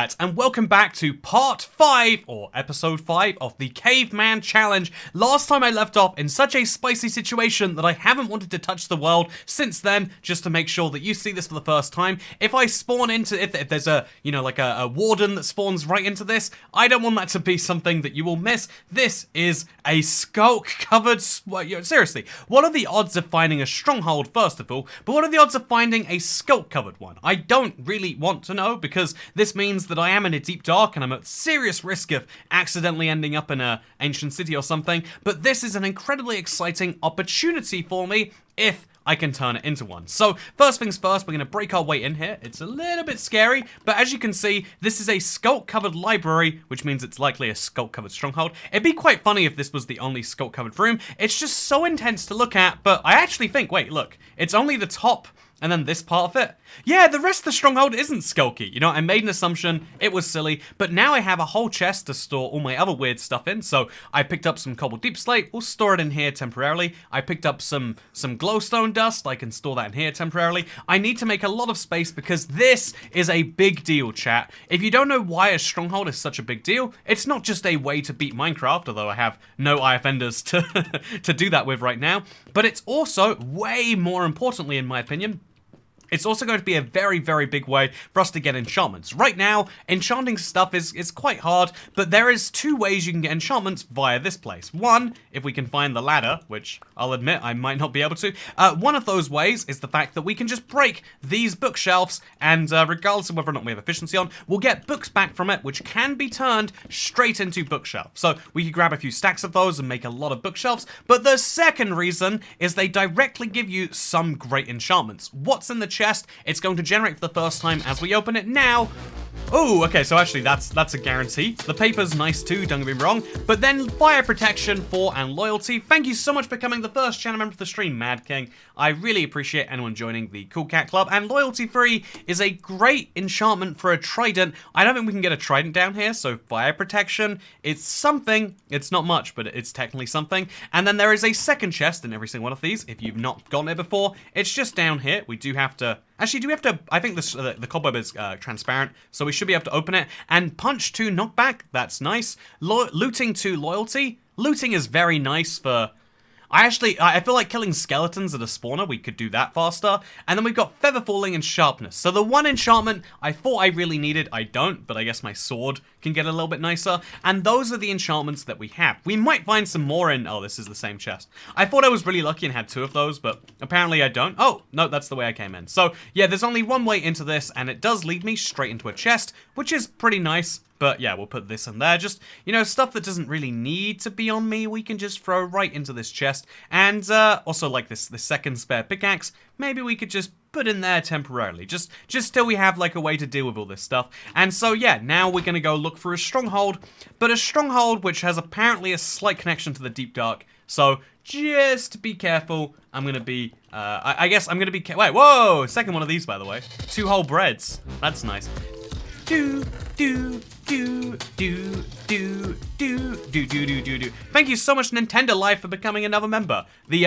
EasyCore, and welcome back to part 5, or episode 5, of the Caveman Challenge. Last time I left off in such a spicy situation that I haven't wanted to touch the world since then, just to make sure that you see this for the first time. If I spawn into, if there's a, you know, like a warden that spawns right into this, I don't want that to be something that you will miss. This is a skulk-covered, seriously, what are the odds of finding a stronghold, first of all, but what are the odds of finding a skulk-covered one? I don't really want to know, because this means that I am in a deep dark and I'm at serious risk of accidentally ending up in an ancient city or something, but this is an incredibly exciting opportunity for me if I can turn it into one. So, first things first, we're going to break our way in here. It's a little bit scary, but as you can see, this is a skulk-covered library, which means it's likely a skulk-covered stronghold. It'd be quite funny if this was the only skulk-covered room. It's just so intense to look at, but I actually think, wait, look, it's only the top and then this part of it. Yeah, the rest of the stronghold isn't skulky. You know, I made an assumption, it was silly, but now I have a whole chest to store all my other weird stuff in. So I picked up some cobbled deep slate, we'll store it in here temporarily. I picked up some glowstone dust, I can store that in here temporarily. I need to make a lot of space because this is a big deal, chat. If you don't know why a stronghold is such a big deal, it's not just a way to beat Minecraft, although I have no IFenders to do that with right now, but it's also, way more importantly in my opinion, it's also going to be a very, very big way for us to get enchantments. Right now, enchanting stuff is quite hard, but there is two ways you can get enchantments via this place. One, if we can find the ladder, which I'll admit I might not be able to. One of those ways is the fact that we can just break these bookshelves, and regardless of whether or not we have efficiency on, we'll get books back from it, which can be turned straight into bookshelves. So we could grab a few stacks of those and make a lot of bookshelves. But the second reason is they directly give you some great enchantments. What's in the chest? It's going to generate for the first time as we open it now. Oh, okay, so actually that's a guarantee. The paper's nice too, don't get me wrong. But then fire protection, 4, and loyalty. Thank you so much for becoming the first channel member of the stream, Mad King. I really appreciate anyone joining the Cool Cat Club. And loyalty 3 is a great enchantment for a trident. I don't think we can get a trident down here, so fire protection, it's something. It's not much, but it's technically something. And then there is a second chest in every single one of these. If you've not gotten it before, it's just down here. We do have to... Actually, do we have to... I think this the cobweb is transparent, so we should be able to open it. And punch 2 knockback, that's nice. Looting 2 loyalty. Looting is very nice for... I feel like killing skeletons at a spawner, we could do that faster. And then we've got feather falling and sharpness. So the one enchantment I thought I really needed, I don't, but I guess my sword can get a little bit nicer. And those are the enchantments that we have. We might find some more in, oh, this is the same chest. I thought I was really lucky and had 2 of those, but apparently I don't. Oh, no, that's the way I came in. So yeah, there's only one way into this, and it does lead me straight into a chest, which is pretty nice. But yeah, we'll put this in there. Just, you know, stuff that doesn't really need to be on me, we can just throw right into this chest. And also, like this second spare pickaxe, maybe we could just put in there temporarily. Just till we have like a way to deal with all this stuff. And so yeah, now we're gonna go look for a stronghold, but a stronghold which has apparently a slight connection to the deep dark. So just be careful. I'm gonna be, I guess I'm gonna be, wait, whoa, second one of these by the way. 2 whole breads, that's nice. Do. Thank you so much, Nintendo Live, for becoming another member. The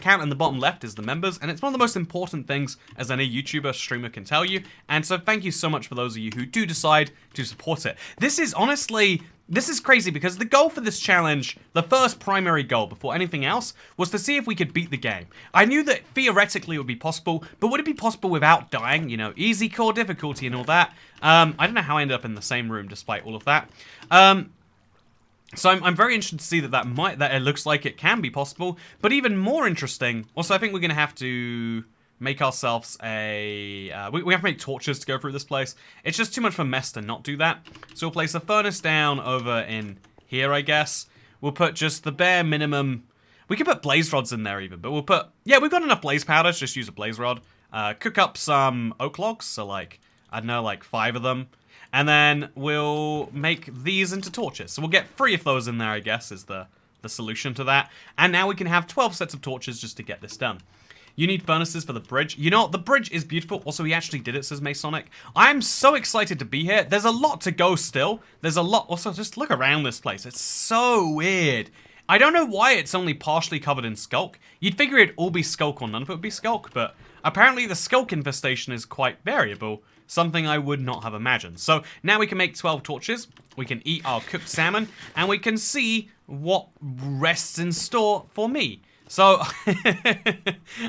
count in the bottom left is the members, and it's one of the most important things as any YouTuber streamer can tell you. And so thank you so much for those of you who do decide to support it. This is honestly... This is crazy because the goal for this challenge, the first primary goal before anything else, was to see if we could beat the game. I knew that theoretically it would be possible, but would it be possible without dying? You know, EasyCore Difficulty and all that. I don't know how I ended up in the same room despite all of that. So I'm very interested to see that it looks like it can be possible, but even more interesting, also I think we're going to have to... make ourselves a... we have to make torches to go through this place. It's just too much of a mess to not do that. So we'll place a furnace down over in here, I guess. We'll put just the bare minimum... We could put blaze rods in there even, but we'll put... Yeah, we've got enough blaze powder to just use a blaze rod. Cook up some oak logs, so like, I don't know, like 5 of them. And then we'll make these into torches. So we'll get 3 of those in there, I guess, is the solution to that. And now we can have 12 sets of torches just to get this done. You need furnaces for the bridge. You know, the bridge is beautiful. Also, he actually did it, says Masonic. I'm so excited to be here. There's a lot to go still. There's a lot. Also, just look around this place. It's so weird. I don't know why it's only partially covered in skulk. You'd figure it'd all be skulk or none of it would be skulk, but apparently the skulk infestation is quite variable. something I would not have imagined. So now we can make 12 torches, we can eat our cooked salmon, and we can see what rests in store for me. So,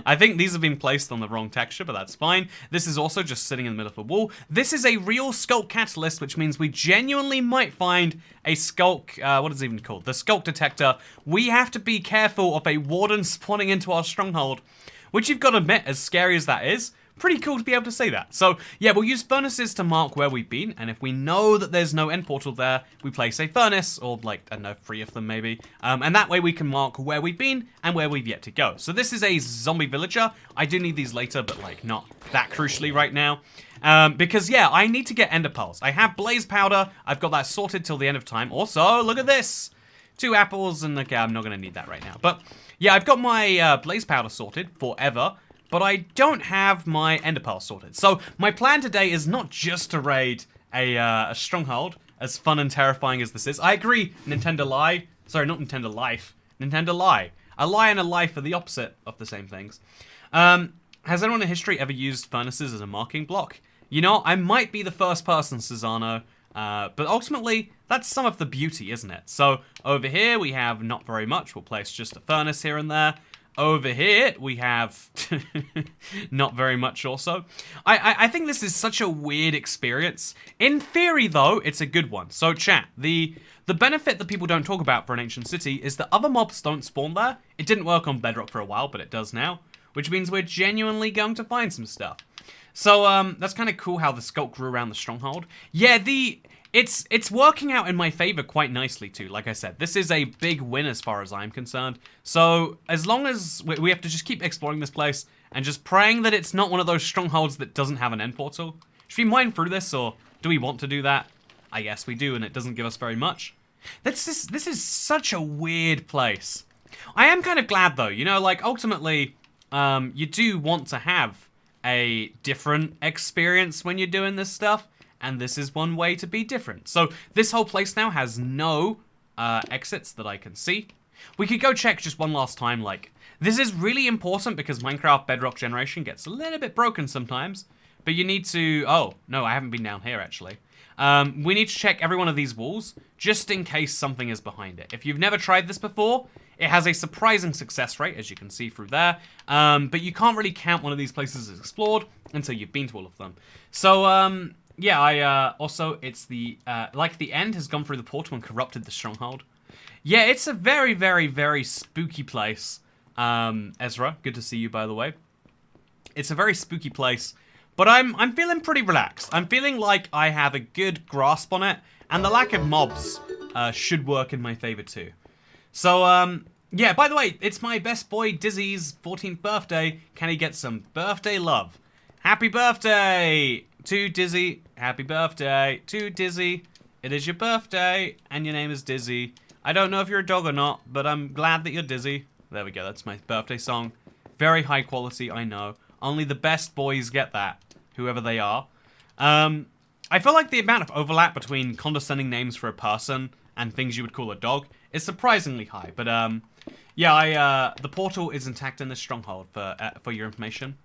I think these have been placed on the wrong texture, but that's fine. This is also just sitting in the middle of the wall. This is a real sculk catalyst, which means we genuinely might find a sculk, what is it even called? The sculk detector. We have to be careful of a warden spawning into our stronghold, which you've got to admit, as scary as that is, pretty cool to be able to say that. So, yeah, we'll use furnaces to mark where we've been, and if we know that there's no end portal there, we place a furnace, or like, I don't know, 3 of them maybe, and that way we can mark where we've been and where we've yet to go. So this is a zombie villager. I do need these later, but like, not that crucially right now. Because, yeah, I need to get ender pearls. I have blaze powder. I've got that sorted till the end of time. Also, look at this. 2 apples, and okay, I'm not going to need that right now. But, yeah, I've got my blaze powder sorted forever. But I don't have my ender pearl sorted. So my plan today is not just to raid a stronghold, as fun and terrifying as this is. I agree, Nintendo lie. Sorry, not Nintendo life. Nintendo lie. A lie and a life are the opposite of the same things. Has anyone in history ever used furnaces as a marking block? You know, I might be the first person, Cesano. But ultimately, that's some of the beauty, isn't it? So over here, we have not very much. We'll place just a furnace here and there. Over here, we have not very much also. I think this is such a weird experience. In theory, though, it's a good one. So, chat, the benefit that people don't talk about for an ancient city is that other mobs don't spawn there. It didn't work on Bedrock for a while, but it does now. Which means we're genuinely going to find some stuff. So, that's kind of cool how the sculk grew around the stronghold. Yeah, It's working out in my favor quite nicely too, like I said. This is a big win as far as I'm concerned. So, as long as we have to just keep exploring this place and just praying that it's not one of those strongholds that doesn't have an end portal. Should we mine through this, or do we want to do that? I guess we do, and it doesn't give us very much. This is such a weird place. I am kind of glad though, you know, like ultimately, you do want to have a different experience when you're doing this stuff. And this is one way to be different. So this whole place now has no exits that I can see. We could go check just one last time. Like, this is really important because Minecraft Bedrock generation gets a little bit broken sometimes. But you need to... Oh, no, I haven't been down here, actually. We need to check every one of these walls just in case something is behind it. If you've never tried this before, it has a surprising success rate, as you can see through there. But you can't really count one of these places as explored until you've been to all of them. So, yeah, also, it's the, like the end has gone through the portal and corrupted the stronghold. Yeah, it's a very, very, very spooky place. Ezra, good to see you, by the way. It's a very spooky place, but I'm feeling pretty relaxed. I'm feeling like I have a good grasp on it, and the lack of mobs, should work in my favor too. So, yeah, by the way, it's my best boy Dizzy's 14th birthday. Can he get some birthday love? Happy birthday! To Dizzy, happy birthday to Dizzy. It is your birthday, and your name is Dizzy. I don't know if you're a dog or not, but I'm glad that you're Dizzy. There we go, that's my birthday song. Very high quality, I know. Only the best boys get that, whoever they are. I feel like the amount of overlap between condescending names for a person and things you would call a dog is surprisingly high. But, yeah, the portal is intact in this stronghold, for your information.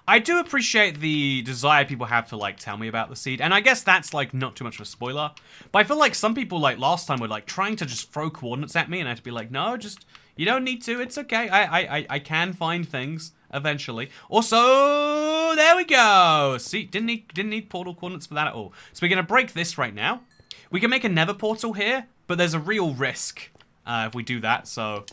I do appreciate the desire people have to, like, tell me about the seed. And I guess that's, like, not too much of a spoiler. But I feel like some people, like, last time were, like, trying to just throw coordinates at me. And I had to be like, no, just, you don't need to. It's okay. I can find things eventually. Also, there we go. See, didn't need portal coordinates for that at all. So we're going to break this right now. We can make a nether portal here. But there's a real risk if we do that. So,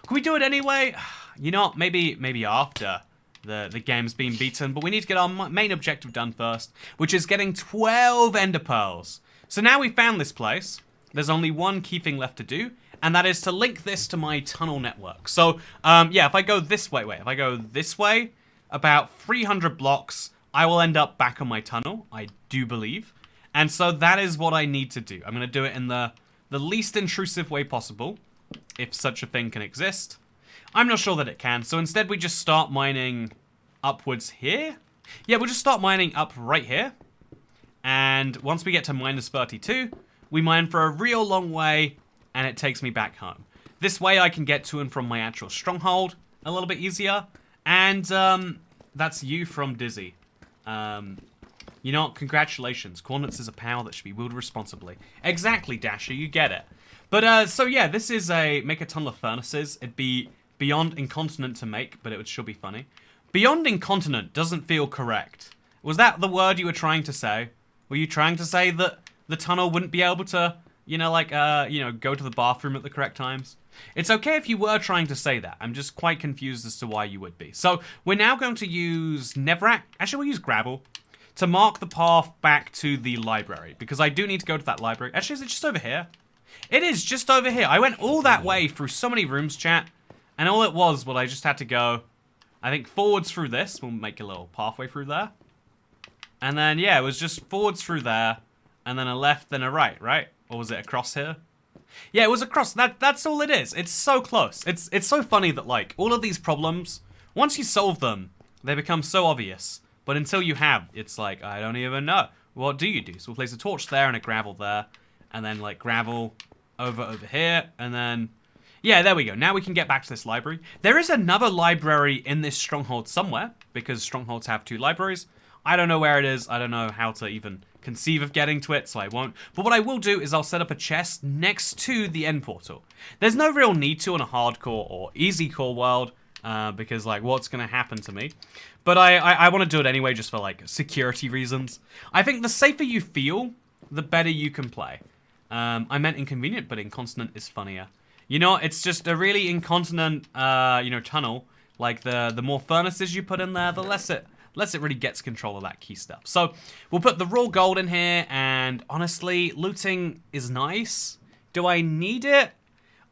can we do it anyway? You know, maybe after the game's been beaten, but we need to get our main objective done first, which is getting 12 ender pearls. So now we've found this place, there's only one key thing left to do, and that is to link this to my tunnel network. So, yeah, if I go this way, about 300 blocks, I will end up back on my tunnel, I do believe. And so that is what I need to do. I'm going to do it in the least intrusive way possible, if such a thing can exist. I'm not sure that it can, so instead we just start mining upwards here. Yeah, we'll just start mining up right here. And once we get to minus 32, we mine for a real long way, and it takes me back home. This way I can get to and from my actual stronghold a little bit easier. And that's you from Dizzy. You know what? Congratulations. Coordinates is a power that should be wielded responsibly. Exactly, Dasher. You get it. But, so yeah, this is make a tunnel of furnaces. It'd be beyond incontinent to make, but it would still be funny. Beyond incontinent doesn't feel correct. Was that the word you were trying to say? Were you trying to say that the tunnel wouldn't be able to, you know, like, go to the bathroom at the correct times? It's okay if you were trying to say that. I'm just quite confused as to why you would be. So, we're now going to use Netherrack. Actually, we'll use gravel to mark the path back to the library, because I do need to go to that library. Actually, is it just over here? It is just over here. I went all that way through so many rooms, chat, and all it was, I just had to go, I think, forwards through this. We'll make a little pathway through there. And then, yeah, it was just forwards through there, and then a left, then a right, right? Or was it across here? Yeah, it was across. That's all it is. It's so close. It's so funny that, like, all of these problems, once you solve them, they become so obvious. But until you have, it's like, I don't even know. What do you do? So we'll place a torch there and a gravel there. And then, like, gravel over here. And then, yeah, there we go. Now we can get back to this library. There is another library in this stronghold somewhere, because strongholds have 2 libraries. I don't know where it is. I don't know how to even conceive of getting to it, so I won't. But what I will do is I'll set up a chest next to the end portal. There's no real need to on a hardcore or easy core world, because, like, what's going to happen to me? But I want to do it anyway, just for, like, security reasons. I think the safer you feel, the better you can play. I meant inconvenient, but incontinent is funnier. You know, it's just a really incontinent, tunnel. Like, the more furnaces you put in there, the less it really gets control of that key stuff. So, we'll put the raw gold in here, and honestly, looting is nice. Do I need it?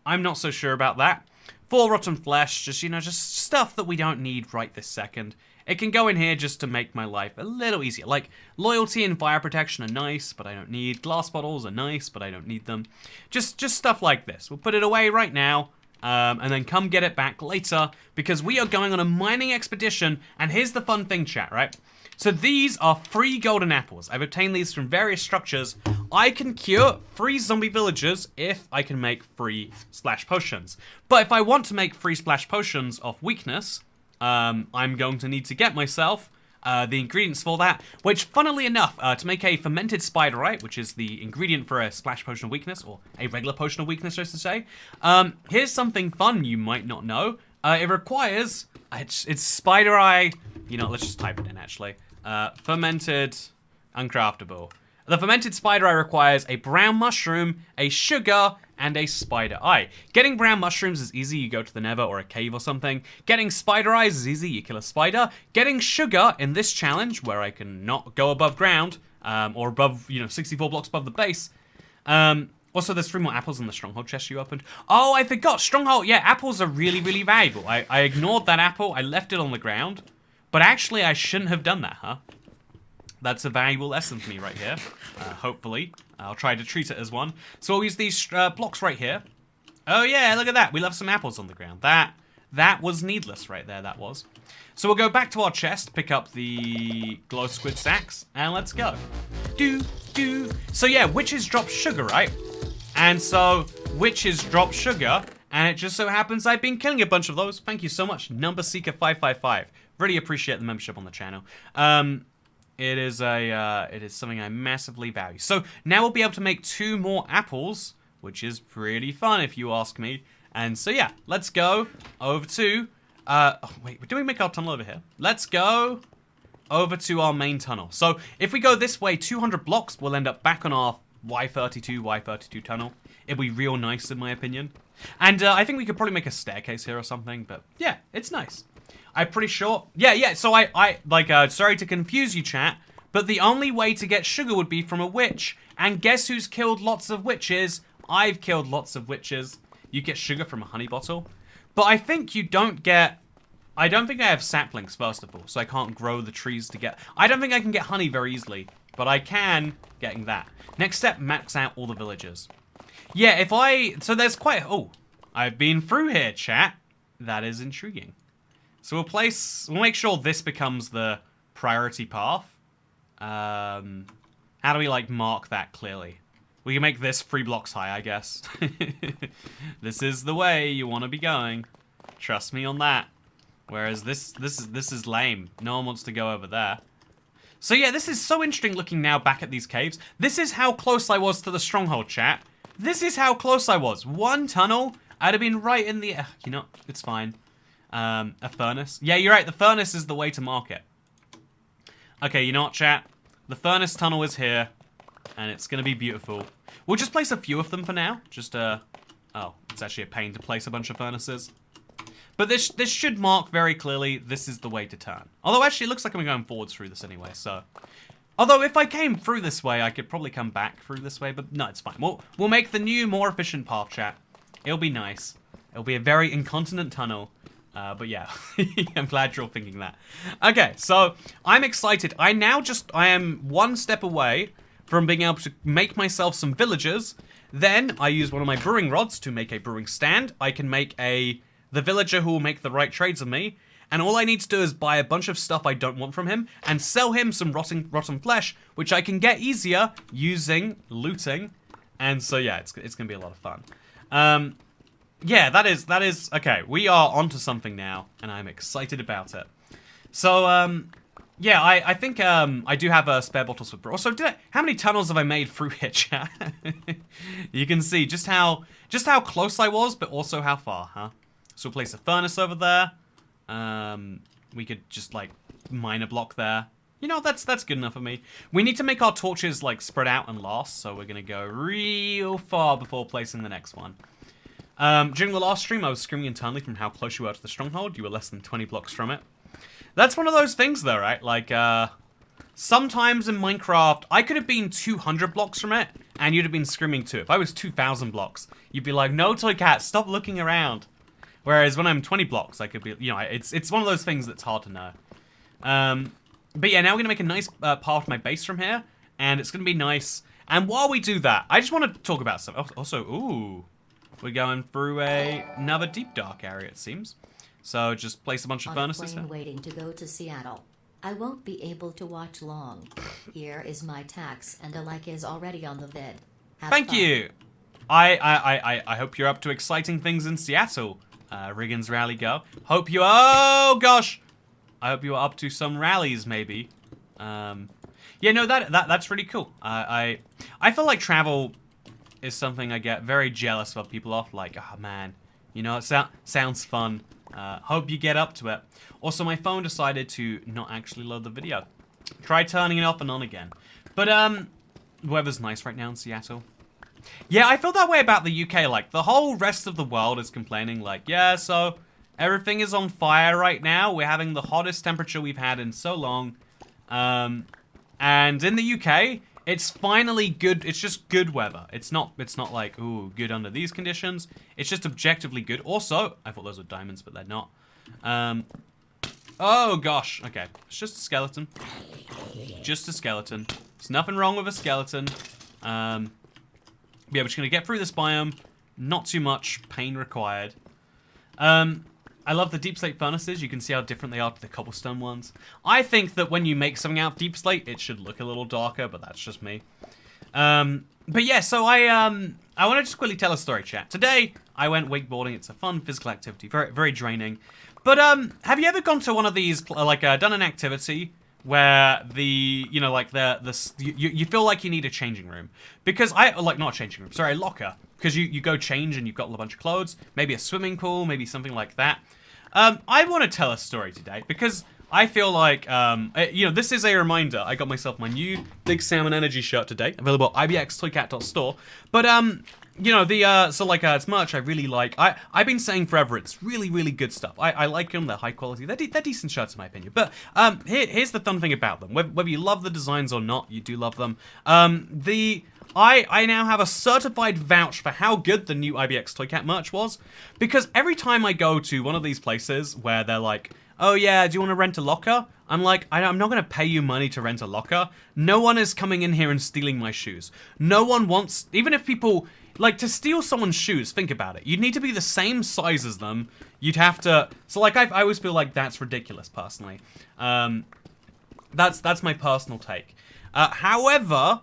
I'm not so sure about that. 4 rotten flesh, just stuff that we don't need right this second. It can go in here just to make my life a little easier. Like, loyalty and fire protection are nice, but I don't need. Glass bottles are nice, but I don't need them. Just stuff like this. We'll put it away right now. And then come get it back later, because we are going on a mining expedition, and here's the fun thing, chat, right? So these are free golden apples. I've obtained these from various structures. I can cure free zombie villagers if I can make free splash potions. But if I want to make free splash potions of weakness, I'm going to need to get myself the ingredients for that, which, funnily enough, to make a fermented spiderite, which is the ingredient for a splash potion of weakness, or a regular potion of weakness, just to say, here's something fun you might not know. It requires, it's spiderite, let's just type it in, actually. Fermented, uncraftable. The fermented spider eye requires a brown mushroom, a sugar, and a spider eye. Getting brown mushrooms is easy, you go to the Nether or a cave or something. Getting spider eyes is easy, you kill a spider. Getting sugar in this challenge, where I can not go above ground, or above, 64 blocks above the base. Also, there's 3 more apples in the stronghold chest you opened. Oh, I forgot, stronghold, yeah, apples are really, really valuable. I ignored that apple, I left it on the ground. But actually, I shouldn't have done that, huh? That's a valuable lesson for me right here. Hopefully. I'll try to treat it as one. So we'll use these blocks right here. Oh yeah, look at that. We left some apples on the ground. That was needless right there, that was. So we'll go back to our chest, pick up the glow squid sacks, and let's go. So yeah, witches drop sugar, right? And so, witches drop sugar, and it just so happens I've been killing a bunch of those. Thank you so much, NumberSeeker555. Really appreciate the membership on the channel. It is something I massively value. So now we'll be able to make 2 more apples, which is pretty fun if you ask me. And so yeah, let's go over to, oh wait, do we make our tunnel over here? Let's go over to our main tunnel. So if we go this way 200 blocks, we'll end up back on our Y32 tunnel. It'll be real nice in my opinion. And I think we could probably make a staircase here or something, but yeah, it's nice. I'm pretty sure. Yeah, so sorry to confuse you, chat, but the only way to get sugar would be from a witch. And guess who's killed lots of witches? I've killed lots of witches. You get sugar from a honey bottle. But I think you don't get... I don't think I have saplings, first of all, so I can't grow the trees to get... I don't think I can get honey very easily, but I can getting that. Next step, max out all the villagers. Yeah, if I... So there's quite... Oh, I've been through here, chat. That is intriguing. So we'll make sure this becomes the priority path. How do we, like, mark that clearly? We can make this 3 blocks high, I guess. This is the way you want to be going. Trust me on that. Whereas this is lame. No one wants to go over there. So yeah, this is so interesting looking now back at these caves. This is how close I was to the stronghold, chat. This is how close I was. One tunnel, I'd have been right in the... you know, it's fine. A furnace. Yeah, you're right. The furnace is the way to market. Okay, you know what, chat? The furnace tunnel is here, and it's going to be beautiful. We'll just place a few of them for now. Just, oh, it's actually a pain to place a bunch of furnaces. But this should mark very clearly this is the way to turn. Although, actually, it looks like I'm going forwards through this anyway, so... Although, if I came through this way, I could probably come back through this way, but no, it's fine. We'll make the new, more efficient path, chat. It'll be nice. It'll be a very incontinent tunnel. But yeah, I'm glad you're thinking that. Okay, so I'm excited. I am one step away from being able to make myself some villagers. Then I use one of my brewing rods to make a brewing stand. I can make the villager who will make the right trades of me. And all I need to do is buy a bunch of stuff I don't want from him and sell him some rotten flesh, which I can get easier using looting. And so yeah, it's gonna be a lot of fun. Yeah, that is okay. We are onto something now, and I'm excited about it. So yeah, I think I do have spare bottles for brew. Also, how many tunnels have I made through here, chat? You can see just how close I was, but also how far, huh? So we'll place a furnace over there. We could just like mine a block there. You know, that's good enough for me. We need to make our torches like spread out and last, so we're gonna go real far before placing the next one. During the last stream, I was screaming internally from how close you were to the stronghold. You were less than 20 blocks from it. That's one of those things though, right? Like, sometimes in Minecraft, I could have been 200 blocks from it, and you'd have been screaming too. If I was 2,000 blocks, you'd be like, no, Toycat, stop looking around. Whereas when I'm 20 blocks, I could be, you know, it's one of those things that's hard to know. But yeah, now we're gonna make a nice path to my base from here, and it's gonna be nice. And while we do that, I just want to talk about something. Also, ooh, we're going through another deep dark area, it seems. So just place a bunch of furnaces. On a plane waiting to go to Seattle. I won't be able to watch long. Here is my tax, and a like is already on the vid. Thank you. I hope you're up to exciting things in Seattle. Riggins Rally Go. Hope you, oh gosh! I hope you are up to some rallies, maybe. Yeah, no, that's really cool. I feel like travel is something I get very jealous of people off. Like, oh man, you know, it sounds fun. Hope you get up to it. Also, my phone decided to not actually load the video. Try turning it off and on again. But weather's nice right now in Seattle. Yeah, I feel that way about the UK. Like, the whole rest of the world is complaining, like, yeah, so everything is on fire right now. We're having the hottest temperature we've had in so long. And in the UK, it's finally good. It's just good weather. It's not like, ooh, good under these conditions. It's just objectively good. Also, I thought those were diamonds, but they're not. Oh, gosh. Okay, it's just a skeleton. Just a skeleton. There's nothing wrong with a skeleton. Yeah, we're just going to get through this biome. Not too much pain required. I love the deep slate furnaces. You can see how different they are to the cobblestone ones. I think that when you make something out of deep slate, it should look a little darker, but that's just me. But yeah, so I want to just quickly tell a story, chat. Today, I went wakeboarding. It's a fun physical activity, very, very draining. But have you ever gone to one of these, like, done an activity where you feel like you need a changing room? Because not a changing room, sorry, a locker. Because you go change and you've got a bunch of clothes, maybe a swimming pool, maybe something like that. I want to tell a story today because I feel like, this is a reminder. I got myself my new Big Salmon Energy shirt today, available at ibxtoycat.store. But, it's merch I really like. I've been saying forever, it's really, really good stuff. I like them, they're high quality, they're decent shirts in my opinion. But here's the fun thing about them. Whether you love the designs or not, you do love them. I now have a certified vouch for how good the new ibxtoycat merch was. Because every time I go to one of these places where they're like, oh yeah, do you want to rent a locker? I'm like, I'm not going to pay you money to rent a locker. No one is coming in here and stealing my shoes. No one wants, even if people, like, to steal someone's shoes, think about it. You'd need to be the same size as them. You'd have to, so like, I always feel like that's ridiculous, personally. That's my personal take. However,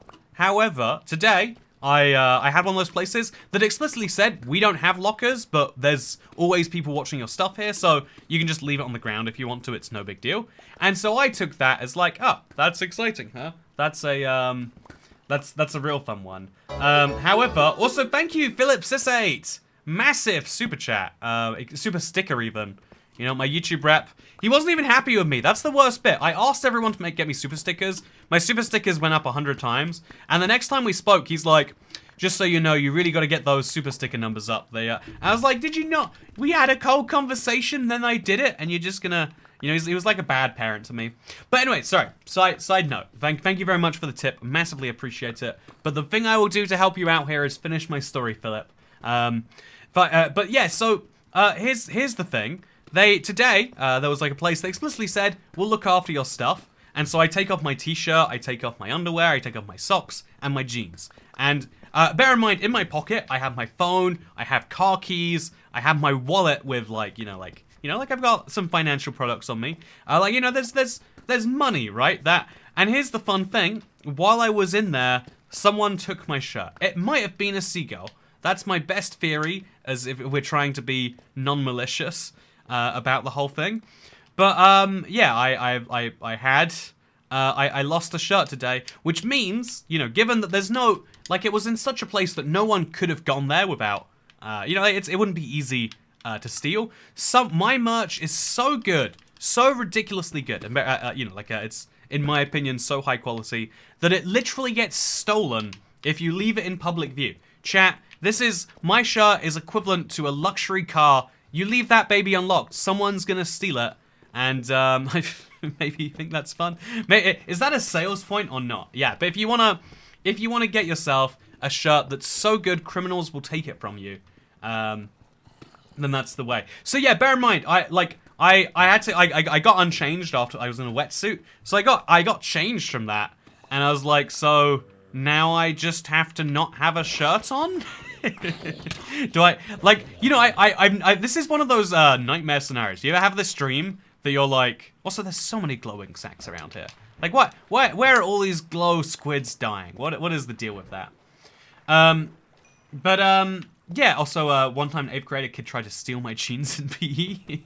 today, I had one of those places that explicitly said, we don't have lockers, but there's always people watching your stuff here, so you can just leave it on the ground if you want to, it's no big deal. And so I took that as like, oh, that's exciting, huh? That's a real fun one. However, also thank you, Philip68. Massive super chat, super sticker even. You know, my YouTube rep, he wasn't even happy with me. That's the worst bit. I asked everyone to get me super stickers. My super stickers went up 100 times. And the next time we spoke, he's like, just so you know, you really got to get those super sticker numbers up. I was like, did you not? We had a cold conversation, then I did it, and you're just gonna, you know, he was like a bad parent to me. But anyway, sorry, side note. Thank you very much for the tip. Massively appreciate it. But the thing I will do to help you out here is finish my story, Philip. But yeah, so here's the thing. Today, there was like a place that explicitly said, we'll look after your stuff. And so I take off my t-shirt, I take off my underwear, I take off my socks, and my jeans. And bear in mind, in my pocket, I have my phone, I have car keys, I have my wallet with like I've got some financial products on me. There's money, right? And here's the fun thing. While I was in there, someone took my shirt. It might have been a seagull. That's my best theory, as if we're trying to be non-malicious. About the whole thing, but yeah, I lost a shirt today, which means, you know, given that there's no, like, it was in such a place that no one could have gone there without, it wouldn't be easy to steal. My merch is so good, so ridiculously good, and it's in my opinion so high quality that it literally gets stolen if you leave it in public view. Chat, my shirt is equivalent to a luxury car. You leave that baby unlocked, someone's gonna steal it, and maybe you think that's fun. Is that a sales point or not? Yeah, but if you wanna get yourself a shirt that's so good criminals will take it from you, then that's the way. So yeah, bear in mind, I got unchanged after I was in a wetsuit, so I got changed from that, and I was like, so now I just have to not have a shirt on? Do I, like, you know, this is one of those nightmare scenarios. Do you ever have this dream that you're like, also there's so many glowing sacks around here. Like where are all these glow squids dying? What is the deal with that? Yeah, also one time an 8th grade kid tried to steal my jeans in PE.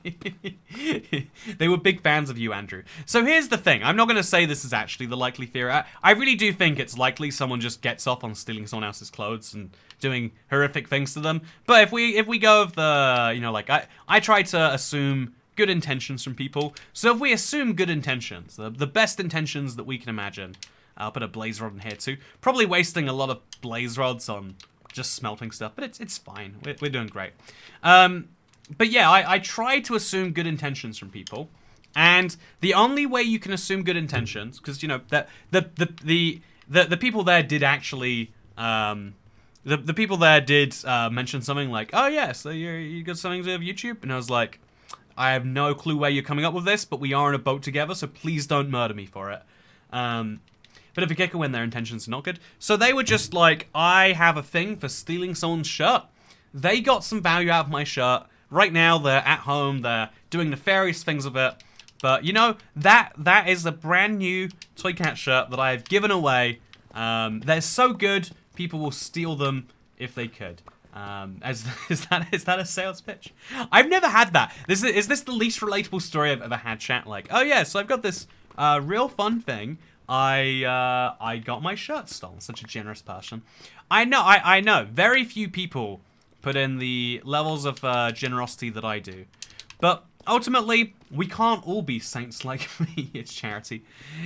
They were big fans of you, Andrew. So here's the thing. I'm not going to say this is actually the likely theory. I really do think it's likely someone just gets off on stealing someone else's clothes and doing horrific things to them. But if we go with the, you know, like, I try to assume good intentions from people. So if we assume good intentions, the best intentions that we can imagine, I'll put a blaze rod in here too. Probably wasting a lot of blaze rods on just smelting stuff, but it's fine. We're doing great. But yeah, I try to assume good intentions from people, and the only way you can assume good intentions, because you know that the people there did actually the people there did mention something like, oh yeah, so you got something to do with YouTube, and I was like, I have no clue where you're coming up with this, but we are in a boat together, so please don't murder me for it. But if you kick when their intentions are not good. So they were just like, I have a thing for stealing someone's shirt. They got some value out of my shirt. Right now, they're at home. They're doing nefarious things with it. But, you know, that is a brand new ToyCat shirt that I have given away. They're so good, people will steal them if they could. Is that a sales pitch? I've never had that. Is this the least relatable story I've ever had, chat? Like, oh yeah, so I've got this real fun thing. I got my shirt stolen. Such a generous person. I know. Very few people put in the levels of generosity that I do. But ultimately, we can't all be saints like me. It's charity.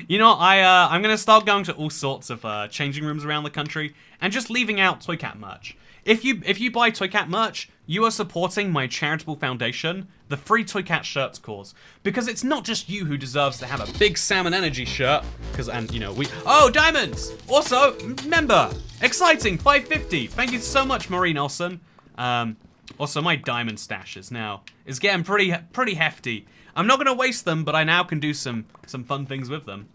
You know, I'm gonna start going to all sorts of changing rooms around the country and just leaving out ToyCat merch. If you buy ToyCat merch, you are supporting my charitable foundation, the Free ToyCat Shirts cause. Because it's not just you who deserves to have a big Salmon Energy shirt, and you know, oh, diamonds! Also, member! Exciting, 550! Thank you so much, Marie Nelson. Also, my diamond stash is getting pretty hefty. I'm not gonna waste them, but I now can do some fun things with them.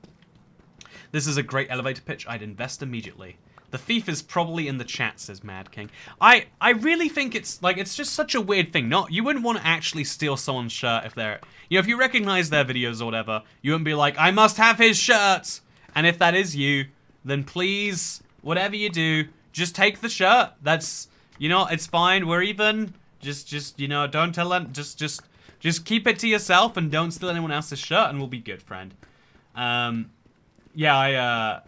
This is a great elevator pitch, I'd invest immediately. The thief is probably in the chat, says Mad King. I really think it's just such a weird thing. You wouldn't want to actually steal someone's shirt if they're, you know, if you recognize their videos or whatever, you wouldn't be like, I must have his shirt. And if that is you, then please, whatever you do, just take the shirt. That's, you know, it's fine. We're even. Just you know, don't tell them. Just keep it to yourself and don't steal anyone else's shirt, and we'll be good, friend. Yeah,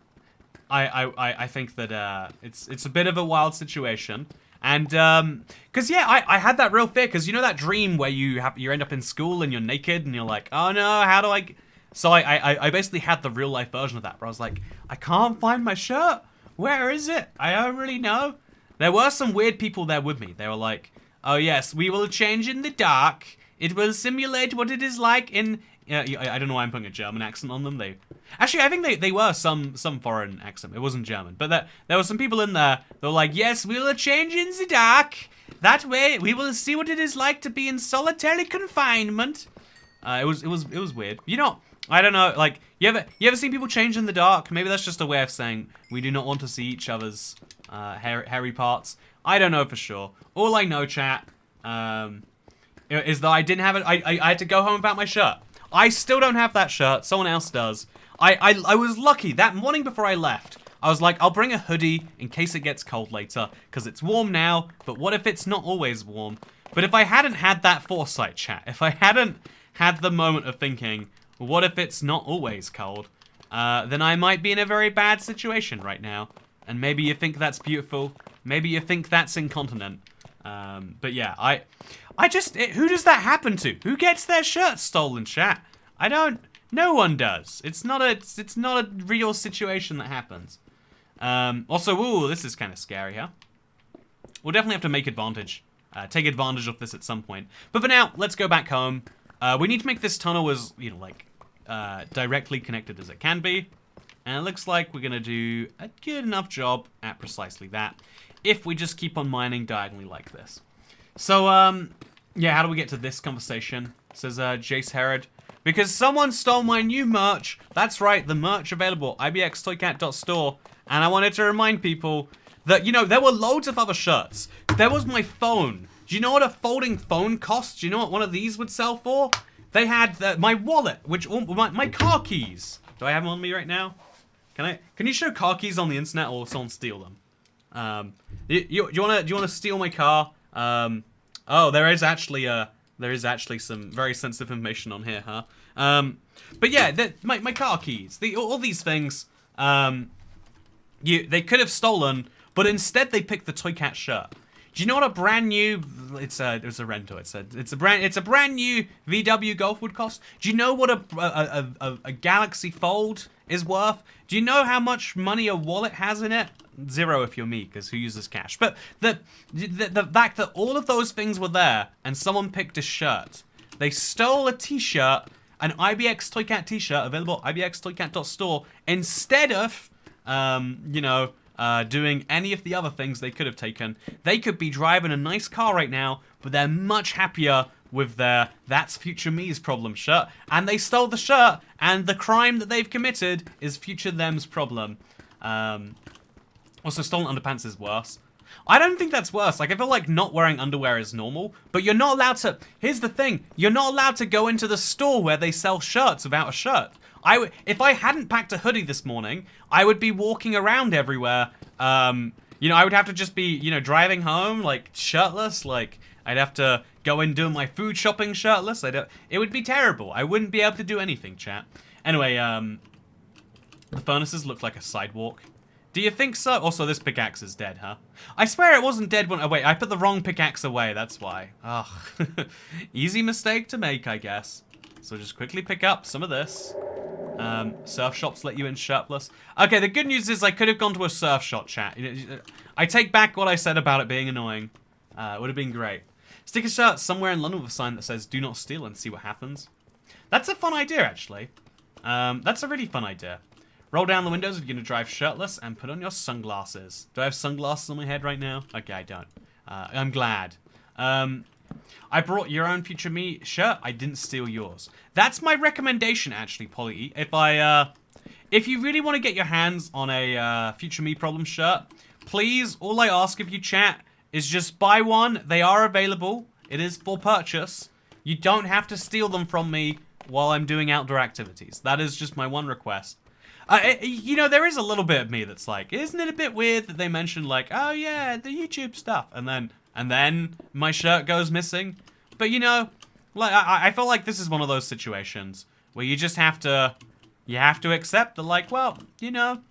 I think that it's a bit of a wild situation, and cause yeah, I had that real fear, cause you know that dream where you end up in school and you're naked and you're like, oh no, how do I? So I basically had the real life version of that, where I was like, I can't find my shirt. Where is it? I don't really know. There were some weird people there with me. They were like, oh yes, we will change in the dark. It will simulate what it is like in. I don't know why I'm putting a German accent on them. Actually, I think they were some foreign accent. It wasn't German, but there were some people in there. They were like, yes, we will change in the dark. That way, we will see what it is like to be in solitary confinement. It was weird. You know, I don't know. Like, you ever seen people change in the dark? Maybe that's just a way of saying we do not want to see each other's hairy parts. I don't know for sure. All I know, chat, is that I didn't have it. I had to go home without my shirt. I still don't have that shirt. Someone else does. I was lucky. That morning before I left, I was like, I'll bring a hoodie in case it gets cold later, because it's warm now, but what if it's not always warm? But if I hadn't had that foresight, chat, if I hadn't had the moment of thinking, what if it's not always cold, then I might be in a very bad situation right now. And maybe you think that's beautiful. Maybe you think that's incontinent. But yeah, who does that happen to? Who gets their shirt stolen, chat? No one does. It's not a real situation that happens. Also, ooh, this is kind of scary, huh? We'll definitely have to take advantage of this at some point. But for now, let's go back home. We need to make this tunnel as, you know, like, directly connected as it can be. And it looks like we're gonna do a good enough job at precisely that, if we just keep on mining diagonally like this. So, yeah, how do we get to this conversation? Says Jace Herod. Because someone stole my new merch. That's right, the merch available, ibxtoycat.store. And I wanted to remind people that, you know, there were loads of other shirts. There was my phone. Do you know what a folding phone costs? Do you know what one of these would sell for? They had my wallet, my car keys. Do I have them on me right now? Can you show car keys on the internet, or will someone steal them? Do you wanna steal my car? Oh, there is actually some very sensitive information on here, huh? But yeah, my car keys, all these things, they could have stolen, but instead they picked the Toycat shirt. Do you know what a brand new? It was a rental. It's a brand new VW Golf would cost. Do you know what a Galaxy Fold is worth? Do you know how much money a wallet has in it? 0 if you're me, because who uses cash? But the fact that all of those things were there and someone picked a shirt, they stole a T-shirt, an IBX Toycat T-shirt available at ibxtoycat.store, instead of doing any of the other things they could have taken. They could be driving a nice car right now, but they're much happier with their That's Future Me's problem shirt, and they stole the shirt, and the crime that they've committed is future them's problem. Also, stolen underpants is worse. I don't think that's worse. Like, I feel like not wearing underwear is normal, but you're not allowed to... Here's the thing. You're not allowed to go into the store where they sell shirts without a shirt. If I hadn't packed a hoodie this morning, I would be walking around everywhere. I would have to just be, driving home, like, shirtless. Like, I'd have to go and do my food shopping shirtless. It would be terrible. I wouldn't be able to do anything, chat. Anyway, the furnaces look like a sidewalk. Do you think so? Also, this pickaxe is dead, huh? I swear it wasn't dead when... Oh, wait, I put the wrong pickaxe away. That's why. Ugh. Easy mistake to make, I guess. So just quickly pick up some of this. Surf shops let you in shirtless. Okay, the good news is I could have gone to a surf shop, chat. I take back what I said about it being annoying. It would have been great. Stick a shirt somewhere in London with a sign that says, do not steal, and see what happens. That's a fun idea, actually. That's a really fun idea. Roll down the windows if you're going to drive shirtless, and put on your sunglasses. Do I have sunglasses on my head right now? Okay, I don't. I'm glad. I brought your own Future Me shirt. I didn't steal yours. That's my recommendation, actually, Polly. If you really want to get your hands on a Future Me problem shirt, please, all I ask of you, chat, is just buy one. They are available. It is for purchase. You don't have to steal them from me while I'm doing outdoor activities. That is just my one request. You know, there is a little bit of me that's like, isn't it a bit weird that they mentioned like, oh yeah, the YouTube stuff, and then my shirt goes missing? But you know, like I feel like this is one of those situations where you just have to, accept that like, well, you know,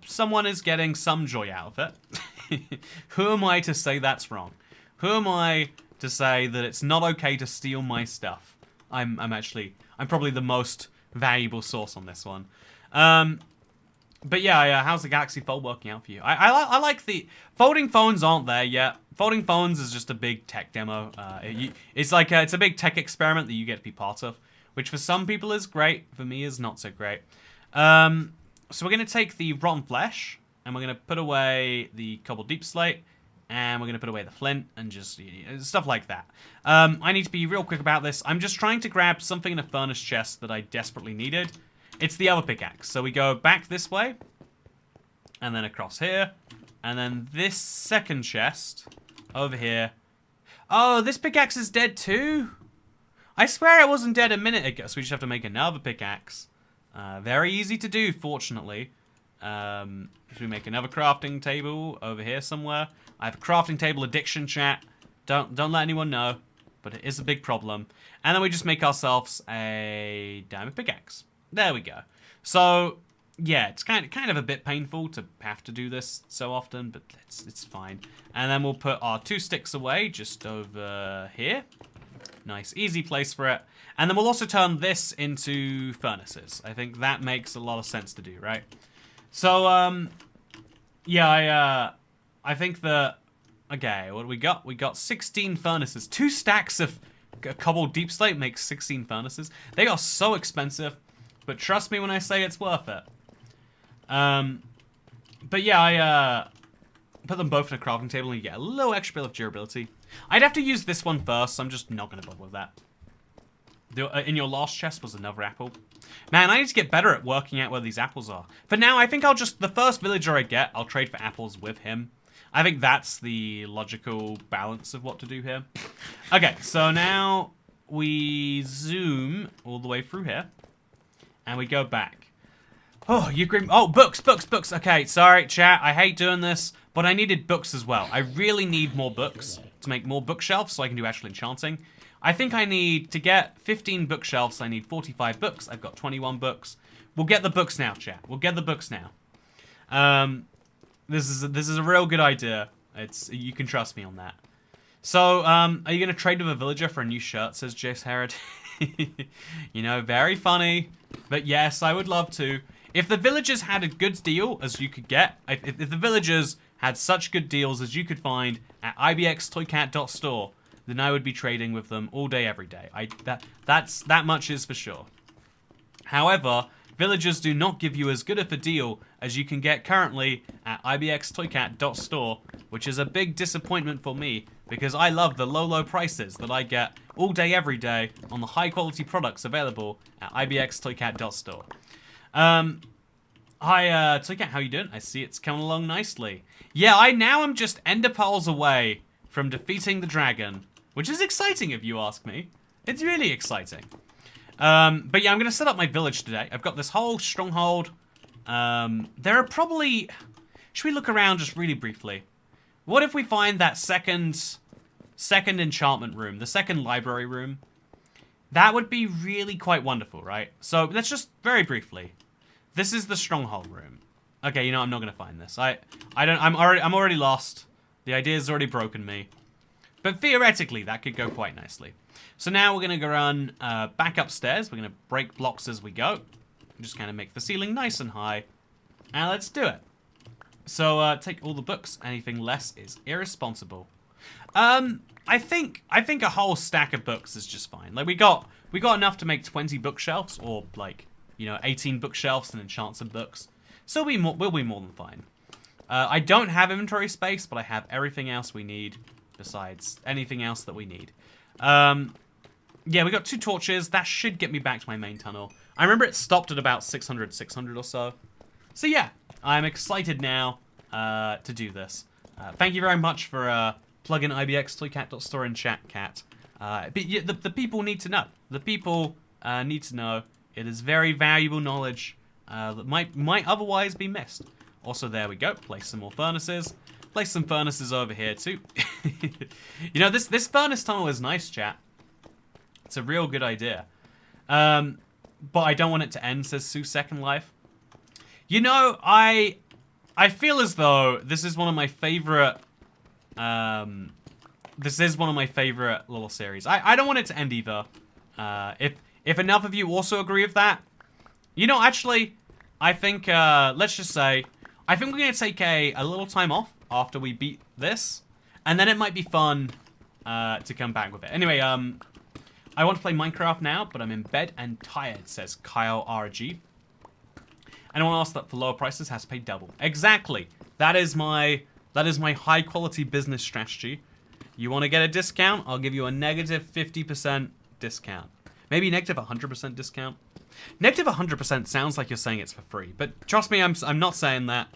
someone is getting some joy out of it. Who am I to say that's wrong? Who am I to say that it's not okay to steal my stuff? I'm probably the most valuable source on this one. But yeah, how's the Galaxy Fold working out for you? I like the folding phones aren't there yet. Folding phones is just a big tech demo. It's like it's a big tech experiment that you get to be part of, which for some people is great. For me, is not so great. So we're gonna take the rotten flesh and we're gonna put away the cobbled deep slate, and we're gonna put away the flint and just stuff like that. I need to be real quick about this. I'm just trying to grab something in a furnace chest that I desperately needed. It's the other pickaxe. So we go back this way, and then across here, and then this second chest over here. Oh, this pickaxe is dead too? I swear it wasn't dead a minute ago, so we just have to make another pickaxe. Very easy to do, fortunately. Should we make another crafting table over here somewhere? I have a crafting table addiction, chat. Don't let anyone know, but it is a big problem. And then we just make ourselves a diamond pickaxe. There we go. So yeah, it's kind of a bit painful to have to do this so often, but it's fine. And then we'll put our 2 sticks away just over here. Nice, easy place for it. And then we'll also turn this into furnaces. I think that makes a lot of sense to do, right? So yeah, I think that, okay, what do we got? We got 16 furnaces. 2 stacks of cobbled deep slate makes 16 furnaces. They are so expensive. But trust me when I say it's worth it. But yeah, I put them both in a crafting table and you get a little extra bit of durability. I'd have to use this one first, so I'm just not going to bother with that. In your last chest was another apple. Man, I need to get better at working out where these apples are. For now, I think I'll just, the first villager I get, I'll trade for apples with him. I think that's the logical balance of what to do here. Okay, so now we zoom all the way through here. And we go back. Oh, you agree? Oh, books. Okay, sorry, chat. I hate doing this, but I needed books as well. I really need more books to make more bookshelves so I can do actual enchanting. I think I need, to get 15 bookshelves, I need 45 books. I've got 21 books. We'll get the books now, chat. We'll get the books now. This is a real good idea. You can trust me on that. So, are you going to trade with a villager for a new shirt, says Jace Herod. You know, very funny. But yes, I would love to. If the villagers had a good deal as you could get, if the villagers had such good deals as you could find at ibxtoycat.store, then I would be trading with them all day, every day. That much is for sure. However, villagers do not give you as good of a deal as you can get currently at ibxtoycat.store, which is a big disappointment for me because I love the low prices that I get all day, every day on the high quality products available at ibxtoycat.store. Hi, Toycat, how you doing? I see it's coming along nicely. Yeah, I now am just ender pearls away from defeating the dragon, which is exciting if you ask me. It's really exciting. But yeah, I'm going to set up my village today. I've got this whole stronghold. There are probably... Should we look around just really briefly? What if we find that second enchantment room, the second library room? That would be really quite wonderful, right? So let's just very briefly. This is the stronghold room. Okay, you know, I'm not going to find this. I'm already lost. The idea's already broken me. But theoretically, that could go quite nicely. So now we're going to go run back upstairs. We're going to break blocks as we go. Just kind of make the ceiling nice and high. And let's do it. So take all the books. Anything less is irresponsible. I think a whole stack of books is just fine. Like we got enough to make 20 bookshelves, or like, you know, 18 bookshelves and enchant some books. So we'll be more than fine. I don't have inventory space, but I have everything else we need besides anything else that we need. Yeah, we got 2 torches. That should get me back to my main tunnel. I remember it stopped at about 600 or so. So yeah, I'm excited now to do this. Thank you very much for plugging ibxtoycat.store in chat, Cat. But the people need to know. The people need to know. It is very valuable knowledge that might otherwise be missed. Also, there we go. Place some more furnaces. Place some furnaces over here too. You know, this furnace tunnel is nice, chat. It's a real good idea. But I don't want it to end, says Sue Second Life. You know, I feel as though this is one of my favorite. This is one of my favorite little series. I don't want it to end either. If enough of you also agree with that, you know, actually, I think let's just say, I think we're gonna take a little time off after we beat this, and then it might be fun to come back with it. Anyway, I want to play Minecraft now, but I'm in bed and tired, says Kyle RG. Anyone else that for lower prices has to pay double? Exactly. That is my high quality business strategy. You want to get a discount? I'll give you a negative 50% discount. Maybe negative 100% discount. Negative 100% sounds like you're saying it's for free, but trust me, I'm not saying that.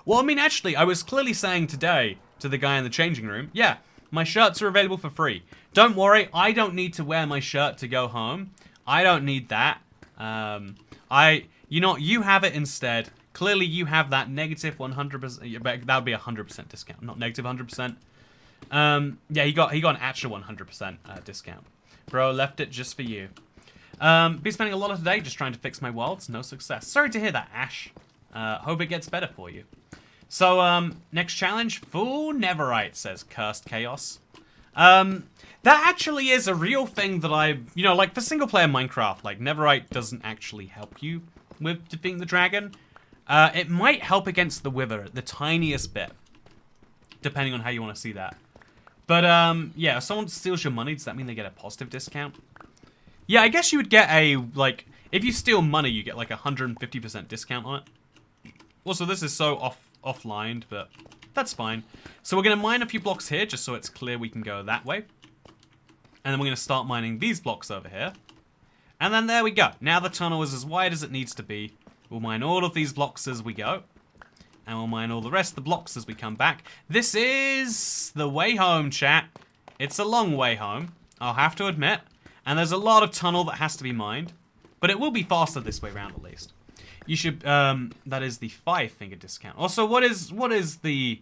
Well, I mean, actually, I was clearly saying today to the guy in the changing room, yeah, my shirts are available for free. Don't worry, I don't need to wear my shirt to go home. I don't need that. You know, you have it instead. Clearly, you have that negative 100%. That would be 100% discount, not negative 100%. Yeah, he got an actual 100% discount. Bro, left it just for you. Been spending a lot of today just trying to fix my worlds. No success. Sorry to hear that, Ash. Hope it gets better for you. So, next challenge, full Netherite, says Cursed Chaos. That actually is a real thing that you know, like for single player Minecraft, like Netherite doesn't actually help you with defeating the dragon. It might help against the Wither, the tiniest bit, depending on how you want to see that. But, yeah, if someone steals your money, does that mean they get a positive discount? Yeah, I guess you would get like, if you steal money, you get like 150% discount on it. Also, this is so offlined, but that's fine. So we're going to mine a few blocks here, just so it's clear we can go that way. And then we're going to start mining these blocks over here. And then there we go. Now the tunnel is as wide as it needs to be. We'll mine all of these blocks as we go. And we'll mine all the rest of the blocks as we come back. This is the way home, chat. It's a long way home, I'll have to admit. And there's a lot of tunnel that has to be mined. But it will be faster this way around, at least. You should, that is the 5-finger discount. Also, what is the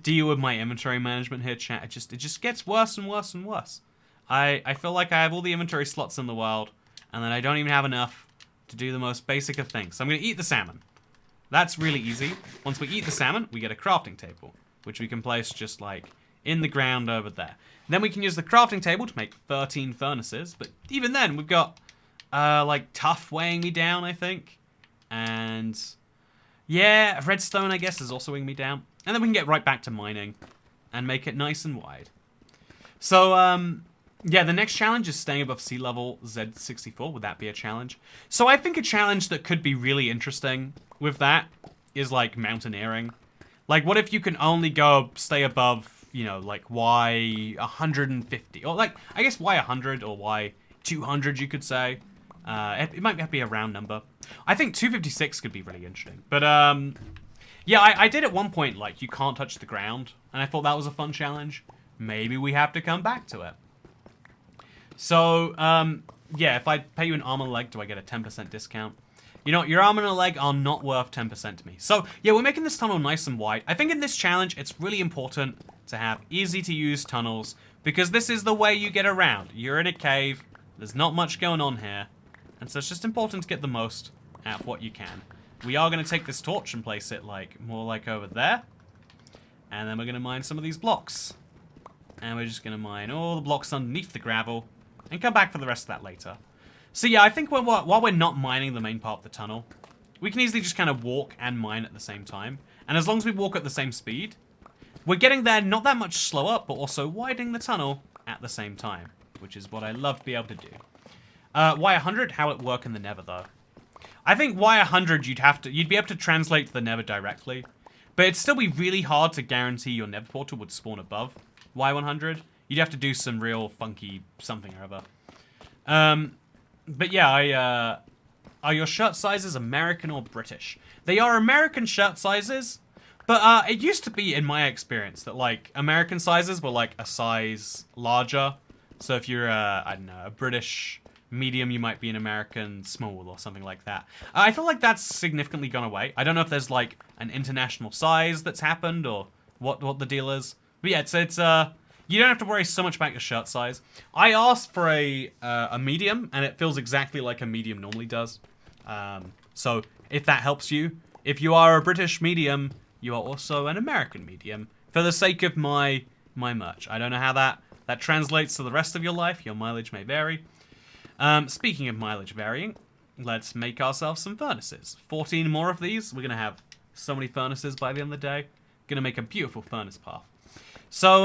deal with my inventory management here, chat? It just gets worse and worse and worse. I feel like I have all the inventory slots in the world, and then I don't even have enough to do the most basic of things. So I'm going to eat the salmon. That's really easy. Once we eat the salmon, we get a crafting table, which we can place just like in the ground over there. Then we can use the crafting table to make 13 furnaces, but even then we've got like tough weighing me down, I think. And yeah, redstone, I guess, is also weighing me down. And then we can get right back to mining and make it nice and wide. So, yeah, the next challenge is staying above sea level Z64. Would that be a challenge? So I think a challenge that could be really interesting with that is like mountaineering. Like, what if you can only stay above, you know, like Y 150? Or like, I guess Y 100 or Y 200, you could say. It might have to be a round number. I think 256 could be really interesting. But, yeah, I did at one point, like, you can't touch the ground. And I thought that was a fun challenge. Maybe we have to come back to it. So, yeah, if I pay you an arm and a leg, do I get a 10% discount? You know, your arm and a leg are not worth 10% to me. So, yeah, we're making this tunnel nice and wide. I think in this challenge, it's really important to have easy-to-use tunnels, because this is the way you get around. You're in a cave. There's not much going on here. And so it's just important to get the most out of what you can. We are going to take this torch and place it, like, more like over there. And then we're going to mine some of these blocks. And we're just going to mine all the blocks underneath the gravel. And come back for the rest of that later. So yeah, I think while we're not mining the main part of the tunnel, we can easily just kind of walk and mine at the same time. And as long as we walk at the same speed, we're getting there not that much slower, but also widening the tunnel at the same time. Which is what I love to be able to do. Y100, how it work in the Nether though? I think Y100 you'd be able to translate to the Nether directly. But it'd still be really hard to guarantee your Nether portal would spawn above Y100. You'd have to do some real funky something or other. But yeah, are your shirt sizes American or British? They are American shirt sizes, but it used to be, in my experience, that like American sizes were like a size larger. So if you're I don't know, a British medium, you might be an American small or something like that. I feel like that's significantly gone away. I don't know if there's like an international size that's happened or what the deal is. But yeah, it's you don't have to worry so much about your shirt size. I asked for a medium, and it feels exactly like a medium normally does. So if that helps you, if you are a British medium, you are also an American medium. For the sake of my merch, I don't know how that translates to the rest of your life. Your mileage may vary. Speaking of mileage varying, let's make ourselves some furnaces. 14 more of these. We're going to have so many furnaces by the end of the day. Going to make a beautiful furnace path. So,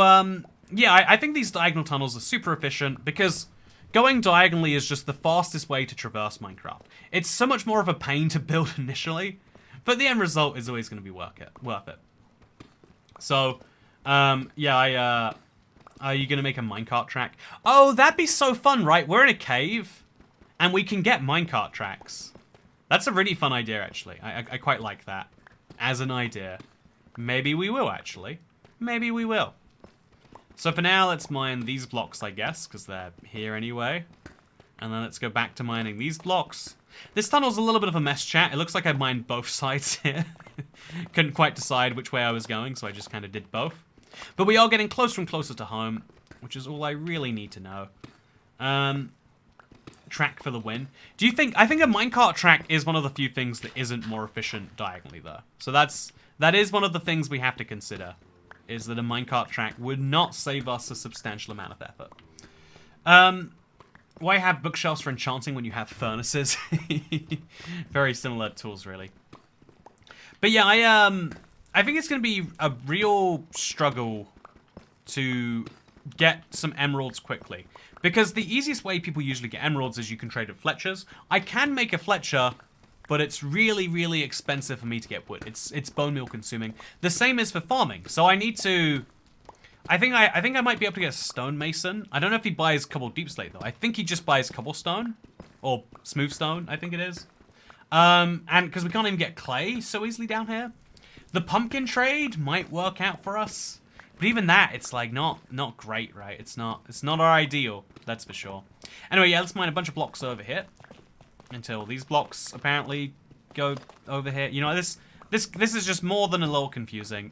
yeah, I think these diagonal tunnels are super efficient because going diagonally is just the fastest way to traverse Minecraft. It's so much more of a pain to build initially, but the end result is always going to be worth it. So, yeah, are you going to make a minecart track? Oh, that'd be so fun, right? We're in a cave, and we can get minecart tracks. That's a really fun idea, actually. I quite like that as an idea. Maybe we will, actually. Maybe we will. So for now, let's mine these blocks, I guess, because they're here anyway. And then let's go back to mining these blocks. This tunnel's a little bit of a mess, chat. It looks like I mined both sides here. Couldn't quite decide which way I was going, so I just kind of did both. But we are getting closer and closer to home, which is all I really need to know. Track for the win. Do you think... I think a minecart track is one of the few things that isn't more efficient diagonally, though. So that is one of the things we have to consider, is that a minecart track would not save us a substantial amount of effort. Why have bookshelves for enchanting when you have furnaces? Very similar tools, really. But yeah, I think it's going to be a real struggle to get some emeralds quickly. Because the easiest way people usually get emeralds is you can trade with Fletchers. I can make a Fletcher, but it's really, really expensive for me to get wood. It's bone meal consuming. The same is for farming. So I need to... I think I might be able to get a stonemason. I don't know if he buys cobble deep slate, though. I think he just buys cobblestone. Or smooth stone, I think it is. And because we can't even get clay so easily down here. The pumpkin trade might work out for us. But even that, it's like not great, right? It's not our ideal, that's for sure. Anyway, yeah, let's mine a bunch of blocks over here. Until these blocks apparently go over here. You know, this is just more than a little confusing.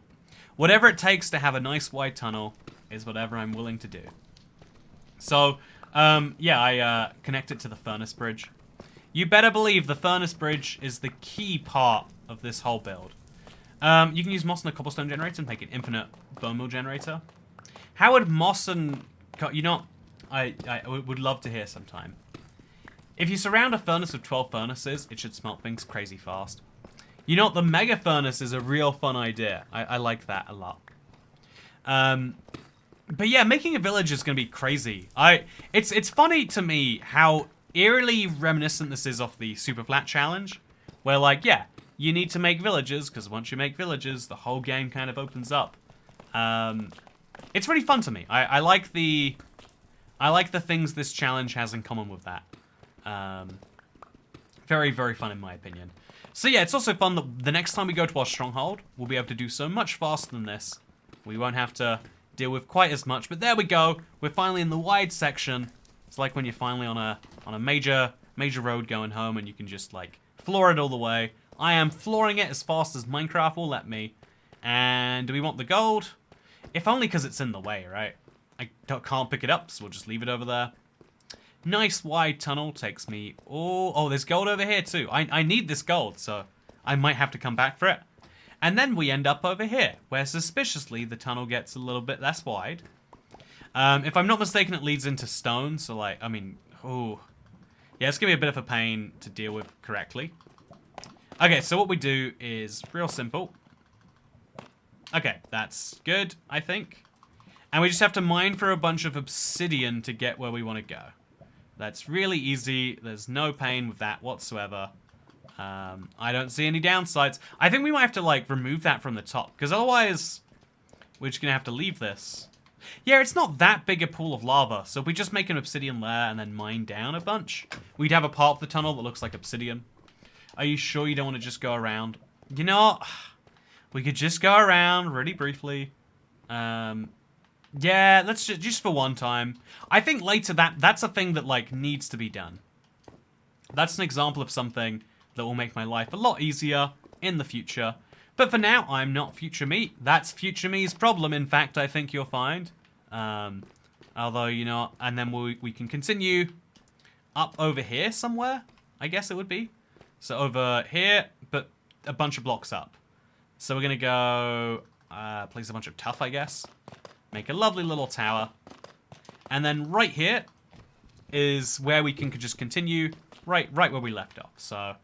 Whatever it takes to have a nice wide tunnel is whatever I'm willing to do. So, yeah, I connect it to the furnace bridge. You better believe the furnace bridge is the key part of this whole build. You can use moss and a cobblestone generator and make an infinite bone meal generator. How would moss and... You know, I would love to hear sometime. If you surround a furnace with 12 furnaces, it should smelt things crazy fast. You know what? The mega furnace is a real fun idea. I like that a lot. But yeah, making a village is going to be crazy. It's funny to me how eerily reminiscent this is of the super flat challenge. Where like, yeah, you need to make villages, because once you make villages, the whole game kind of opens up. It's really fun to me. I like the things this challenge has in common with that. Very, very fun in my opinion. So yeah, it's also fun that the next time we go to our stronghold, we'll be able to do so much faster than this. We won't have to deal with quite as much, but there we go. We're finally in the wide section. It's like when you're finally on a major road going home and you can just like floor it all the way. I am flooring it as fast as Minecraft will let me. And do we want the gold? If only because it's in the way, right? I can't pick it up, so we'll just leave it over there. Nice wide tunnel takes me... Oh, there's gold over here too. I need this gold, so I might have to come back for it. And then we end up over here, where suspiciously the tunnel gets a little bit less wide. If I'm not mistaken, it leads into stone, so like, I mean, oh. Yeah, it's going to be a bit of a pain to deal with correctly. Okay, so what we do is real simple. Okay, that's good, I think. And we just have to mine for a bunch of obsidian to get where we want to go. That's really easy. There's no pain with that whatsoever. I don't see any downsides. I think we might have to, like, remove that from the top, because otherwise we're just going to have to leave this. Yeah, it's not that big a pool of lava, so if we just make an obsidian layer and then mine down a bunch, we'd have a part of the tunnel that looks like obsidian. Are you sure you don't want to just go around? You know, we could just go around really briefly. Yeah, let's just for one time. I think later that's a thing that, like, needs to be done. That's an example of something that will make my life a lot easier in the future. But for now, I'm not future me. That's future me's problem, in fact, I think you'll find. Although, you know, and then we can continue up over here somewhere, I guess it would be. So over here, but a bunch of blocks up. So we're going to go place a bunch of tuff, I guess. Make a lovely little tower. And then right here is where we can just continue right where we left off. So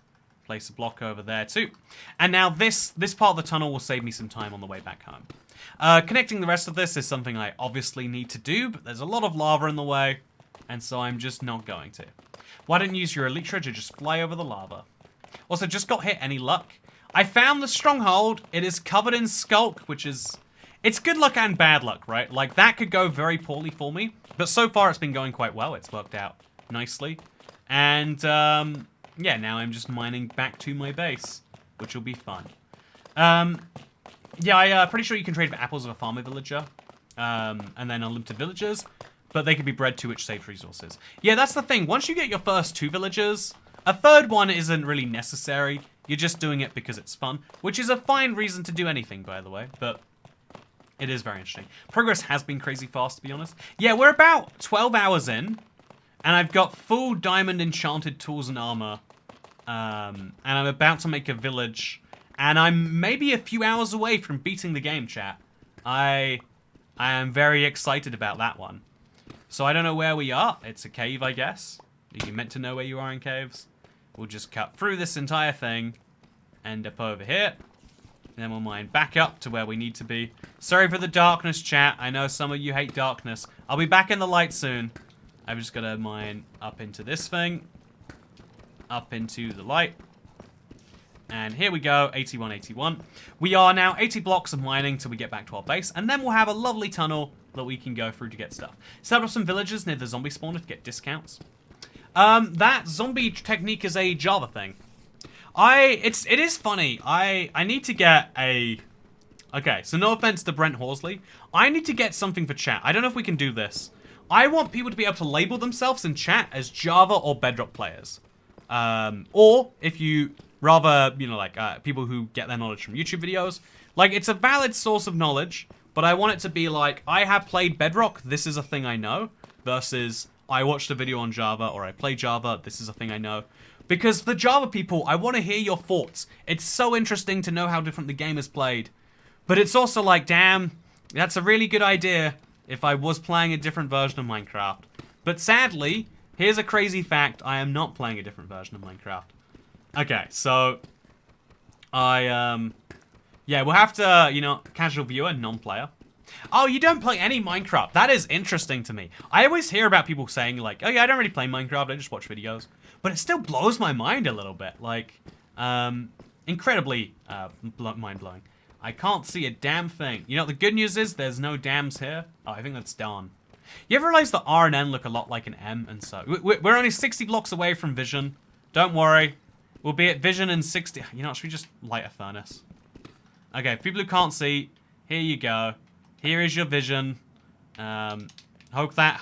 place a block over there too. And now this part of the tunnel will save me some time on the way back home. Connecting the rest of this is something I obviously need to do, but there's a lot of lava in the way, and so I'm just not going to. Why don't you use your elytra to just fly over the lava? Also, just got hit. Any luck? I found the stronghold. It is covered in skulk, which is... It's good luck and bad luck, right? Like, that could go very poorly for me, but so far it's been going quite well. It's worked out nicely. And, yeah, now I'm just mining back to my base, which will be fun. Yeah, I'm pretty sure you can trade for apples of a farmer villager, and then unlimited villagers, but they can be bred too, which saves resources. Yeah, that's the thing. Once you get your first 2 villagers, a third one isn't really necessary. You're just doing it because it's fun, which is a fine reason to do anything, by the way, but it is very interesting. Progress has been crazy fast, to be honest. Yeah, we're about 12 hours in, and I've got full diamond enchanted tools and armor, and I'm about to make a village, and I'm maybe a few hours away from beating the game, chat. I am very excited about that one. So I don't know where we are. It's a cave, I guess. Are you meant to know where you are in caves? We'll just cut through this entire thing, end up over here, and then we'll mine back up to where we need to be. Sorry for the darkness, chat. I know some of you hate darkness. I'll be back in the light soon. I've just got to mine up into this thing, up into the light. And here we go, 81, 81. We are now 80 blocks of mining till we get back to our base, and then we'll have a lovely tunnel that we can go through to get stuff. Set up some villages near the zombie spawner to get discounts. That zombie technique is a Java thing. It is funny. I need to get a... Okay, so no offense to Brent Horsley. I need to get something for chat. I don't know if we can do this. I want people to be able to label themselves in chat as Java or Bedrock players. Or if you rather, you know, like people who get their knowledge from YouTube videos. Like, it's a valid source of knowledge, but I want it to be like, I have played Bedrock, this is a thing I know, versus I watched a video on Java, or I play Java, this is a thing I know. Because the Java people, I want to hear your thoughts. It's so interesting to know how different the game is played. But it's also like, damn, that's a really good idea if I was playing a different version of Minecraft. But sadly, here's a crazy fact, I am not playing a different version of Minecraft. Okay, so yeah, we'll have to, you know, casual viewer, non-player. Oh, you don't play any Minecraft. That is interesting to me. I always hear about people saying, like, oh yeah, I don't really play Minecraft, I just watch videos. But it still blows my mind a little bit. Like, incredibly mind-blowing. I can't see a damn thing. You know, the good news is there's no dams here. Oh, I think that's done. You ever realize that R and N look a lot like an M? And so, we're only 60 blocks away from vision. Don't worry. We'll be at vision in 60... You know, should we just light a furnace? Okay, people who can't see, here you go. Here is your vision. Hope that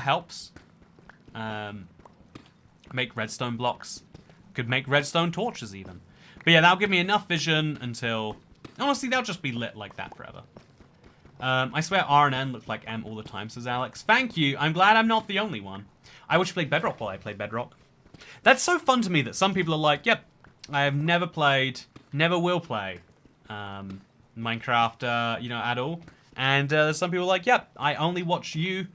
helps. Make redstone blocks. Could make redstone torches even. But yeah, that'll give me enough vision until... Honestly, they'll just be lit like that forever. I swear R and N look like M all the time, says Alex. Thank you. I'm glad I'm not the only one. I wish you played Bedrock while I played Bedrock. That's so fun to me that some people are like, yep, I have never played, never will play Minecraft, you know, at all. And some people are like, yep, I only watch you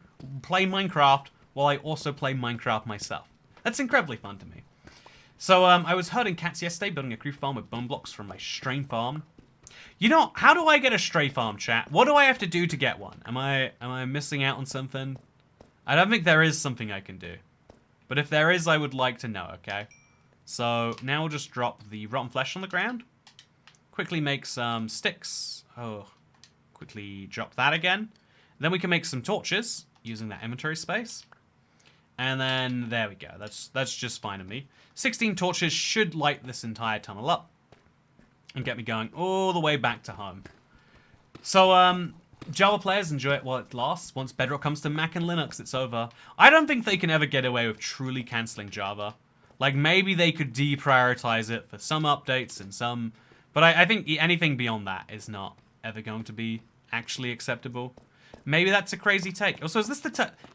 play Minecraft while I also play Minecraft myself. That's incredibly fun to me. So I was herding cats yesterday, building a crew farm with bone blocks from my stray farm. You know, how do I get a stray farm, chat? What do I have to do to get one? Am I missing out on something? I don't think there is something I can do. But if there is, I would like to know, okay? So now we'll just drop the rotten flesh on the ground. Quickly make some sticks. Oh, quickly drop that again. Then we can make some torches using that inventory space. And then there we go. That's just fine with me. 16 torches should light this entire tunnel up and get me going all the way back to home. So, Java players enjoy it while it lasts. Once Bedrock comes to Mac and Linux, it's over. I don't think they can ever get away with truly cancelling Java. Like, maybe they could deprioritize it for some updates and some... But I think anything beyond that is not ever going to be actually acceptable. Maybe that's a crazy take. Also, is this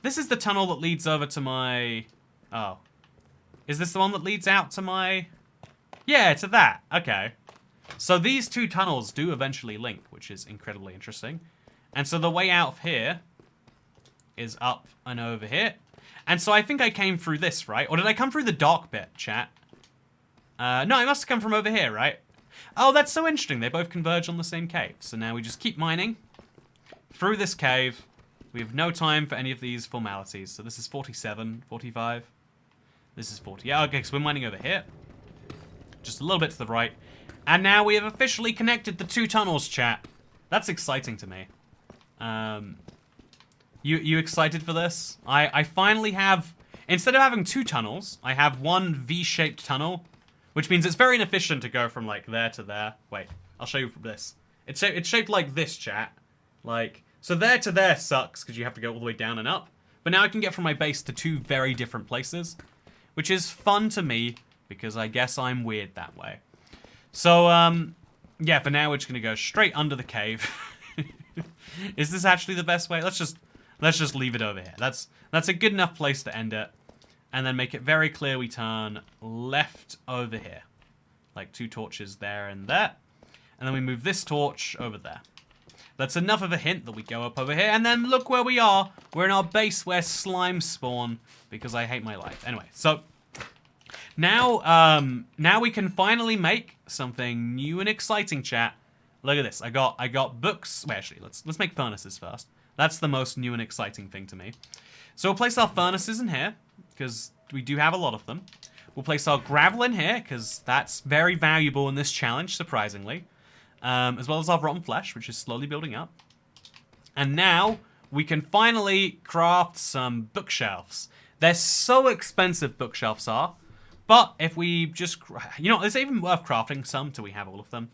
this is the tunnel that leads over to my... Oh. Is this the one that leads out to my... Yeah, to that. Okay. So these two tunnels do eventually link, which is incredibly interesting. And so the way out of here is up and over here. And so I think I came through this, right? Or did I come through the dark bit, chat? No, I must have come from over here, right? Oh, that's so interesting. They both converge on the same cave. So now we just keep mining through this cave. We have no time for any of these formalities. So this is 47, 45. This is 40. Yeah, okay, so we're mining over here. Just a little bit to the right. And now we have officially connected the two tunnels, chat. That's exciting to me. You excited for this? I finally have... Instead of having two tunnels, I have one V-shaped tunnel. Which means it's very inefficient to go from, like, there to there. Wait, I'll show you from this. It's shaped like this, chat. Like, so there to there sucks, because you have to go all the way down and up. But now I can get from my base to two very different places. Which is fun to me, because I guess I'm weird that way. So, yeah, for now we're just going to go straight under the cave. Is this actually the best way? Let's just leave it over here. That's a good enough place to end it. And then make it very clear we turn left over here. Like two torches there and there. And then we move this torch over there. That's enough of a hint that we go up over here. And then look where we are. We're in our base where slimes spawn. Because I hate my life. Anyway, so... Now we can finally make something new and exciting, chat. Look at this. I got books. Wait, actually, let's make furnaces first. That's the most new and exciting thing to me. So we'll place our furnaces in here, because we do have a lot of them. We'll place our gravel in here, because that's very valuable in this challenge, surprisingly. As well as our rotten flesh, which is slowly building up. And now we can finally craft some bookshelves. They're so expensive, bookshelves are. But if we just... You know, it's even worth crafting some till we have all of them.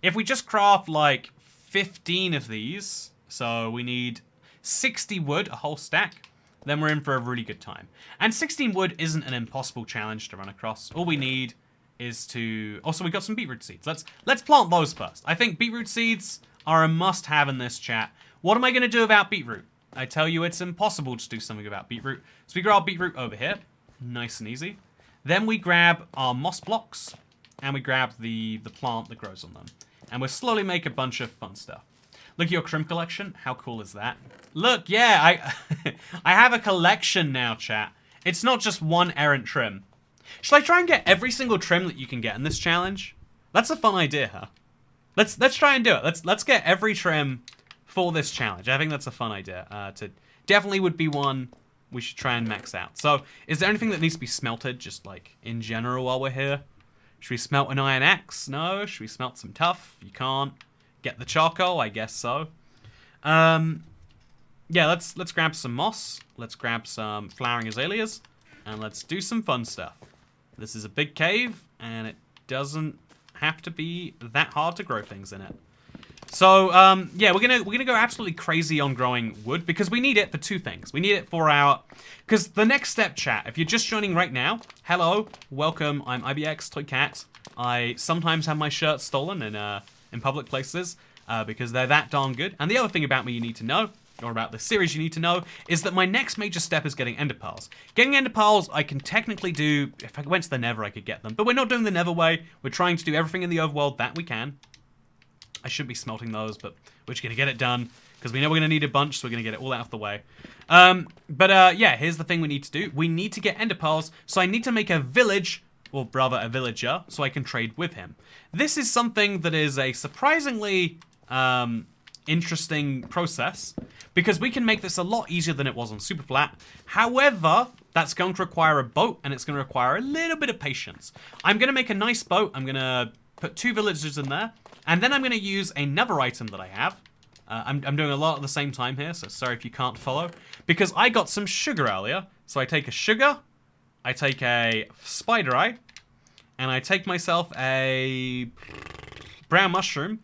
If we just craft, like, 15 of these... So we need 60 wood, a whole stack. Then we're in for a really good time. And 16 wood isn't an impossible challenge to run across. All we need is to... Also, we got some beetroot seeds. Let's plant those first. I think beetroot seeds are a must-have in this chat. What am I going to do about beetroot? I tell you, it's impossible to do something about beetroot. So we grab beetroot over here. Nice and easy. Then we grab our moss blocks. And we grab the plant that grows on them. And we'll slowly make a bunch of fun stuff. Look at your trim collection. How cool is that? Look, yeah, I have a collection now, chat. It's not just one errant trim. Should I try and get every single trim that you can get in this challenge? That's a fun idea, huh? Let's try and do it. Let's get every trim for this challenge. I think that's a fun idea. Definitely would be one we should try and max out. So, is there anything that needs to be smelted, just like in general while we're here? Should we smelt an iron axe? No. Should we smelt some tuff? You can't. Get the charcoal? I guess so. Yeah, let's grab some moss. Let's grab some flowering azaleas. And let's do some fun stuff. This is a big cave, and it doesn't have to be that hard to grow things in it. So, yeah, we're gonna go absolutely crazy on growing wood, because we need it for two things. We need it for our... Because the next step, chat, if you're just joining right now, hello, welcome, I'm ibxtoycat. I sometimes have my shirt stolen in public places, because they're that darn good. And the other thing about me you need to know, or about this series you need to know, is that my next major step is getting ender pearls. Getting ender pearls, I can technically do... If I went to the Nether, I could get them. But we're not doing the Nether way. We're trying to do everything in the overworld that we can. I shouldn't be smelting those, but we're just going to get it done. Because we know we're going to need a bunch, so we're going to get it all out of the way. Yeah, here's the thing we need to do. We need to get ender pearls, so I need to make a village... Or rather, a villager, so I can trade with him. This is something that is a surprisingly interesting process, because we can make this a lot easier than it was on Superflat. However, that's going to require a boat, and it's going to require a little bit of patience. I'm going to make a nice boat. I'm going to put 2 villagers in there, and then I'm going to use another item that I have. I'm doing a lot at the same time here, so sorry if you can't follow. Because I got some sugar earlier, so I take a sugar... I take a spider eye, and I take myself a brown mushroom,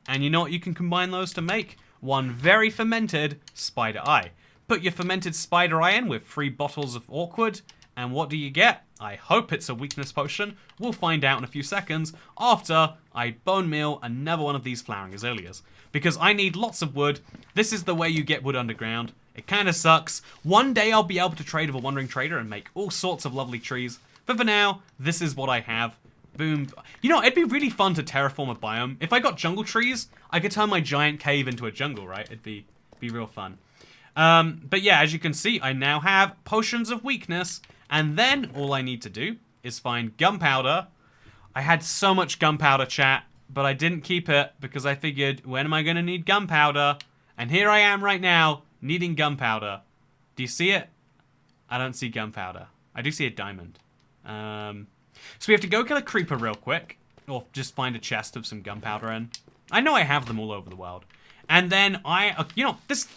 and you know what you can combine those to make? One very fermented spider eye. Put your fermented spider eye in with 3 bottles of awkward, And what do you get? I hope it's a weakness potion. We'll find out in a few seconds after I bone meal another one of these flowering azaleas. Because I need lots of wood. This is the way you get wood underground. It kind of sucks. One day I'll be able to trade with a wandering trader and make all sorts of lovely trees. But for now, this is what I have. Boom. You know, it'd be really fun to terraform a biome. If I got jungle trees, I could turn my giant cave into a jungle, right? It'd be real fun. But yeah, as you can see, I now have potions of weakness. And then all I need to do is find gunpowder. I had so much gunpowder, chat, but I didn't keep it because I figured, when am I going to need gunpowder? And here I am right now, needing gunpowder. Do you see it? I don't see gunpowder. I do see a diamond. So we have to go kill a creeper real quick, or just find a chest of some gunpowder in. I know I have them all over the world. And then you know, this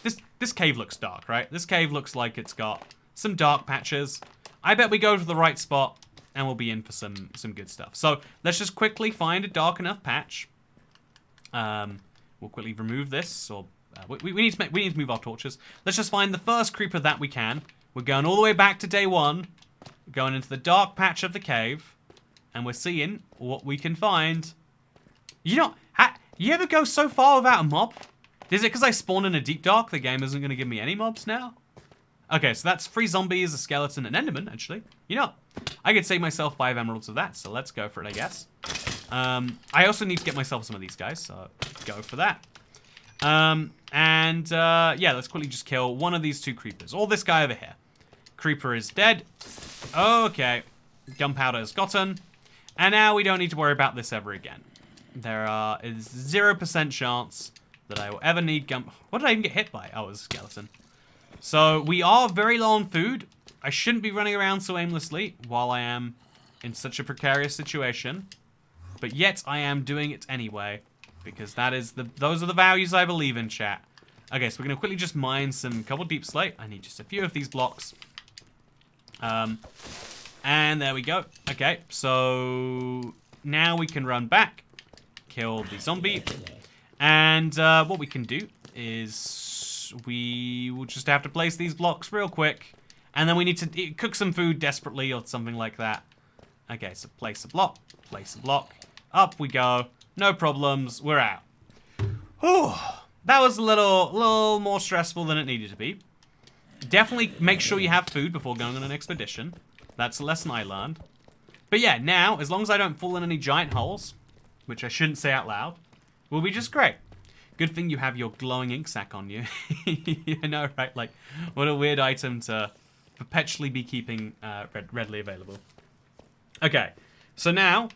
cave looks dark, right? This cave looks like it's got some dark patches. I bet we go to the right spot and we'll be in for some good stuff. So let's just quickly find a dark enough patch. We'll quickly remove this, or we need to move our torches. Let's just find the first creeper that we can. We're going all the way back to day 1, going into the dark patch of the cave, and we're seeing what we can find. You know, you ever go so far without a mob? Is it because I spawned in a deep dark, the game isn't going to give me any mobs now? Okay, so that's 3 zombies, a skeleton, an enderman, actually. You know, I could save myself 5 emeralds of that, so let's go for it, I guess. I also need to get myself some of these guys, so go for that. Yeah, let's quickly just kill one of these 2 creepers. Or this guy over here. Creeper is dead. Okay, gunpowder is gotten. And now we don't need to worry about this ever again. There is 0% chance that I will ever need What did I even get hit by? Oh, it was a skeleton. So we are very low on food. I shouldn't be running around so aimlessly while I am in such a precarious situation. But yet I am doing it anyway. Because those are the values I believe in, chat. Okay, so we're going to quickly just mine some cobbled deep slate. I need just a few of these blocks. And there we go. Okay, so now we can run back. Kill the zombie. And what we can do is we will just have to place these blocks real quick. And then we need to cook some food desperately or something like that. Okay, so place a block. Place a block. Up we go. No problems. We're out. Whew. That was a little more stressful than it needed to be. Definitely make sure you have food before going on an expedition. That's a lesson I learned. But yeah, now, as long as I don't fall in any giant holes, which I shouldn't say out loud, we'll be just great. Good thing you have your glowing ink sac on you. You know, right? Like, what a weird item to perpetually be keeping readily available. Okay, so now,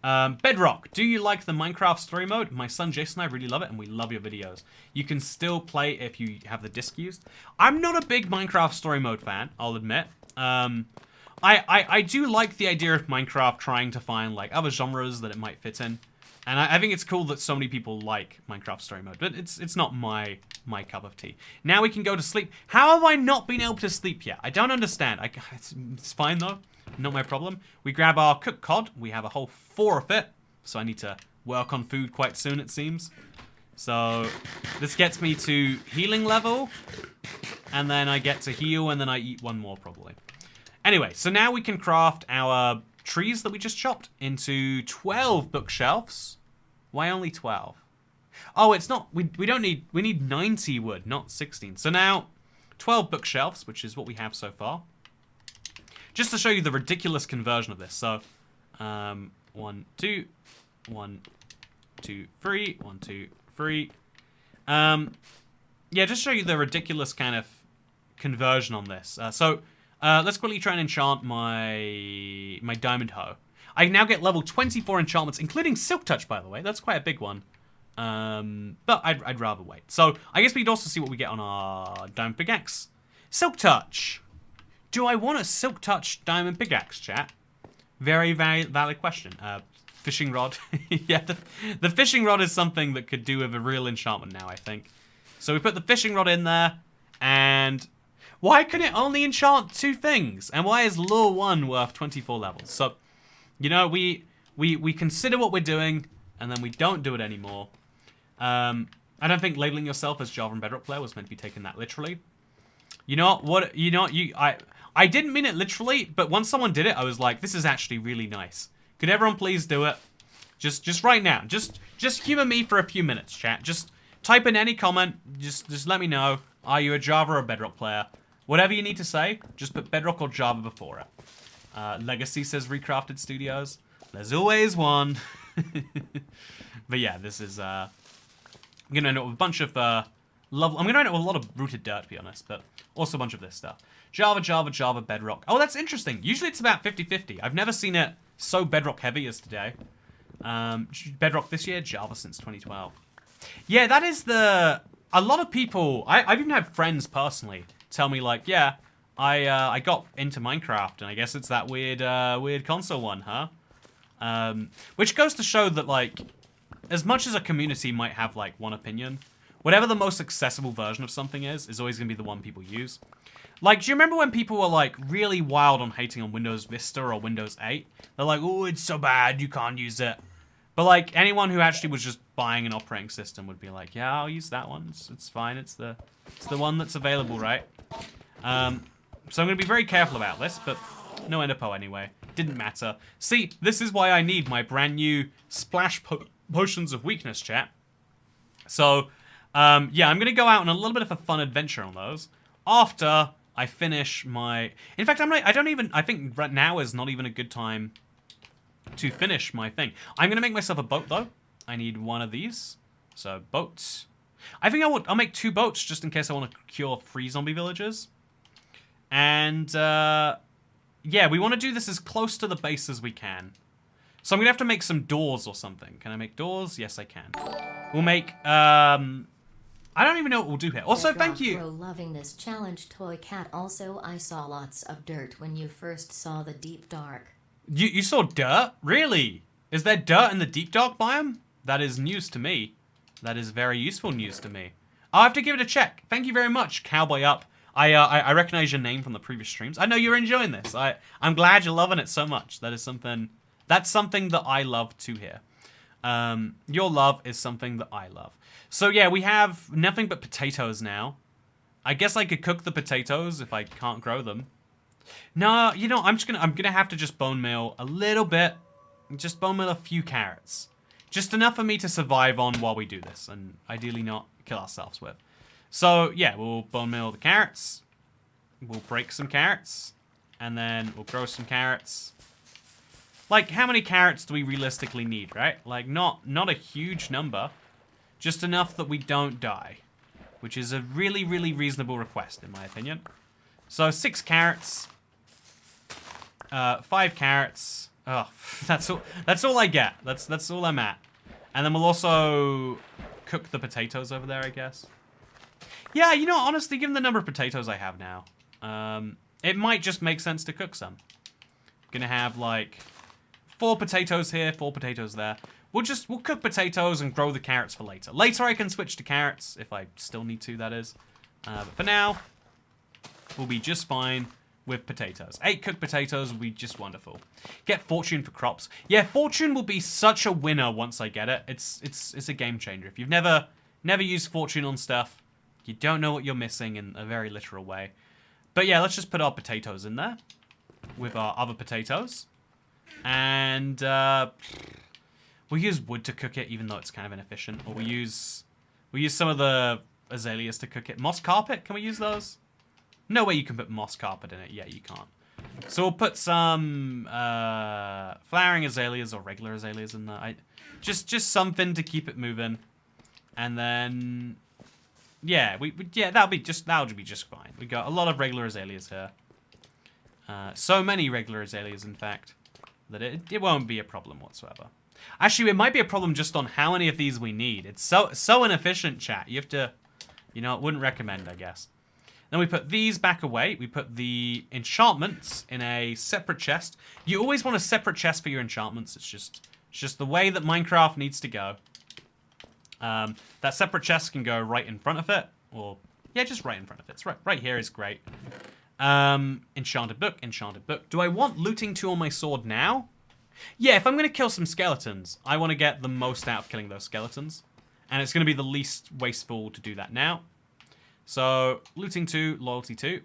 Bedrock. Do you like the Minecraft story mode? My son Jason and I really love it, and we love your videos. You can still play if you have the disc used. I'm not a big Minecraft story mode fan, I'll admit. I do like the idea of Minecraft trying to find like other genres that it might fit in. And I think it's cool that so many people like Minecraft story mode, but it's not my cup of tea. Now we can go to sleep. How have I not been able to sleep yet? I don't understand. It's fine though, not my problem. We grab our cooked cod. We have a whole 4 of it, so I need to work on food quite soon, it seems. So this gets me to healing level, and then I get to heal, and then I eat 1 more probably. Anyway, so now we can craft our trees that we just chopped into 12 bookshelves. Why only 12? Oh, it's not, we need 90 wood, not 16. So now 12 bookshelves, which is what we have so far. Just to show you the ridiculous conversion of this. So 1, 2, 1, 2, 3, 1, 2, 3. Yeah, just show you the ridiculous kind of conversion on this. Let's quickly try and enchant my diamond hoe. I now get level 24 enchantments, including Silk Touch, by the way. That's quite a big one. But I'd rather wait. So I guess we could also see what we get on our diamond pickaxe. Silk Touch. Do I want a Silk Touch diamond pickaxe, chat? Very valid question. Fishing rod. Yeah, the fishing rod is something that could do with a real enchantment now, I think. So we put the fishing rod in there, and why can it only enchant 2 things? And why is lure 1 worth 24 levels? So, you know, we consider what we're doing, and then we don't do it anymore. I don't think labeling yourself as Java and Bedrock player was meant to be taken that literally. You know what? I didn't mean it literally, but once someone did it, I was like, this is actually really nice. Could everyone please do it? Just right now. Just humor me for a few minutes, chat. Just type in any comment. Just let me know. Are you a Java or a Bedrock player? Whatever you need to say, just put Bedrock or Java before it. Legacy says Recrafted Studios. There's always one. But yeah, this is, I'm going to end up with a bunch of, I'm going to end up with a lot of rooted dirt, to be honest, but also a bunch of this stuff. Java, Java, Java, Bedrock. Oh, that's interesting. Usually it's about 50-50. I've never seen it so Bedrock heavy as today. Bedrock this year, Java since 2012. Yeah, that is a lot of people, I've even had friends personally tell me like, yeah, I got into Minecraft and I guess it's that weird console one, huh? Which goes to show that like, as much as a community might have like one opinion, whatever the most accessible version of something is always gonna be the one people use. Like, do you remember when people were like really wild on hating on Windows Vista or Windows 8? They're like, oh, it's so bad, you can't use it. But like anyone who actually was just buying an operating system would be like, yeah, I'll use that one. It's fine. It's the one that's available, right? So I'm gonna be very careful about this, but no enderpearl anyway. Didn't matter. See, this is why I need my brand new splash potions of weakness, chat. So yeah, I'm gonna go out on a little bit of a fun adventure on those after I finish my. In fact, I think right now is not even a good time to finish my thing. I'm gonna make myself a boat though. I need one of these. So boats. I think I'll make 2 boats just in case I want to cure 3 zombie villagers. And yeah, we want to do this as close to the base as we can. So I'm gonna have to make some doors or something. Can I make doors? Yes, I can. We'll make I don't even know what we'll do here. Also, thank you. Bro, loving this challenge, Toy Cat. Also, I saw lots of dirt when you first saw the deep dark. You saw dirt? Really? Is there dirt in the deep dark biome? That is news to me. That is very useful news to me. I'll have to give it a check. Thank you very much, Cowboy Up. I recognize your name from the previous streams. I know you're enjoying this. I'm glad you're loving it so much. That's something that I love to hear. Your love is something that I love. So yeah, we have nothing but potatoes now. I guess I could cook the potatoes if I can't grow them. No, you know, I'm gonna have to just bone meal a little bit. Just bone meal a few carrots. Just enough for me to survive on while we do this, and ideally not kill ourselves with. So yeah, we'll bone meal the carrots. We'll break some carrots, and then we'll grow some carrots. Like, how many carrots do we realistically need, right? Like, not a huge number, just enough that we don't die, which is a really, really reasonable request in my opinion. So 6 carrots, 5 carrots. Oh, that's all I get. That's all I'm at. And then we'll also cook the potatoes over there, I guess. Yeah, you know, honestly, given the number of potatoes I have now, it might just make sense to cook some. Gonna have like 4 potatoes here, 4 potatoes there. We'll cook potatoes and grow the carrots for later. Later I can switch to carrots if I still need to, that is. But for now, we'll be just fine with potatoes. 8 cooked potatoes will be just wonderful. Get fortune for crops. Yeah, fortune will be such a winner once I get it. It's a game changer. If you've never used fortune on stuff, you don't know what you're missing in a very literal way. But yeah, let's just put our potatoes in there with our other potatoes. And we'll use wood to cook it, even though it's kind of inefficient. Or we'll use some of the azaleas to cook it. Moss carpet, can we use those? No way you can put moss carpet in it. Yeah, you can't. So we'll put some flowering azaleas or regular azaleas in there. Just something to keep it moving. And then yeah, that'll be just fine. We got a lot of regular azaleas here. So many regular azaleas, in fact, that it won't be a problem whatsoever. Actually, it might be a problem just on how many of these we need. It's so inefficient, chat. You have to, you know, wouldn't recommend, I guess. Then we put these back away. We put the enchantments in a separate chest. You always want a separate chest for your enchantments. It's just the way that Minecraft needs to go. That separate chest can go right in front of it, or yeah, just right in front of it. It's right here is great. Enchanted book, enchanted book. Do I want looting 2 on my sword now? Yeah, if I'm going to kill some skeletons, I want to get the most out of killing those skeletons. And it's going to be the least wasteful to do that now. So, looting 2, loyalty 2.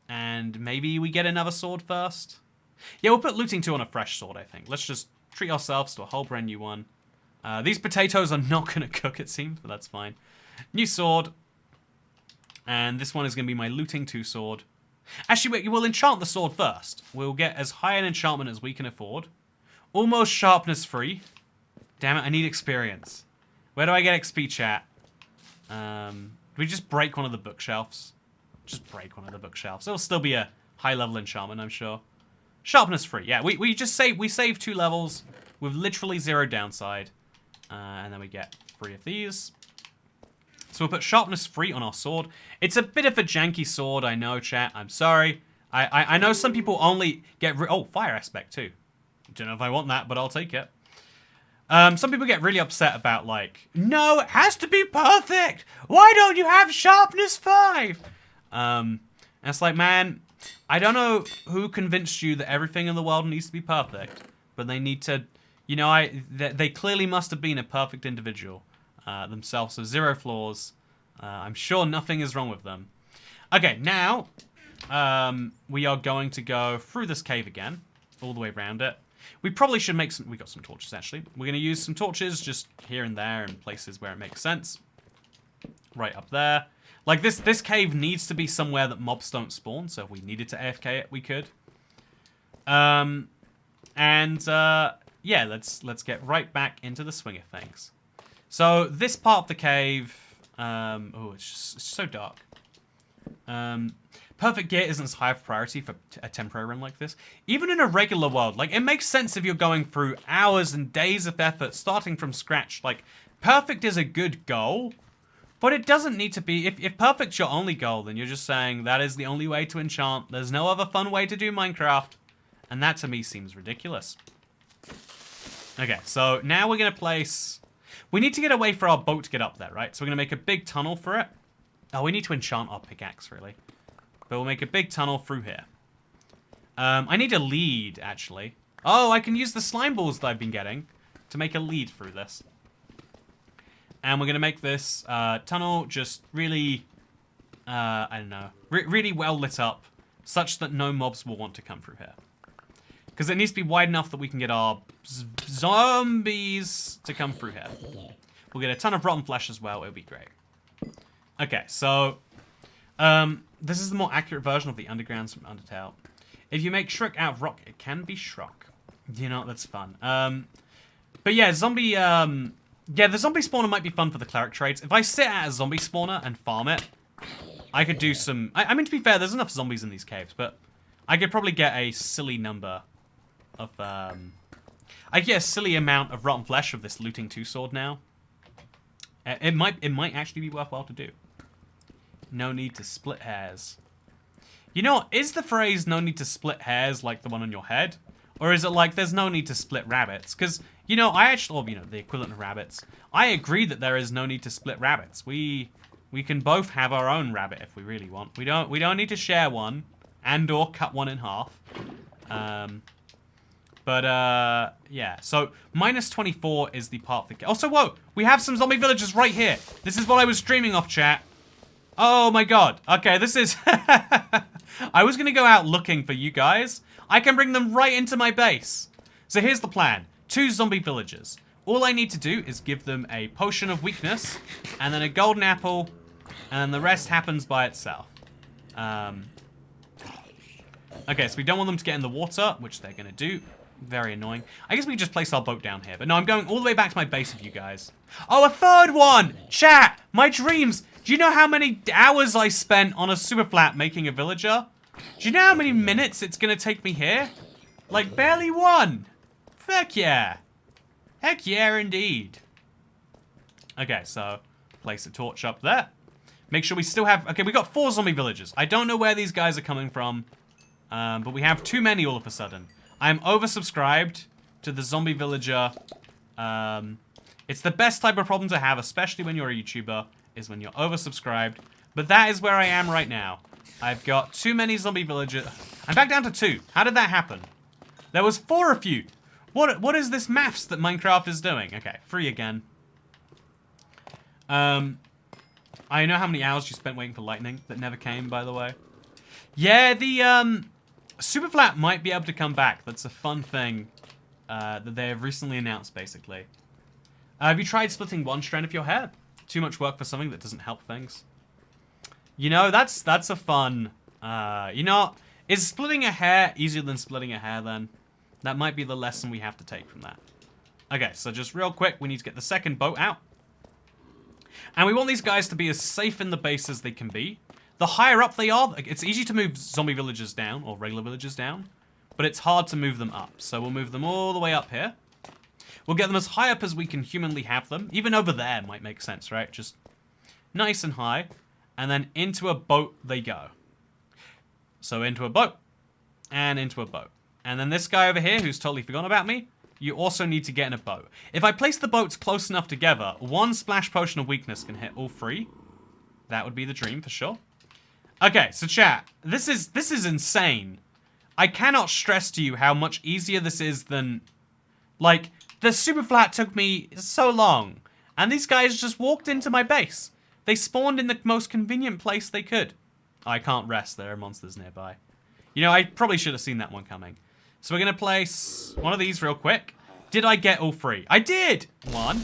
And maybe we get another sword first. Yeah, we'll put looting 2 on a fresh sword, I think. Let's just treat ourselves to a whole brand new one. These potatoes are not going to cook, it seems, but that's fine. New sword. And this one is going to be my looting 2 sword. Actually, we'll enchant the sword first. We'll get as high an enchantment as we can afford. Almost sharpness free. Damn it, I need experience. Where do I get XP, chat? Do we just break one of the bookshelves? Just break one of the bookshelves. It'll still be a high level enchantment, I'm sure. Sharpness free. Yeah, we just save 2 levels with literally 0 downside. And then we get 3 of these. So we'll put sharpness free on our sword. It's a bit of a janky sword, I know, chat. I'm sorry. I know some people only get... Oh, fire aspect too. Don't know if I want that, but I'll take it. Some people get really upset about, like, no, it has to be perfect. Why don't you have sharpness 5? And it's like, man, I don't know who convinced you that everything in the world needs to be perfect, but they need to, you know, they clearly must have been a perfect individual themselves, so 0 flaws. I'm sure nothing is wrong with them. Okay, now we are going to go through this cave again, all the way around it. We probably should make some... We got some torches, actually. We're going to use some torches just here and there in places where it makes sense. Right up there. Like, this cave needs to be somewhere that mobs don't spawn, so if we needed to AFK it, we could. Yeah, let's get right back into the swing of things. So, this part of the cave... oh, it's so dark. Perfect gear isn't as high of priority for a temporary run like this. Even in a regular world, like, it makes sense if you're going through hours and days of effort, starting from scratch. Like, perfect is a good goal, but it doesn't need to be... If perfect's your only goal, then you're just saying that is the only way to enchant. There's no other fun way to do Minecraft. And that, to me, seems ridiculous. Okay, so now we're going to place... We need to get a way for our boat to get up there, right? So we're going to make a big tunnel for it. Oh, we need to enchant our pickaxe, really. But we'll make a big tunnel through here. I need a lead, actually. Oh, I can use the slime balls that I've been getting to make a lead through this. And we're going to make this tunnel just really, I don't know, really well lit up, such that no mobs will want to come through here. Because it needs to be wide enough that we can get our zombies to come through here. We'll get a ton of rotten flesh as well. It'll be great. Okay, so... this is the more accurate version of the undergrounds from Undertale. If you make Shriek out of rock, it can be Shrock. You know, that's fun. But yeah, zombie... yeah, the zombie spawner might be fun for the cleric trades. If I sit at a zombie spawner and farm it, I could do some... I mean, to be fair, there's enough zombies in these caves, but I could probably get a silly number of... I get a silly amount of rotten flesh of this looting 2 sword now. It might actually be worthwhile to do. No need to split hairs. You know, is the phrase no need to split hairs like the one on your head? Or is it like there's no need to split rabbits? Because, you know, I actually, or, you know, the equivalent of rabbits. I agree that there is no need to split rabbits. We can both have our own rabbit if we really want. We don't need to share one and or cut one in half. Yeah. So, minus 24 is the part of the... Also, whoa! We have some zombie villagers right here. This is what I was dreaming of, chat. Oh my god. Okay, this is... I was going to go out looking for you guys. I can bring them right into my base. So here's the plan. 2 zombie villagers. All I need to do is give them a potion of weakness, and then a golden apple, and then the rest happens by itself. Okay, so we don't want them to get in the water, which they're going to do. Very annoying. I guess we just place our boat down here. But no, I'm going all the way back to my base with you guys. Oh, a third one! Chat! My dreams! Do you know how many hours I spent on a super flat making a villager? Do you know how many minutes it's going to take me here? Like, barely 1. Heck yeah. Heck yeah, indeed. Okay, so place a torch up there. Make sure we still have... Okay, we got 4 zombie villagers. I don't know where these guys are coming from. But we have too many all of a sudden. I'm oversubscribed to the zombie villager. It's the best type of problem to have, especially when you're a YouTuber, is when you're oversubscribed. But that is where I am right now. I've got too many zombie villagers. I'm back down to 2. How did that happen? There was 4 of you. What is this maths that Minecraft is doing? Okay, 3 again. I know how many hours you spent waiting for lightning that never came, by the way. Yeah, the super flat might be able to come back. That's a fun thing that they have recently announced, basically. Have you tried splitting one strand of your hair? Too much work for something that doesn't help things. You know, that's a fun. You know, is splitting a hair easier than splitting a hair? Then that might be the lesson we have to take from that. Okay, so just real quick, we need to get the second boat out. And we want these guys to be as safe in the base as they can be. The higher up they are, it's easy to move zombie villagers down, or regular villagers down, but it's hard to move them up. So we'll move them all the way up here. We'll get them as high up as we can humanly have them. Even over there might make sense, right? Just nice and high. And then into a boat they go. So into a boat. And into a boat. And then this guy over here, who's totally forgotten about me, you also need to get in a boat. If I place the boats close enough together, one splash potion of weakness can hit all three. That would be the dream for sure. Okay, so chat, this is insane. I cannot stress to you how much easier this is than, like, the super flat took me so long, and these guys just walked into my base. They spawned in the most convenient place they could. I can't rest, there are monsters nearby. You know, I probably should have seen that one coming. So we're gonna place one of these real quick. Did I get all three? I did! 1,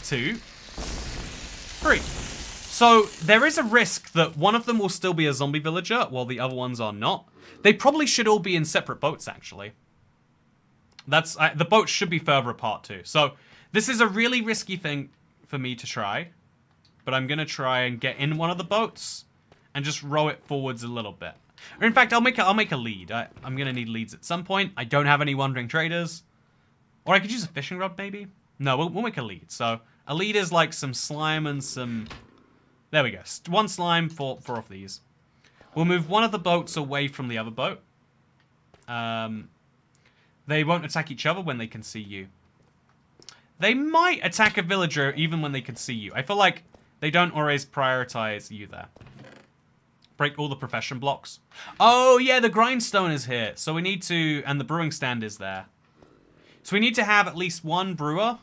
2, 3. So there is a risk that one of them will still be a zombie villager while the other ones are not. They probably should all be in separate boats, actually. The boats should be further apart too. So this is a really risky thing for me to try, but I'm gonna try and get in one of the boats and just row it forwards a little bit. Or in fact, I'll make a lead. I'm gonna need leads at some point. I don't have any wandering traders, or I could use a fishing rod maybe. No, we'll make a lead. So a lead is like some slime and some. There we go. One slime, four of these. We'll move one of the boats away from the other boat. They won't attack each other when they can see you. They might attack a villager even when they can see you. I feel like they don't always prioritize you there. Break all the profession blocks. Oh, yeah, the grindstone is here. So we need to... And the brewing stand is there. So we need to have at least one brewer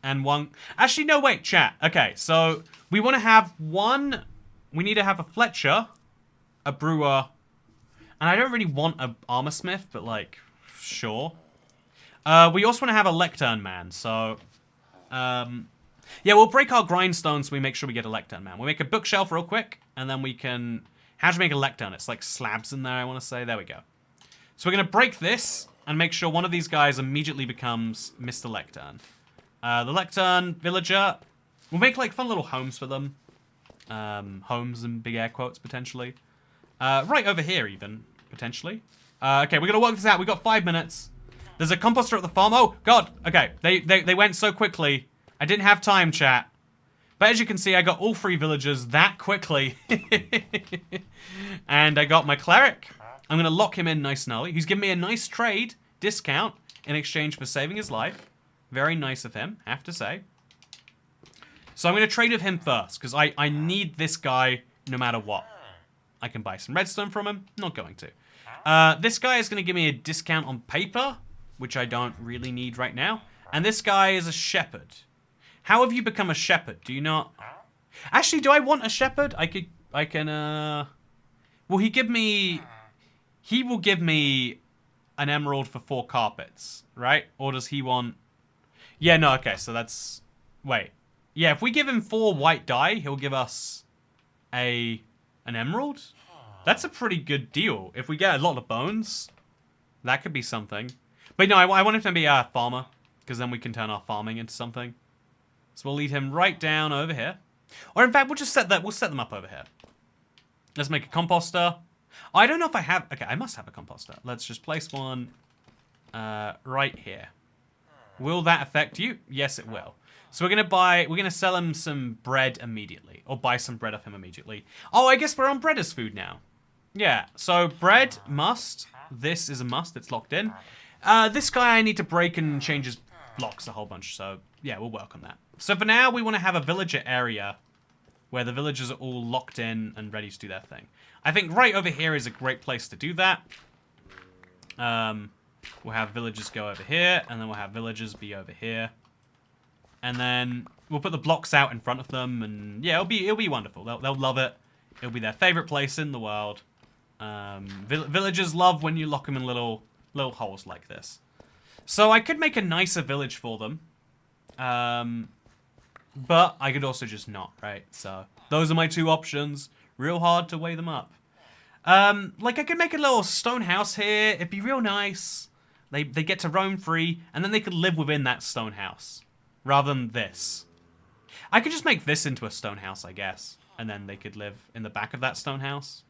and one... Actually, no, wait, chat. Okay, so we want to have one... We need to have a Fletcher, a brewer, and I don't really want an armor smith, but, like, sure. We also want to have a lectern man, so... yeah, we'll break our grindstone so we make sure we get a lectern man. We'll make a bookshelf real quick, and then we can... How do we make a lectern? It's like slabs in there, I want to say. There we go. So we're going to break this and make sure one of these guys immediately becomes Mr. Lectern. The Lectern villager, we'll make like fun little homes for them. Homes in big air quotes, potentially. Right over here, even, potentially. Okay, we're going to work this out. We've got 5 minutes. There's a composter at the farm. Oh, God. Okay, they went so quickly. I didn't have time, chat. But as you can see, I got all 3 villagers that quickly. And I got my cleric. I'm going to lock him in nice and early. He's giving me a nice trade discount in exchange for saving his life. Very nice of him, I have to say. So I'm going to trade with him first, because I need this guy no matter what. I can buy some redstone from him. Not going to. This guy is going to give me a discount on paper, which I don't really need right now. And this guy is a shepherd. How have you become a shepherd? Do you not... Actually, do I want a shepherd? I can, Will he give me... He will give me an emerald for 4 carpets, right? Or does he want... Yeah, no, okay, so that's... Wait. Yeah, if we give him 4 white dye, he'll give us an emerald? That's a pretty good deal. If we get a lot of bones, that could be something. But no, I want him to be a farmer, because then we can turn our farming into something. So we'll lead him right down over here. Or in fact, we'll just set them up over here. Let's make a composter. I don't know if I have... Okay, I must have a composter. Let's just place one right here. Will that affect you? Yes, it will. So we're gonna sell him some bread immediately. Or buy some bread off him immediately. Oh, I guess we're on bread as food now. Yeah, so bread, must. This is a must, it's locked in. This guy I need to break and change his blocks a whole bunch, so yeah, we'll work on that. So for now, we want to have a villager area where the villagers are all locked in and ready to do their thing. I think right over here is a great place to do that. We'll have villagers go over here, and then we'll have villagers be over here. And then we'll put the blocks out in front of them, and yeah, it'll be wonderful. They'll love it. It'll be their favorite place in the world. Villagers love when you lock them in little holes like this. So I could make a nicer village for them. But I could also just not, right? So those are my two options. Real hard to weigh them up. Like I could make a little stone house here. It'd be real nice. They get to roam free, and then they could live within that stone house, rather than this. I could just make this into a stone house, I guess, and then they could live in the back of that stone house.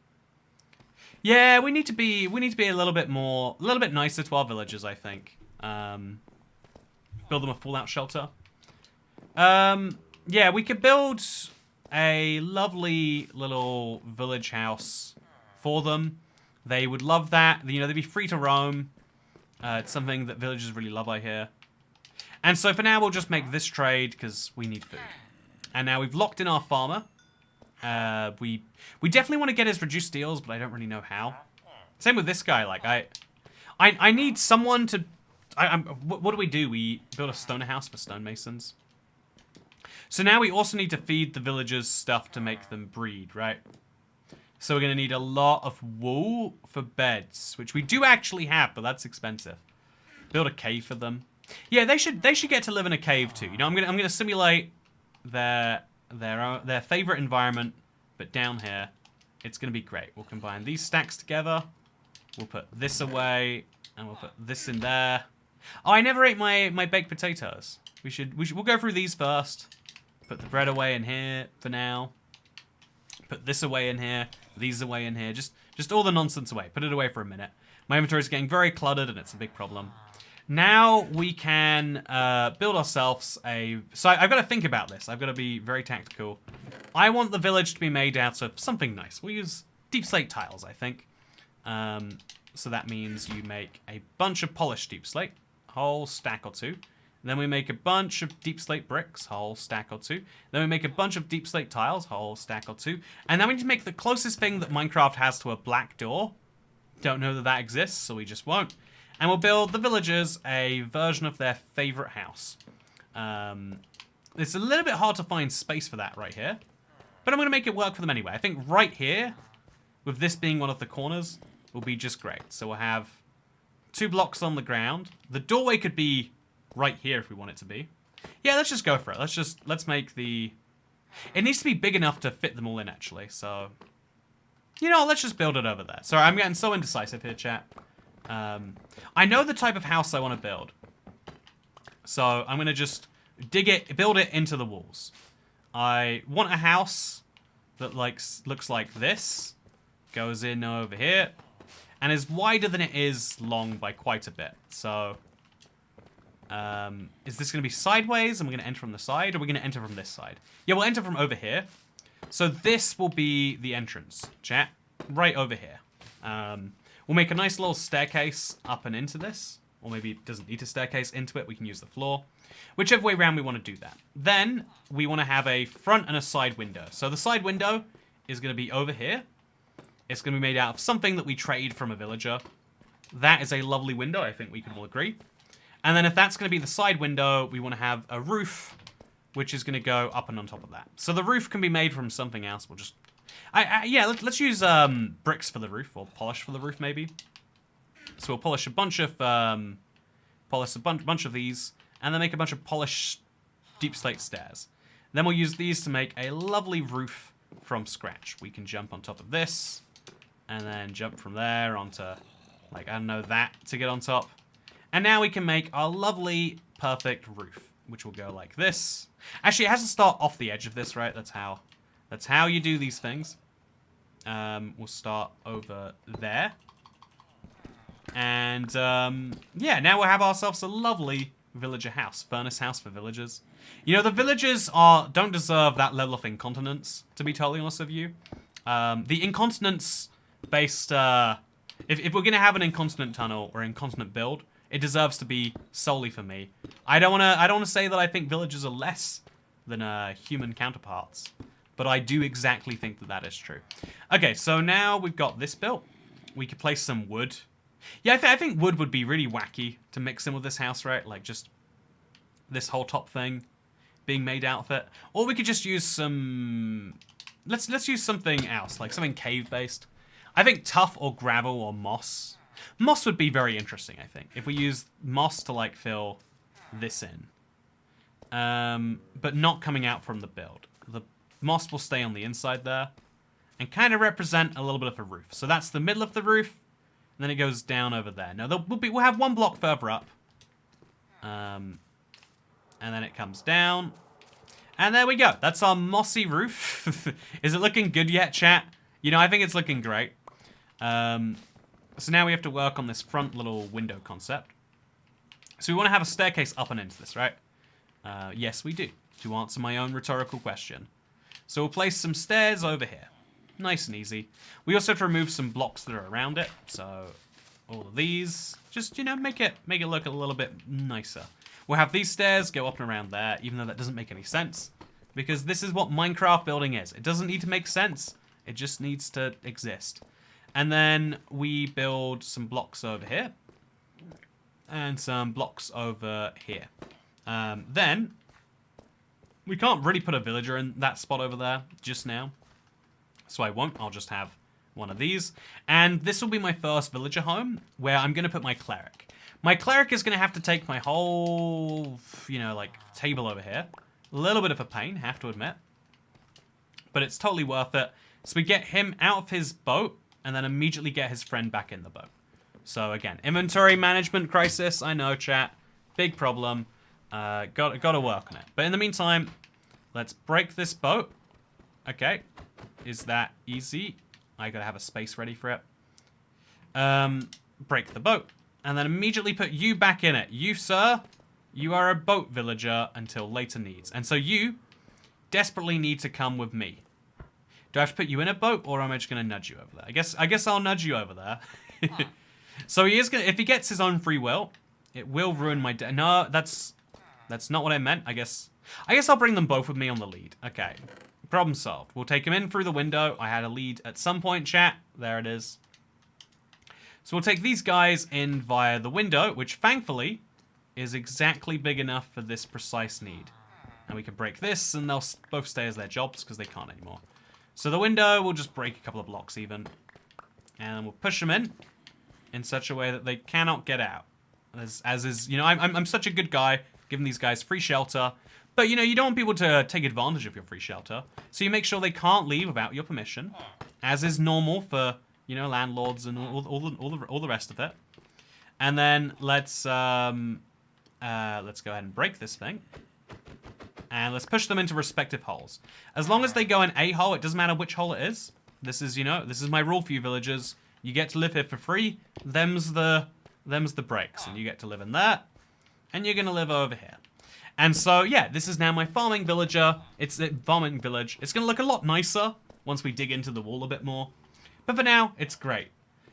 Yeah, we need to be a little bit nicer to our villagers, I think. Build them a fallout shelter. Yeah, we could build a lovely little village house for them. They would love that. You know, they'd be free to roam. It's something that villagers really love, I hear. And so for now, we'll just make this trade because we need food. And now we've locked in our farmer. We definitely want to get his reduced deals, but I don't really know how. Same with this guy. Like I need someone to. What do? We build a stoner house for stonemasons. So now we also need to feed the villagers stuff to make them breed, right? So we're going to need a lot of wool for beds, which we do actually have, but that's expensive. Build a cave for them. Yeah, they should get to live in a cave too. You know, I'm gonna simulate their favorite environment, but down here, it's gonna be great. We'll combine these stacks together. We'll put this away, and we'll put this in there. Oh, I never ate my baked potatoes. We'll go through these first. Put the bread away in here for now. Put this away in here. These away in here. Just all the nonsense away. Put it away for a minute. My inventory is getting very cluttered, and it's a big problem. Now we can build ourselves a... So I've got to think about this. I've got to be very tactical. I want the village to be made out of something nice. We'll use deep slate tiles, I think. So that means you make a bunch of polished deep slate. Whole stack or two. Then we make a bunch of deep slate bricks, whole stack or two. Then we make a bunch of deep slate tiles, whole stack or two. And then we need to make the closest thing that Minecraft has to a black door. Don't know that exists, so we just won't. And we'll build the villagers a version of their favorite house. It's a little bit hard to find space for that right here. But I'm going to make it work for them anyway. I think right here, with this being one of the corners, will be just great. So we'll have 2 blocks on the ground. The doorway could be right here if we want it to be. Yeah, let's just go for it. Let's make the... It needs to be big enough to fit them all in, actually. So, you know, let's just build it over there. Sorry, I'm getting so indecisive here, chat. I know the type of house I want to build. So I'm going to just build it into the walls. I want a house that looks like this. Goes in over here. And is wider than it is long by quite a bit. So... is this going to be sideways? And we're going to enter from the side? Or are we going to enter from this side? Yeah, we'll enter from over here. So this will be the entrance, chat. Right over here. We'll make a nice little staircase up and into this. Or maybe it doesn't need a staircase into it. We can use the floor. Whichever way around we want to do that. Then we want to have a front and a side window. So the side window is going to be over here. It's going to be made out of something that we trade from a villager. That is a lovely window. I think we can all agree. And then if that's going to be the side window, we want to have a roof, which is going to go up and on top of that. So the roof can be made from something else. We'll just... yeah, let's use bricks for the roof, or polish for the roof, maybe. So we'll polish a bunch of... bunch of these, and then make a bunch of polished deep slate stairs. Then we'll use these to make a lovely roof from scratch. We can jump on top of this, and then jump from there onto, like, I don't know, that to get on top. And now we can make our lovely, perfect roof, which will go like this. Actually, it has to start off the edge of this, right? That's how you do these things. We'll start over there. And, yeah, now we'll have ourselves a lovely villager house. Furnace house for villagers. You know, the villagers don't deserve that level of incontinence, to be totally honest with you. The incontinence-based... if we're going to have an incontinent tunnel or incontinent build... It deserves to be solely for me. I don't want to say that I think villagers are less than human counterparts, but I do exactly think that is true. Okay, so now we've got this built. We could place some wood. Yeah, I think wood would be really wacky to mix in with this house, right? Like just this whole top thing being made out of it, or we could just use some. Let's use something else, like something cave based. I think tuff or gravel or moss. Moss would be very interesting, I think, if we use moss to, like, fill this in. But not coming out from the build. The moss will stay on the inside there and kind of represent a little bit of a roof. So that's the middle of the roof, and then it goes down over there. Now, we'll have one block further up. And then it comes down. And there we go. That's our mossy roof. Is it looking good yet, chat? You know, I think it's looking great. So now we have to work on this front little window concept. So we want to have a staircase up and into this, right? Yes, we do, to answer my own rhetorical question. So we'll place some stairs over here. Nice and easy. We also have to remove some blocks that are around it. So all of these, just, you know, make it look a little bit nicer. We'll have these stairs go up and around there, even though that doesn't make any sense. Because this is what Minecraft building is. It doesn't need to make sense. It just needs to exist. And then we build some blocks over here. And some blocks over here. Then, we can't really put a villager in that spot over there just now. So I won't. I'll just have one of these. And this will be my first villager home, where I'm going to put my cleric. My cleric is going to have to take my whole, you know, like, table over here. A little bit of a pain, have to admit. But it's totally worth it. So we get him out of his boat, and then immediately get his friend back in the boat. So again, inventory management crisis. I know, chat. Big problem. Got to work on it. But in the meantime, let's break this boat. Okay. Is that easy? I got to have a space ready for it. Break the boat. And then immediately put you back in it. You, sir, you are a boat villager until later needs. And so you desperately need to come with me. Do I have to put you in a boat, or am I just going to nudge you over there? I guess I'll nudge you over there. So he is going to, if he gets his own free will, it will ruin my day. No, that's not what I meant. I guess I'll bring them both with me on the lead. Okay. Problem solved. We'll take him in through the window. I had a lead at some point, chat. There it is. So we'll take these guys in via the window, which thankfully is exactly big enough for this precise need. And we can break this, and they'll both stay as their jobs because they can't anymore. So the window, we'll just break a couple of blocks even. And we'll push them in such a way that they cannot get out. As is, you know, I'm such a good guy, giving these guys free shelter. But, you know, you don't want people to take advantage of your free shelter. So you make sure they can't leave without your permission. As is normal for, you know, landlords and all the rest of it. And then let's go ahead and break this thing. And let's push them into respective holes. As long as they go in a hole, it doesn't matter which hole it is. This is, you know, this is my rule for you villagers. You get to live here for free. Them's the breaks. And you get to live in there. And you're going to live over here. And so, yeah, this is now my farming villager. It's a farming village. It's going to look a lot nicer once we dig into the wall a bit more. But for now, it's great.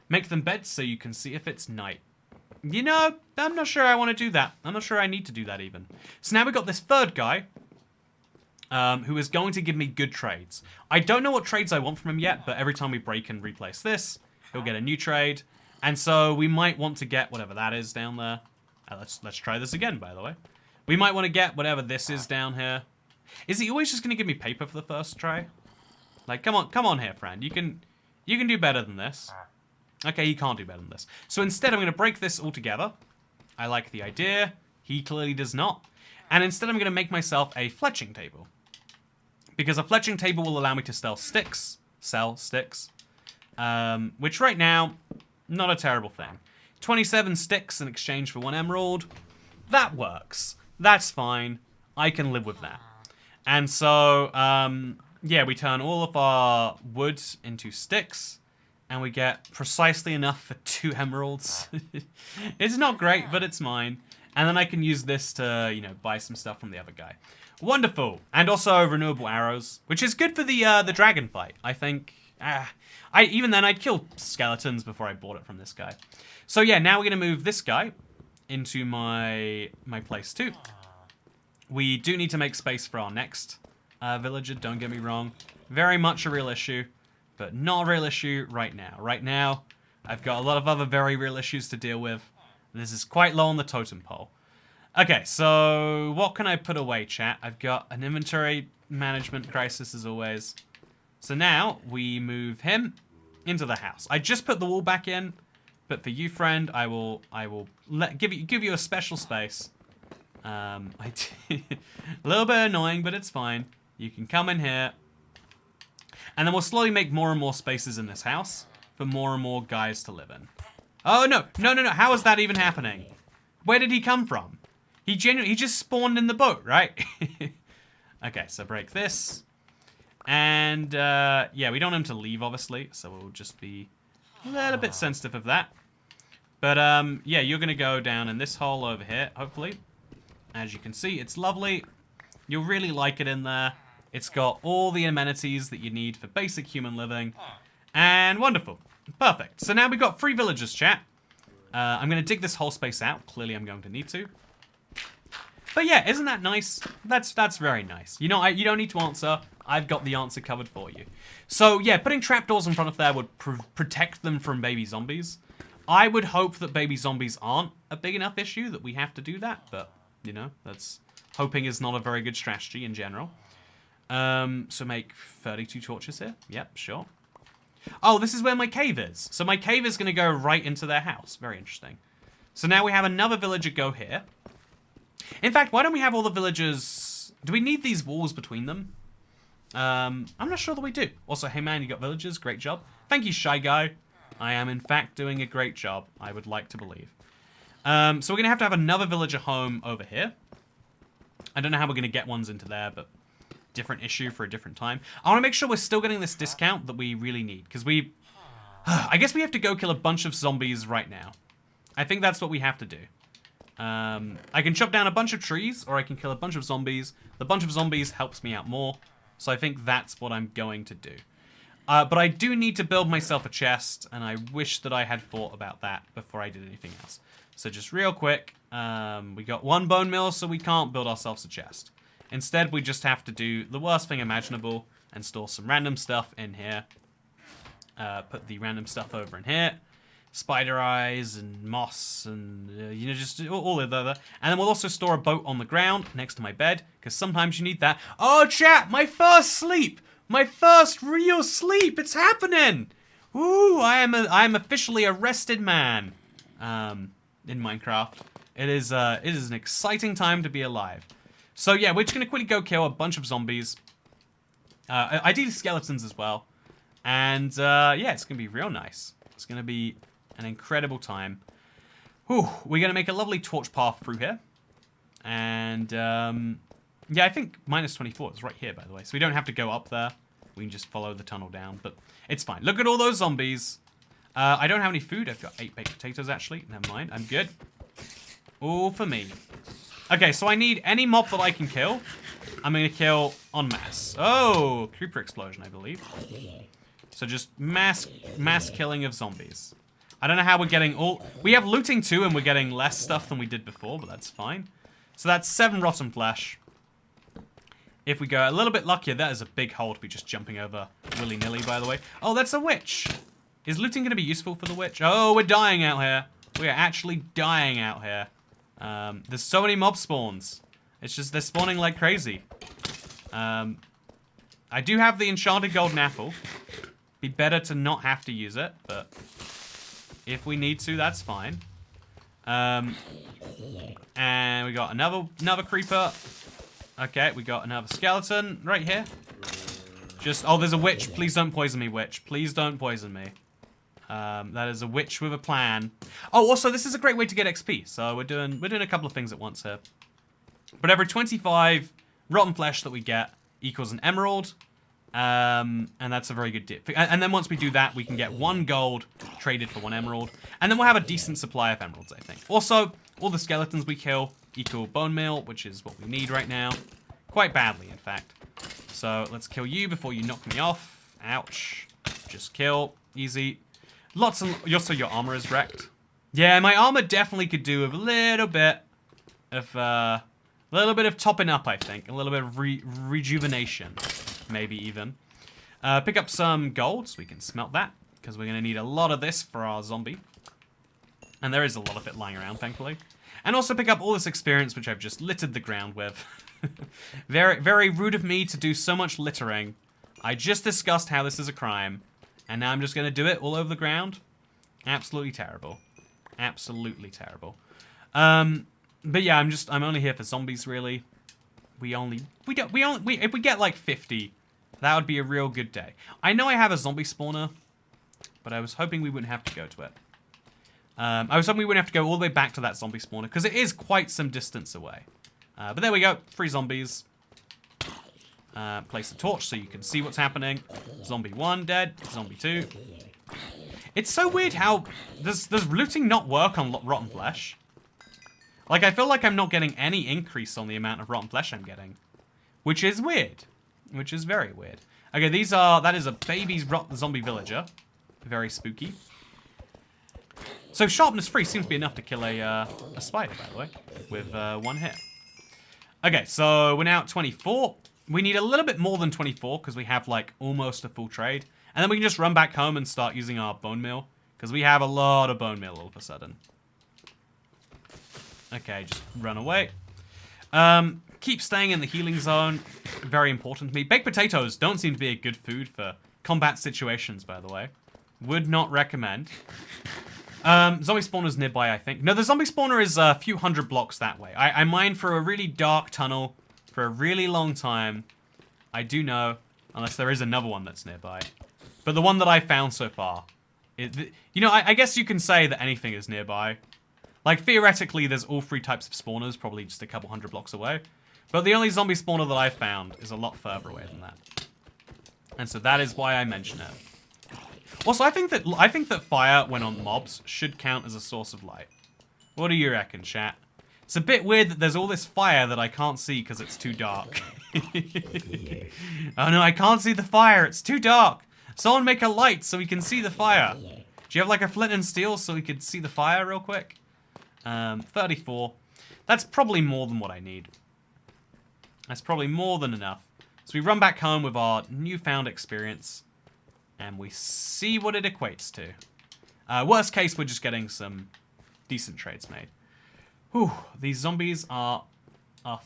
Make them beds so you can see if it's night. You know, I'm not sure I want to do that. I'm not sure I need to do that even. So now we've got this third guy. Who is going to give me good trades. I don't know what trades I want from him yet, but every time we break and replace this, he'll get a new trade. And so we might want to get whatever that is down there. Let's try this again, by the way. We might want to get whatever this is down here. Is he always just going to give me paper for the first try? Like, come on here, friend. You can do better than this. Okay, he can't do better than this. So instead, I'm going to break this all together. I like the idea. He clearly does not. And instead, I'm going to make myself a fletching table. Because a fletching table will allow me to sell sticks. Which right now, not a terrible thing. 27 sticks in exchange for 1 emerald. That works. That's fine. I can live with that. And so, yeah, we turn all of our wood into sticks. And we get precisely enough for 2 emeralds. It's not great, but it's mine. And then I can use this to, you know, buy some stuff from the other guy. Wonderful. And also renewable arrows, which is good for the dragon fight. I think, even then I'd kill skeletons before I bought it from this guy. So yeah, now we're going to move this guy into my place too. We do need to make space for our next villager, don't get me wrong. Very much a real issue, but not a real issue right now. Right now, I've got a lot of other very real issues to deal with. This is quite low on the totem pole. Okay, so what can I put away, chat? I've got an inventory management crisis as always. So now we move him into the house. I just put the wall back in, but for you, friend, I will give you a special space. A little bit annoying, but it's fine. You can come in here, and then we'll slowly make more and more spaces in this house for more and more guys to live in. Oh no! How is that even happening? Where did he come from? He just spawned in the boat, right? Okay, so break this. And, yeah, we don't want him to leave, obviously, so we'll just be a little bit sensitive of that. But, yeah, you're going to go down in this hole over here, hopefully. As you can see, it's lovely. You'll really like it in there. It's got all the amenities that you need for basic human living. And wonderful. Perfect. So now we've got 3 villagers, chat. I'm going to dig this whole space out. Clearly, I'm going to need to. But yeah, isn't that nice? That's very nice. You know, you don't need to answer. I've got the answer covered for you. So yeah, putting trapdoors in front of there would protect them from baby zombies. I would hope that baby zombies aren't a big enough issue that we have to do that. But, you know, hoping is not a very good strategy in general. So make 32 torches here. Yep, sure. Oh, this is where my cave is. So my cave is going to go right into their house. Very interesting. So now we have another villager go here. In fact, why don't we have all the villagers... Do we need these walls between them? I'm not sure that we do. Also, hey man, you got villagers. Great job. Thank you, Shy Guy. I am, in fact, doing a great job. I would like to believe. So we're going to have another villager home over here. I don't know how we're going to get ones into there, but different issue for a different time. I want to make sure we're still getting this discount that we really need. Because I guess we have to go kill a bunch of zombies right now. I think that's what we have to do. I can chop down a bunch of trees, or I can kill a bunch of zombies. The bunch of zombies helps me out more, so I think that's what I'm going to do. But I do need to build myself a chest, and I wish that I had thought about that before I did anything else. So just real quick, we got 1 bone meal, so we can't build ourselves a chest. Instead, we just have to do the worst thing imaginable and store some random stuff in here. Put the random stuff over in here. Spider eyes and moss and, you know, just all of that. And then we'll also store a boat on the ground next to my bed, because sometimes you need that. Oh, chat, my first sleep! My first real sleep! It's happening! Ooh, I am officially a rested man in Minecraft. It is an exciting time to be alive. So yeah, we're just going to quickly go kill a bunch of zombies. Ideally skeletons as well. And yeah, it's going to be real nice. It's going to be an incredible time. Whew, we're going to make a lovely torch path through here. And yeah, I think minus 24 is right here, by the way. So we don't have to go up there. We can just follow the tunnel down, but it's fine. Look at all those zombies. I don't have any food. I've got 8 baked potatoes, actually. Never mind. I'm good. All for me. Okay, so I need any mob that I can kill. I'm going to kill en masse. Oh, creeper explosion, I believe. So just mass killing of zombies. I don't know how we're getting all... We have looting too, and we're getting less stuff than we did before, but that's fine. So that's 7 rotten flesh. If we go a little bit luckier, that is a big hole to be just jumping over willy-nilly, by the way. Oh, that's a witch. Is looting going to be useful for the witch? Oh, we're dying out here. We are actually dying out here. There's so many mob spawns. It's just, they're spawning like crazy. I do have the enchanted golden apple. Be better to not have to use it, but if we need to, that's fine. And we got another creeper. Okay, we got another skeleton right here. Just, oh, there's a witch. Please don't poison me, witch. Please don't poison me. That is a witch with a plan. Oh, also, this is a great way to get XP. So we're doing a couple of things at once here. But every 25 rotten flesh that we get equals an emerald. And that's a very good deal. And then once we do that, we can get 1 gold traded for 1 emerald. And then we'll have a decent supply of emeralds, I think. Also, all the skeletons we kill equal bone meal, which is what we need right now. Quite badly, in fact. So let's kill you before you knock me off. Ouch. Just kill. Easy. Lots of... Also, your armor is wrecked. Yeah, my armor definitely could do with a little bit of topping up, I think. A little bit of rejuvenation. Maybe even. Pick up some gold so we can smelt that, because we're going to need a lot of this for our zombie. And there is a lot of it lying around, thankfully. And also pick up all this experience, which I've just littered the ground with. Very, very rude of me to do so much littering. I just discussed how this is a crime, And now I'm just going to do it all over the ground. Absolutely terrible. Absolutely terrible. But yeah, I'm only here for zombies, really. If we get like 50, that would be a real good day. I know I have a zombie spawner, but I was hoping we wouldn't have to go to it. I was hoping we wouldn't have to go all the way back to that zombie spawner, because it is quite some distance away. But there we go, 3 zombies. Place a torch so you can see what's happening. Zombie 1 dead, zombie 2. It's so weird how, does looting not work on rotten flesh? Like, I feel like I'm not getting any increase on the amount of rotten flesh I'm getting. Which is weird. Which is very weird. Okay, that is a baby zombie villager. Very spooky. So sharpness 3 seems to be enough to kill a spider, by the way. With 1 hit. Okay, so we're now at 24. We need a little bit more than 24, because we have, like, almost a full trade. And then we can just run back home and start using our bone meal. Because we have a lot of bone meal all of a sudden. Okay, just run away. Keep staying in the healing zone. Very important to me. Baked potatoes don't seem to be a good food for combat situations, by the way. Would not recommend. Zombie spawner's nearby, I think. No, the zombie spawner is a few hundred blocks that way. I mined for a really dark tunnel for a really long time. I do know, unless there is another one that's nearby. But the one that I found so far, you know, I guess you can say that anything is nearby. Like, theoretically, there's all 3 types of spawners, probably just a couple hundred blocks away. But the only zombie spawner that I've found is a lot further away than that. And so that is why I mention it. Also, I think that fire, when on mobs, should count as a source of light. What do you reckon, chat? It's a bit weird that there's all this fire that I can't see because it's too dark. Oh no, I can't see the fire. It's too dark. Someone make a light so we can see the fire. Do you have like a flint and steel so we could see the fire real quick? 34. That's probably more than what I need. That's probably more than enough. So we run back home with our newfound experience. And we see what it equates to. Worst case, we're just getting some decent trades made. Whew, these zombies are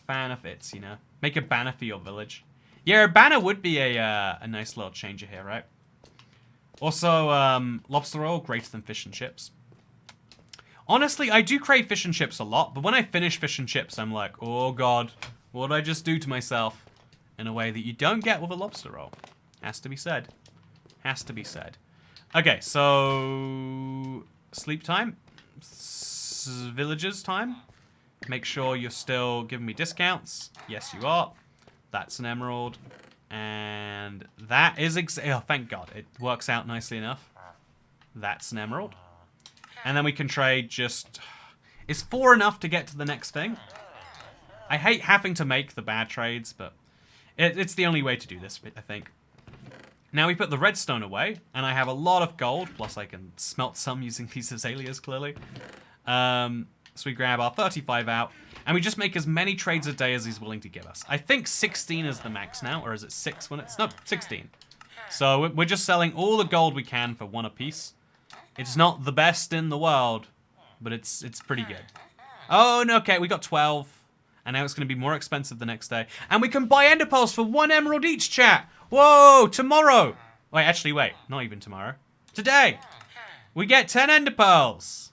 fan of it, you know. Make a banner for your village. Yeah, a banner would be a nice little changer here, right? Also, lobster roll, greater than fish and chips. Honestly, I do crave fish and chips a lot, but when I finish fish and chips, I'm like, oh god, what did I just do to myself? In a way that you don't get with a lobster roll. Has to be said. Has to be said. Okay, so sleep time. Villagers time. Make sure you're still giving me discounts. Yes, you are. That's an emerald. And that is oh, thank God. It works out nicely enough. That's an emerald. And then we can trade just... Is 4 enough to get to the next thing? I hate having to make the bad trades, but it's the only way to do this, I think. Now we put the redstone away, and I have a lot of gold, plus I can smelt some using these azaleas, clearly. So we grab our 35 out, and we just make as many trades a day as he's willing to give us. I think 16 is the max now, or is it 6 when it's... No, 16. So we're just selling all the gold we can for 1 apiece. It's not the best in the world, but it's pretty good. Oh, no, okay, we got 12. And now it's going to be more expensive the next day. And we can buy ender pearls for 1 emerald each, chat. Whoa, tomorrow. Wait, actually, wait. Not even tomorrow. Today. We get 10 ender pearls.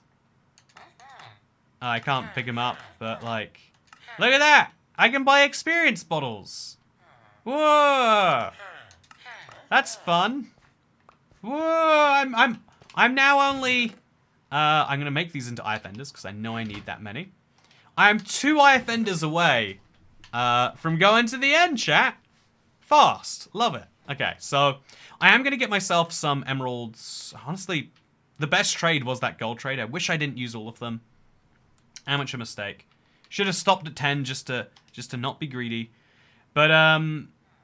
I can't pick them up, but like... Look at that. I can buy experience bottles. Whoa. That's fun. Whoa, I'm now only... I'm going to make these into IF enders because I know I need that many. I'm 2 IF enders away from going to the end, chat. Fast. Love it. Okay, so I am going to get myself some emeralds. Honestly, the best trade was that gold trade. I wish I didn't use all of them. How much a mistake. Should have stopped at 10 just to not be greedy. But,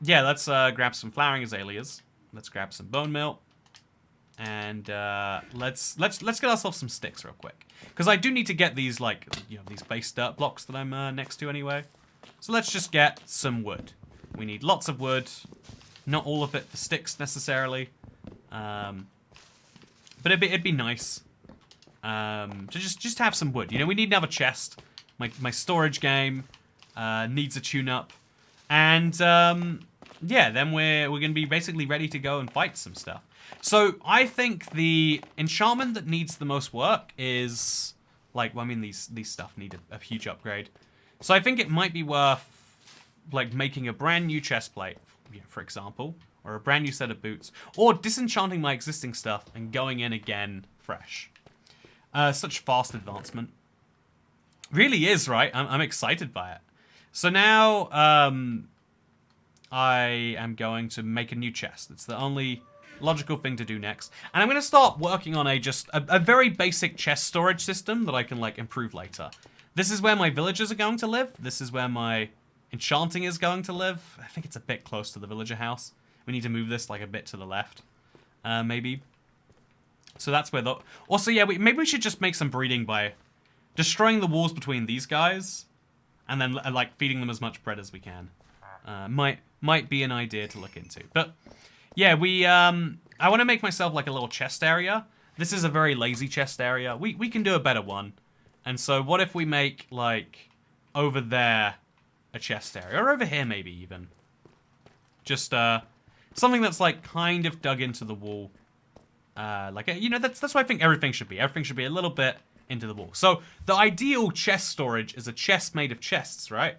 yeah, let's grab some flowering azaleas. Let's grab some bone meal. And let's get ourselves some sticks real quick, because I do need to get these, like, you know, these base dirt blocks that I'm next to anyway. So let's just get some wood. We need lots of wood, not all of it for sticks necessarily, but it'd be nice to just have some wood. You know, we need another chest. My storage game needs a tune-up, and yeah, then we're gonna be basically ready to go and fight some stuff. So I think the enchantment that needs the most work is like, well, I mean, these stuff need a huge upgrade. So I think it might be worth like making a brand new chest plate, for example, or a brand new set of boots, or disenchanting my existing stuff and going in again fresh. Such fast advancement. Really is, right? I'm excited by it. So now I am going to make a new chest. It's the only logical thing to do next. And I'm going to start working on a very basic chest storage system that I can like improve later. This is where my villagers are going to live. This is where my enchanting is going to live. I think it's a bit close to the villager house. We need to move this like a bit to the left, maybe. So that's where the... Also, yeah, maybe we should just make some breeding by destroying the walls between these guys and then like feeding them as much bread as we can. Might be an idea to look into. But yeah, I want to make myself like a little chest area. This is a very lazy chest area. We can do a better one. And so what if we make like over there a chest area, or over here maybe even. Just something that's like kind of dug into the wall. You know, that's what I think everything should be. Everything should be a little bit into the wall. So the ideal chest storage is a chest made of chests, right?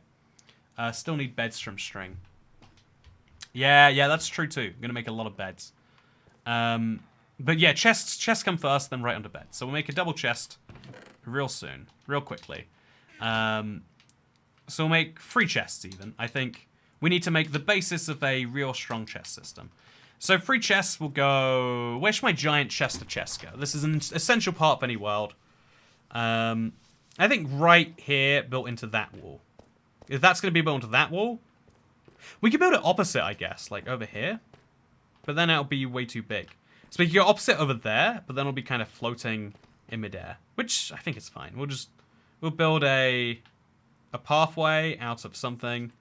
Still need beds from string. Yeah, that's true too. I'm gonna make a lot of beds. But yeah, chests come first, then right under bed. So we'll make a double chest real soon, real quickly. So we'll make 3 chests even. I think we need to make the basis of a real strong chest system. So 3 chests will go... Where should my giant chest of chests go? This is an essential part of any world. I think right here, built into that wall. If that's going to be built into that wall, we can build it opposite, I guess, like over here. But then it'll be way too big. So we can go opposite over there, but then it'll be kind of floating in midair, which I think is fine. We'll build a pathway out of something.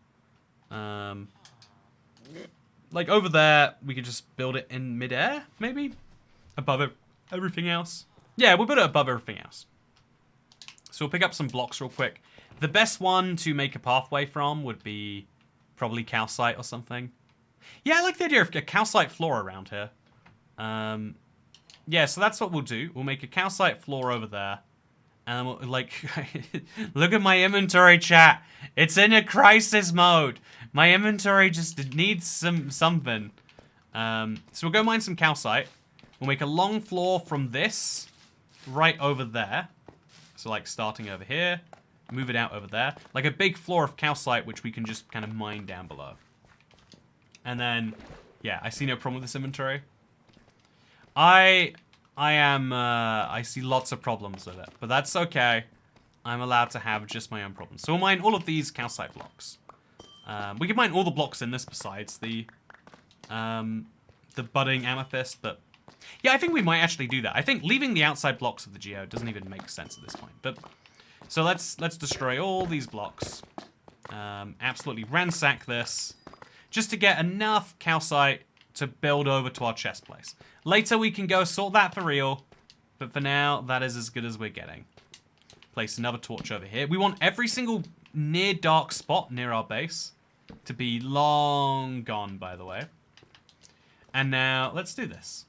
Like over there, we could just build it in midair, maybe? Above everything else. Yeah, we'll build it above everything else. So we'll pick up some blocks real quick. The best one to make a pathway from would be probably calcite or something. Yeah, I like the idea of a calcite floor around here. Yeah, so that's what we'll do. We'll make a calcite floor over there. And we'll, like, look at my inventory, chat. It's in a crisis mode. My inventory just needs something. So we'll go mine some calcite. We'll make a long floor from this right over there. So like starting over here, move it out over there. Like a big floor of calcite, which we can just kind of mine down below. And then, yeah, I see no problem with this inventory. I see lots of problems with it, but that's okay. I'm allowed to have just my own problems. So we'll mine all of these calcite blocks. We can mine all the blocks in this besides the budding amethyst, but yeah, I think we might actually do that. I think leaving the outside blocks of the geode doesn't even make sense at this point. But so let's destroy all these blocks. Absolutely ransack this, just to get enough calcite to build over to our chest place. Later we can go sort that for real, but for now that is as good as we're getting. Place another torch over here. We want every single near dark spot near our base to be long gone, by the way. And now let's do this.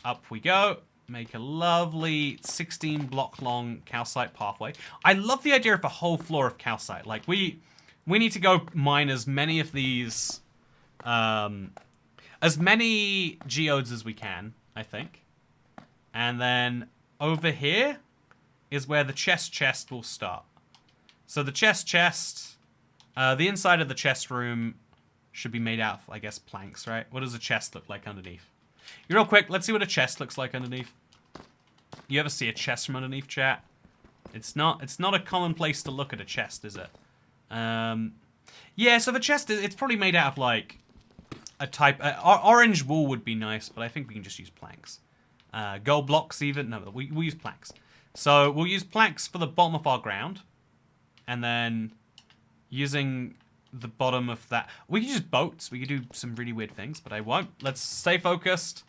Up we go. Make a lovely 16 block long calcite pathway. I love the idea of a whole floor of calcite. Like we need to go mine as many of these as many geodes as we can, I think. And then over here is where the chest will start. So the chest, the inside of the chest room should be made out of, I guess, planks, right? What does a chest look like underneath? Real quick, let's see what a chest looks like underneath. You ever see a chest from underneath, chat? It's not a common place to look at a chest, is it? Yeah, so the chest, it's probably made out of, like, a type... orange wool would be nice, but I think we can just use planks. Gold blocks even. No, we'll use planks. So we'll use planks for the bottom of our ground. And then using the bottom of that... We could use boats. We could do some really weird things, but I won't. Let's stay focused.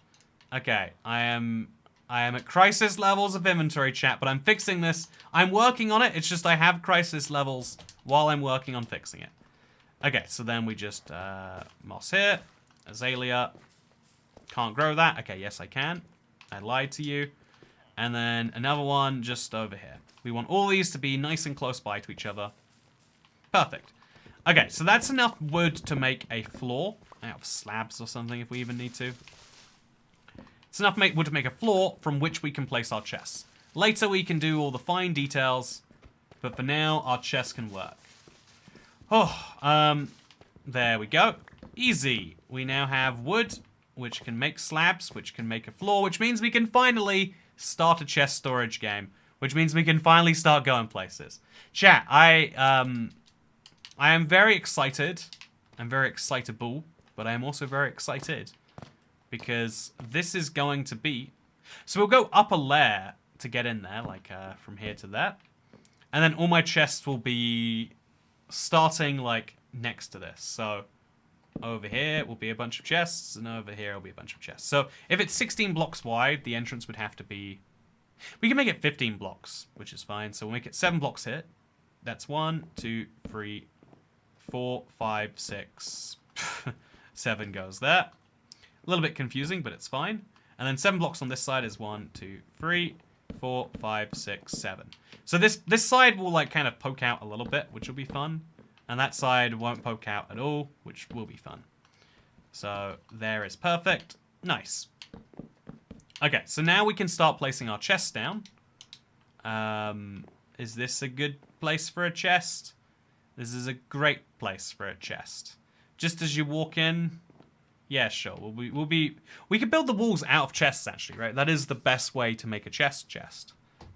Okay, I am at crisis levels of inventory, chat, but I'm fixing this. I'm working on it. It's just I have crisis levels while I'm working on fixing it. Okay, so then we just moss here, azalea, Can't grow that. Okay, yes, I can. I lied to you. And then another one just over here. We want all these to be nice and close by to each other. Perfect. Okay, so that's enough wood to make a floor. Out of slabs or something if we even need to. It's enough wood to make a floor from which we can place our chests. Later we can do all the fine details, but for now our chests can work. Oh, there we go. Easy. We now have wood, which can make slabs, which can make a floor, which means we can finally start a chest storage game, which means we can finally start going places. Chat, I am very excited. I'm very excitable, but I am also very excited because this is going to be... So we'll go up a layer to get in there, like from here to there. And then all my chests will be starting like next to this. So over here will be a bunch of chests, and over here will be a bunch of chests. So if it's 16 blocks wide, the entrance would have to be... We can make it 15 blocks, which is fine. So we'll make it 7 blocks here. That's 1, 2, 3, 4, 5, 6, 7 goes there. A little bit confusing, but it's fine. And then 7 blocks on this side is 1, 2, 3, 4, 5, 6, 7. So this side will like kind of poke out a little bit, which will be fun. And that side won't poke out at all, which will be fun. So there is perfect. Nice. Okay, so now we can start placing our chests down. Is this a good place for a chest? This is a great place for a chest. Just as you walk in, yeah, sure. We could build the walls out of chests, actually, right? That is the best way to make a chest.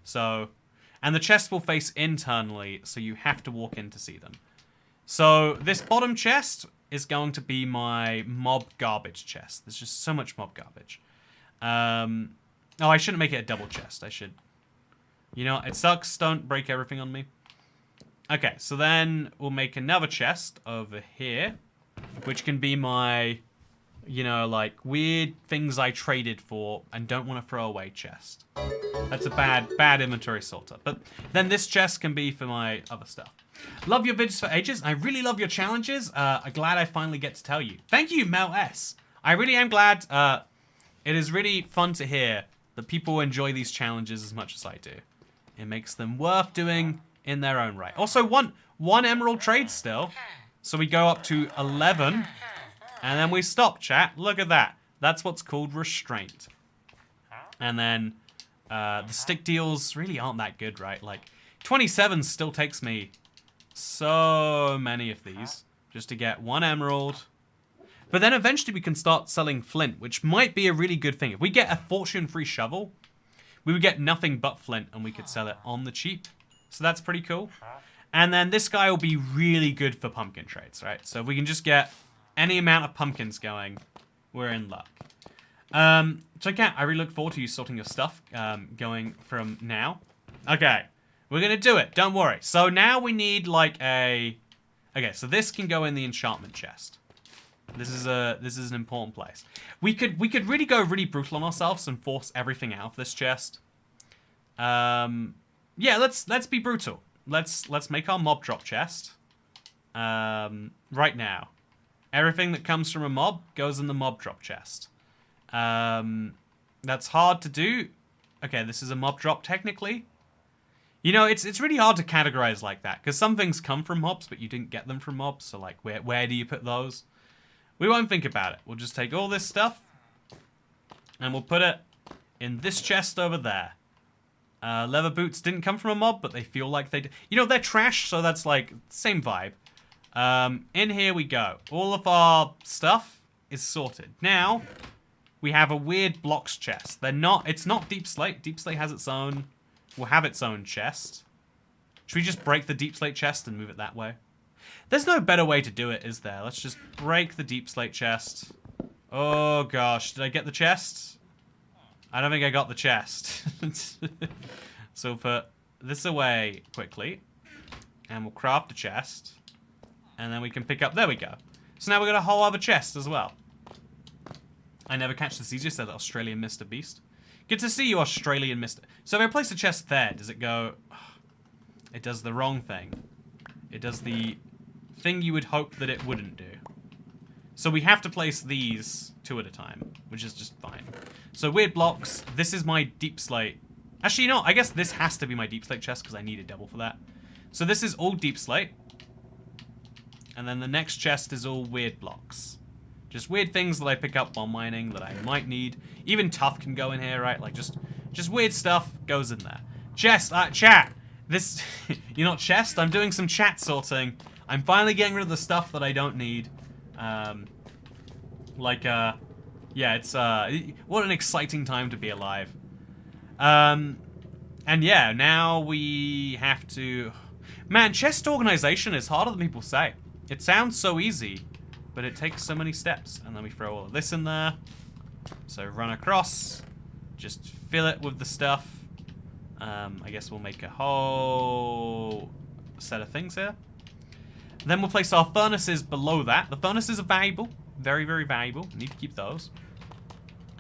So, and the chests will face internally, so you have to walk in to see them. So this bottom chest is going to be my mob garbage chest. There's just so much mob garbage. Oh, I shouldn't make it a double chest. I should. You know, it sucks. Don't break everything on me. Okay, so then we'll make another chest over here, which can be my, you know, like weird things I traded for and don't want to throw away chest. That's a bad inventory sorter. But then this chest can be for my other stuff. Love your videos for ages. I really love your challenges. I'm glad I finally get to tell you. Thank you, Mel S. I really am glad. It is really fun to hear that people enjoy these challenges as much as I do. It makes them worth doing in their own right. Also, one emerald trade still. So we go up to 11. And then we stop, chat. Look at that. That's what's called restraint. And then the stick deals really aren't that good, right? Like 27 still takes me so many of these just to get 1 emerald. But then eventually we can start selling flint, which might be a really good thing. If we get a fortune-free shovel, we would get nothing but flint and we could sell it on the cheap. So that's pretty cool. And then this guy will be really good for pumpkin trades, right? So if we can just get any amount of pumpkins going, we're in luck. So Kat, I really look forward to you sorting your stuff going from now. Okay, we're going to do it. Don't worry. So now we need like a... Okay, so this can go in the enchantment chest. This is an important place. We could really go really brutal on ourselves and force everything out of this chest. Yeah, let's be brutal. Let's make our mob drop chest. Right now. Everything that comes from a mob goes in the mob drop chest. That's hard to do. Okay, this is a mob drop technically. You know, it's really hard to categorize like that because some things come from mobs, but you didn't get them from mobs. So like, where do you put those? We won't think about it. We'll just take all this stuff and we'll put it in this chest over there. Leather boots didn't come from a mob, but they feel like they did. You know, they're trash, so that's like same vibe. In here we go. All of our stuff is sorted. Now, we have a weird blocks chest. It's not deep slate. Deep slate has its own, will have its own chest. Should we just break the deep slate chest and move it that way? There's no better way to do it, is there? Let's just break the deep slate chest. Oh gosh, did I get the chest? I don't think I got the chest. So we'll put this away quickly. And we'll craft a chest. And then we can pick up, there we go. So now we've got a whole other chest as well. I never catch this easier, said Australian Mr. Beast. Good to see you, Australian Mr. So if I place a chest there, does it go... It does the wrong thing. It does the thing you would hope that it wouldn't do. So we have to place these 2 at a time, which is just fine. So weird blocks. This is my deep slate. Actually, no, I guess this has to be my deep slate chest because I need a double for that. So this is all deep slate. And then the next chest is all weird blocks. Just weird things that I pick up while mining that I might need. Even tough can go in here, right? Like just weird stuff goes in there. Chest, chat. This, you're not chest. I'm doing some chat sorting. I'm finally getting rid of the stuff that I don't need. Yeah, it's, what an exciting time to be alive. And yeah, now we have to... Man, chest organization is harder than people say. It sounds so easy, but it takes so many steps. And then we throw all of this in there. So run across, just fill it with the stuff. I guess we'll make a whole set of things here. Then we'll place our furnaces below that. The furnaces are valuable, very, very valuable. Need to keep those.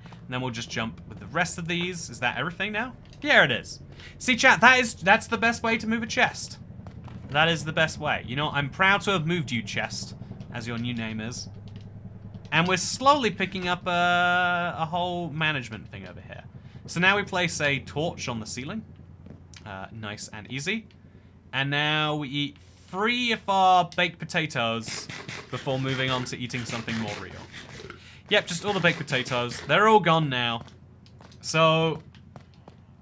And then we'll just jump with the rest of these. Is that everything now? Yeah, it is. See, chat, that's the best way to move a chest. That is the best way. You know, I'm proud to have moved you, chest, as your new name is. And we're slowly picking up a whole management thing over here. So now we place a torch on the ceiling. Nice and easy. And now we eat 3 of our baked potatoes before moving on to eating something more real. Yep, just all the baked potatoes. They're all gone now. So,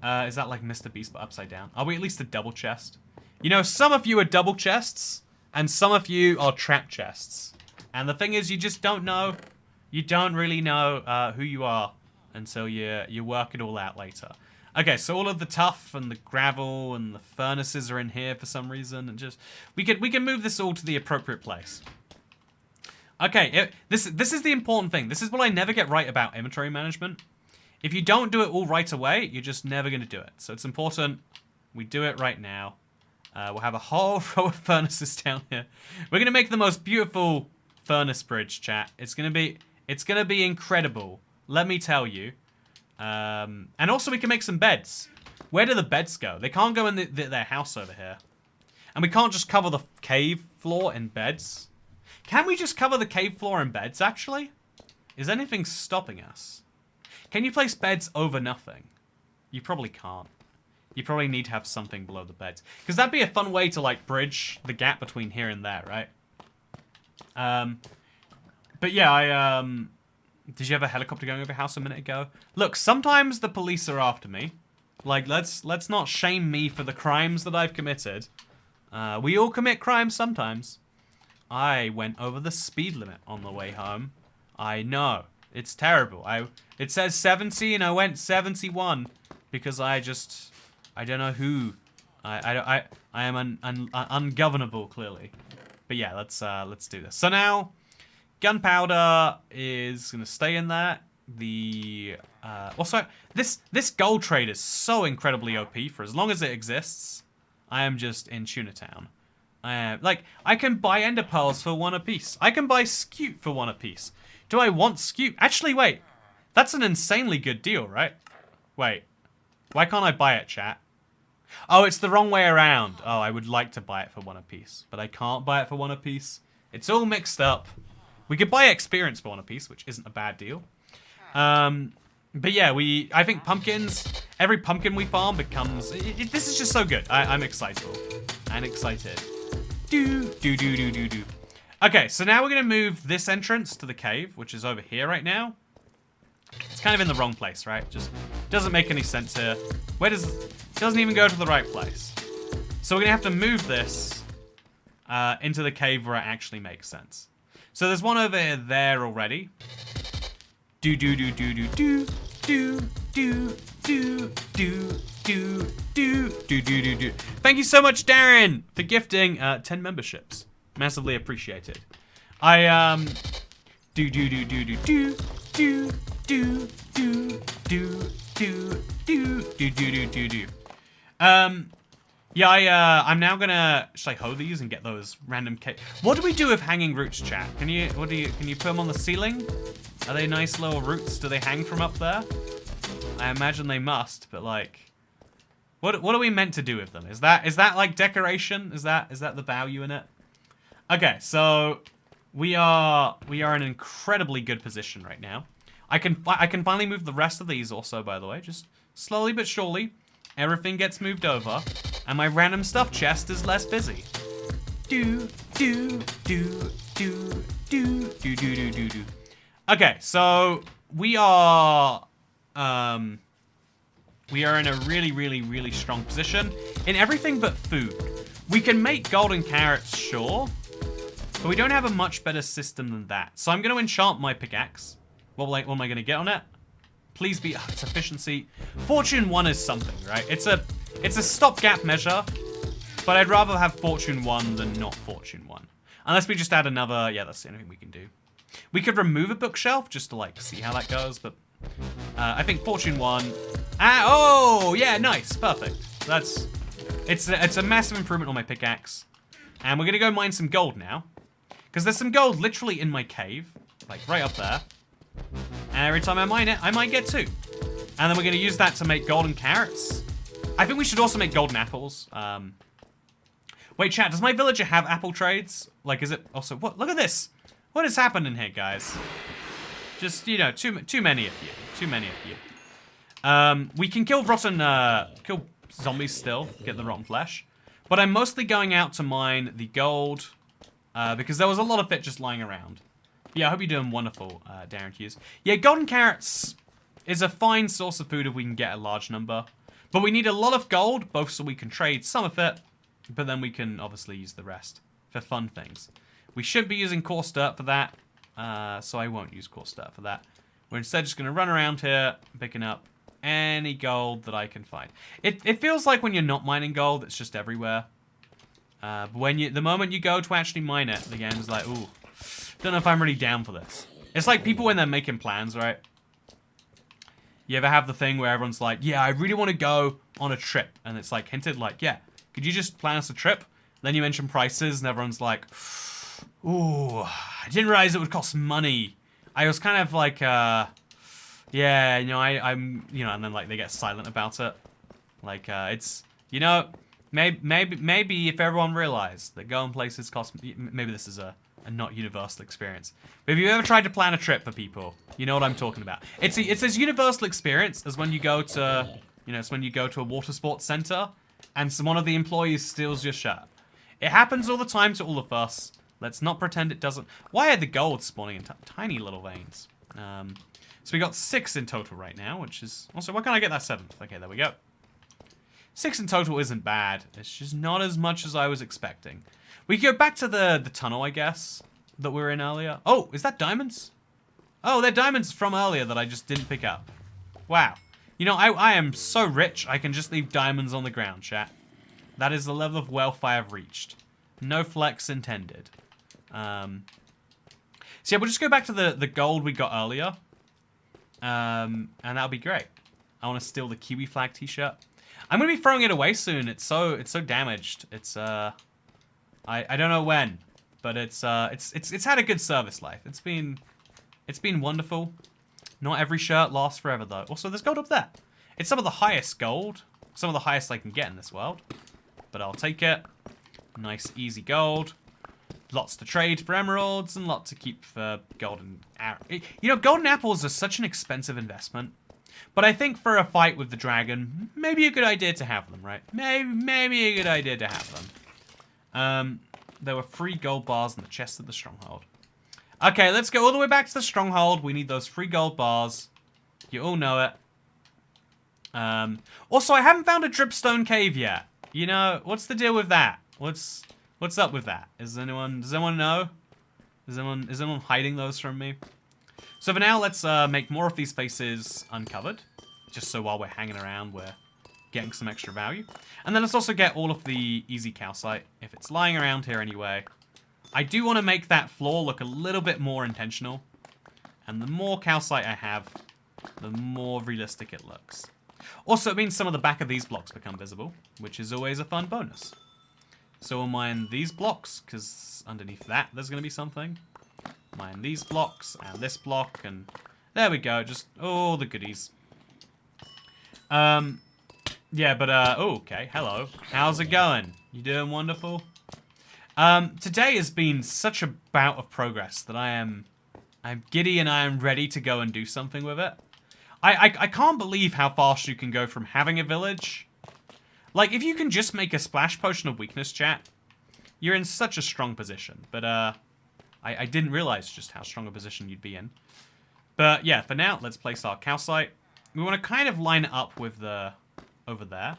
is that like Mr. Beast but upside down? Are we at least a double chest? You know, some of you are double chests, and some of you are trap chests. And the thing is, you just don't know. You don't really know who you are until you work it all out later. Okay, so all of the tuff and the gravel and the furnaces are in here for some reason, and just we can move this all to the appropriate place. Okay, this is the important thing. This is what I never get right about inventory management. If you don't do it all right away, you're just never going to do it. So it's important we do it right now. We'll have a whole row of furnaces down here. We're going to make the most beautiful furnace bridge, chat. It's going to be incredible. Let me tell you. And also we can make some beds. Where do the beds go? They can't go in their house over here. And we can't just cover the cave floor in beds. Can we just cover the cave floor in beds, actually? Is anything stopping us? Can you place beds over nothing? You probably can't. You probably need to have something below the beds. Because that'd be a fun way to, like, bridge the gap between here and there, right? But yeah, did you have a helicopter going over your house a minute ago? Look, sometimes the police are after me. Like, let's not shame me for the crimes that I've committed. We all commit crimes sometimes. I went over the speed limit on the way home. I know. It's terrible. It says 70 and I went 71 because I don't know who. I am ungovernable, clearly. But yeah, let's do this. So now, gunpowder is gonna stay in there. Also, this gold trade is so incredibly OP. For as long as it exists, I am just in Tuna Town. Like, I can buy ender pearls for 1 apiece. I can buy scute for 1 apiece. Do I want scute? Actually, wait. That's an insanely good deal, right? Wait. Why can't I buy it, chat? Oh, it's the wrong way around. Oh, I would like to buy it for 1 apiece, but I can't buy it for 1 apiece. It's all mixed up. We could buy experience for 1 apiece, which isn't a bad deal. But yeah, I think pumpkins, every pumpkin we farm becomes, this is just so good. I'm excited. I'm excited. Do. Okay, so now we're gonna move this entrance to the cave, which is over here right now. It's kind of in the wrong place, right? Just doesn't make any sense here. It doesn't even go to the right place. So we're gonna have to move this into the cave where it actually makes sense. So there's one over there already. Do. Thank you so much, Darren, for gifting 10 memberships. Massively appreciated. I'm now gonna, should I hoe these and get those random what do we do with hanging roots, chat? Can you put them on the ceiling? Are they nice little roots? Do they hang from up there? I imagine they must, but like, what are we meant to do with them? Is that like decoration? Is that the value in it? Okay, so We are in an incredibly good position right now. I can finally move the rest of these also, by the way. Just slowly but surely, everything gets moved over, and my random stuff chest is less busy. Okay, so we are in a really, really, really strong position in everything but food. We can make golden carrots, sure, but we don't have a much better system than that. So I'm going to enchant my pickaxe. What am I going to get on it? Please be it's efficiency. Fortune 1 is something, right? It's a stopgap measure, but I'd rather have Fortune 1 than not Fortune 1. Unless we just add another, yeah, that's the only thing we can do. We could remove a bookshelf just to like see how that goes, but I think Fortune 1. Oh, yeah, nice, perfect. It's a massive improvement on my pickaxe. And we're gonna go mine some gold now. Because there's some gold literally in my cave, like right up there. And every time I mine it, I might get 2. And then we're gonna use that to make golden carrots. I think we should also make golden apples. Wait, chat, does my villager have apple trades? Like, is it also, what? Look at this. What is happening here, guys? Just, you know, too many of you. Too many of you. We can kill kill zombies still, get the rotten flesh. But I'm mostly going out to mine the gold, because there was a lot of it just lying around. Yeah, I hope you're doing wonderful, Darren Hughes. Yeah, golden carrots is a fine source of food if we can get a large number. But we need a lot of gold, both so we can trade some of it, but then we can obviously use the rest for fun things. We should be using coarse dirt for that, so I won't use coarse dirt for that. We're instead just going to run around here, picking up any gold that I can find. It feels like when you're not mining gold, it's just everywhere. But the moment you go to actually mine it, the game's like, ooh, don't know if I'm really down for this. It's like people when they're making plans, right? You ever have the thing where everyone's like, yeah, I really want to go on a trip. And it's like hinted like, yeah, could you just plan us a trip? Then you mention prices and everyone's like, ooh, I didn't realize it would cost money. I was kind of like, yeah, you know, I'm, you know, and then like they get silent about it. Like, it's, you know, maybe if everyone realized that going places cost, maybe this is a not universal experience. But if you ever tried to plan a trip for people, you know what I'm talking about. It's as universal experience as when you go to, you know, it's when you go to a water sports center and one of the employees steals your shirt. It happens all the time to all of us. Let's not pretend it doesn't. Why are the gold spawning in tiny little veins? So we got 6 in total right now, which is also, why can't I get that 7th? Okay, there we go. 6 in total isn't bad. It's just not as much as I was expecting. We can go back to the tunnel, I guess, that we were in earlier. Oh, is that diamonds? Oh, they're diamonds from earlier that I just didn't pick up. Wow. You know, I am so rich, I can just leave diamonds on the ground, chat. That is the level of wealth I have reached. No flex intended. So yeah, we'll just go back to the gold we got earlier. And that'll be great. I want to steal the Kiwi flag t-shirt. I'm going to be throwing it away soon. It's so damaged. It's, I don't know when, but it's had a good service life. It's been wonderful. Not every shirt lasts forever though. Also, there's gold up there. It's some of the highest gold. Some of the highest I can get in this world. But I'll take it. Nice, easy gold. Lots to trade for emeralds and lots to keep for golden arrows. You know, golden apples are such an expensive investment. But I think for a fight with the dragon, maybe a good idea to have them, right? Maybe a good idea to have them. There were 3 gold bars in the chest of the stronghold. Okay, let's go all the way back to the stronghold. We need those 3 gold bars. You all know it. Also, I haven't found a dripstone cave yet. You know, what's the deal with that? What's up with that? Does anyone know? Is anyone hiding those from me? So for now, let's make more of these faces uncovered. Just so while we're hanging around, we're getting some extra value. And then let's also get all of the easy calcite, if it's lying around here anyway. I do want to make that floor look a little bit more intentional. And the more calcite I have, the more realistic it looks. Also, it means some of the back of these blocks become visible, which is always a fun bonus. So we'll mine these blocks, because underneath that there's going to be something. Mine these blocks, and this block, and there we go, just all the goodies. Yeah, but, oh, okay, hello. How's it going? You doing wonderful? Today has been such a bout of progress that I'm giddy and I am ready to go and do something with it. I can't believe how fast you can go from having a village. Like, if you can just make a splash potion of weakness, chat, you're in such a strong position. But, I didn't realize just how strong a position you'd be in. But, yeah, for now, let's place our calcite. We want to kind of line it up with the... over there.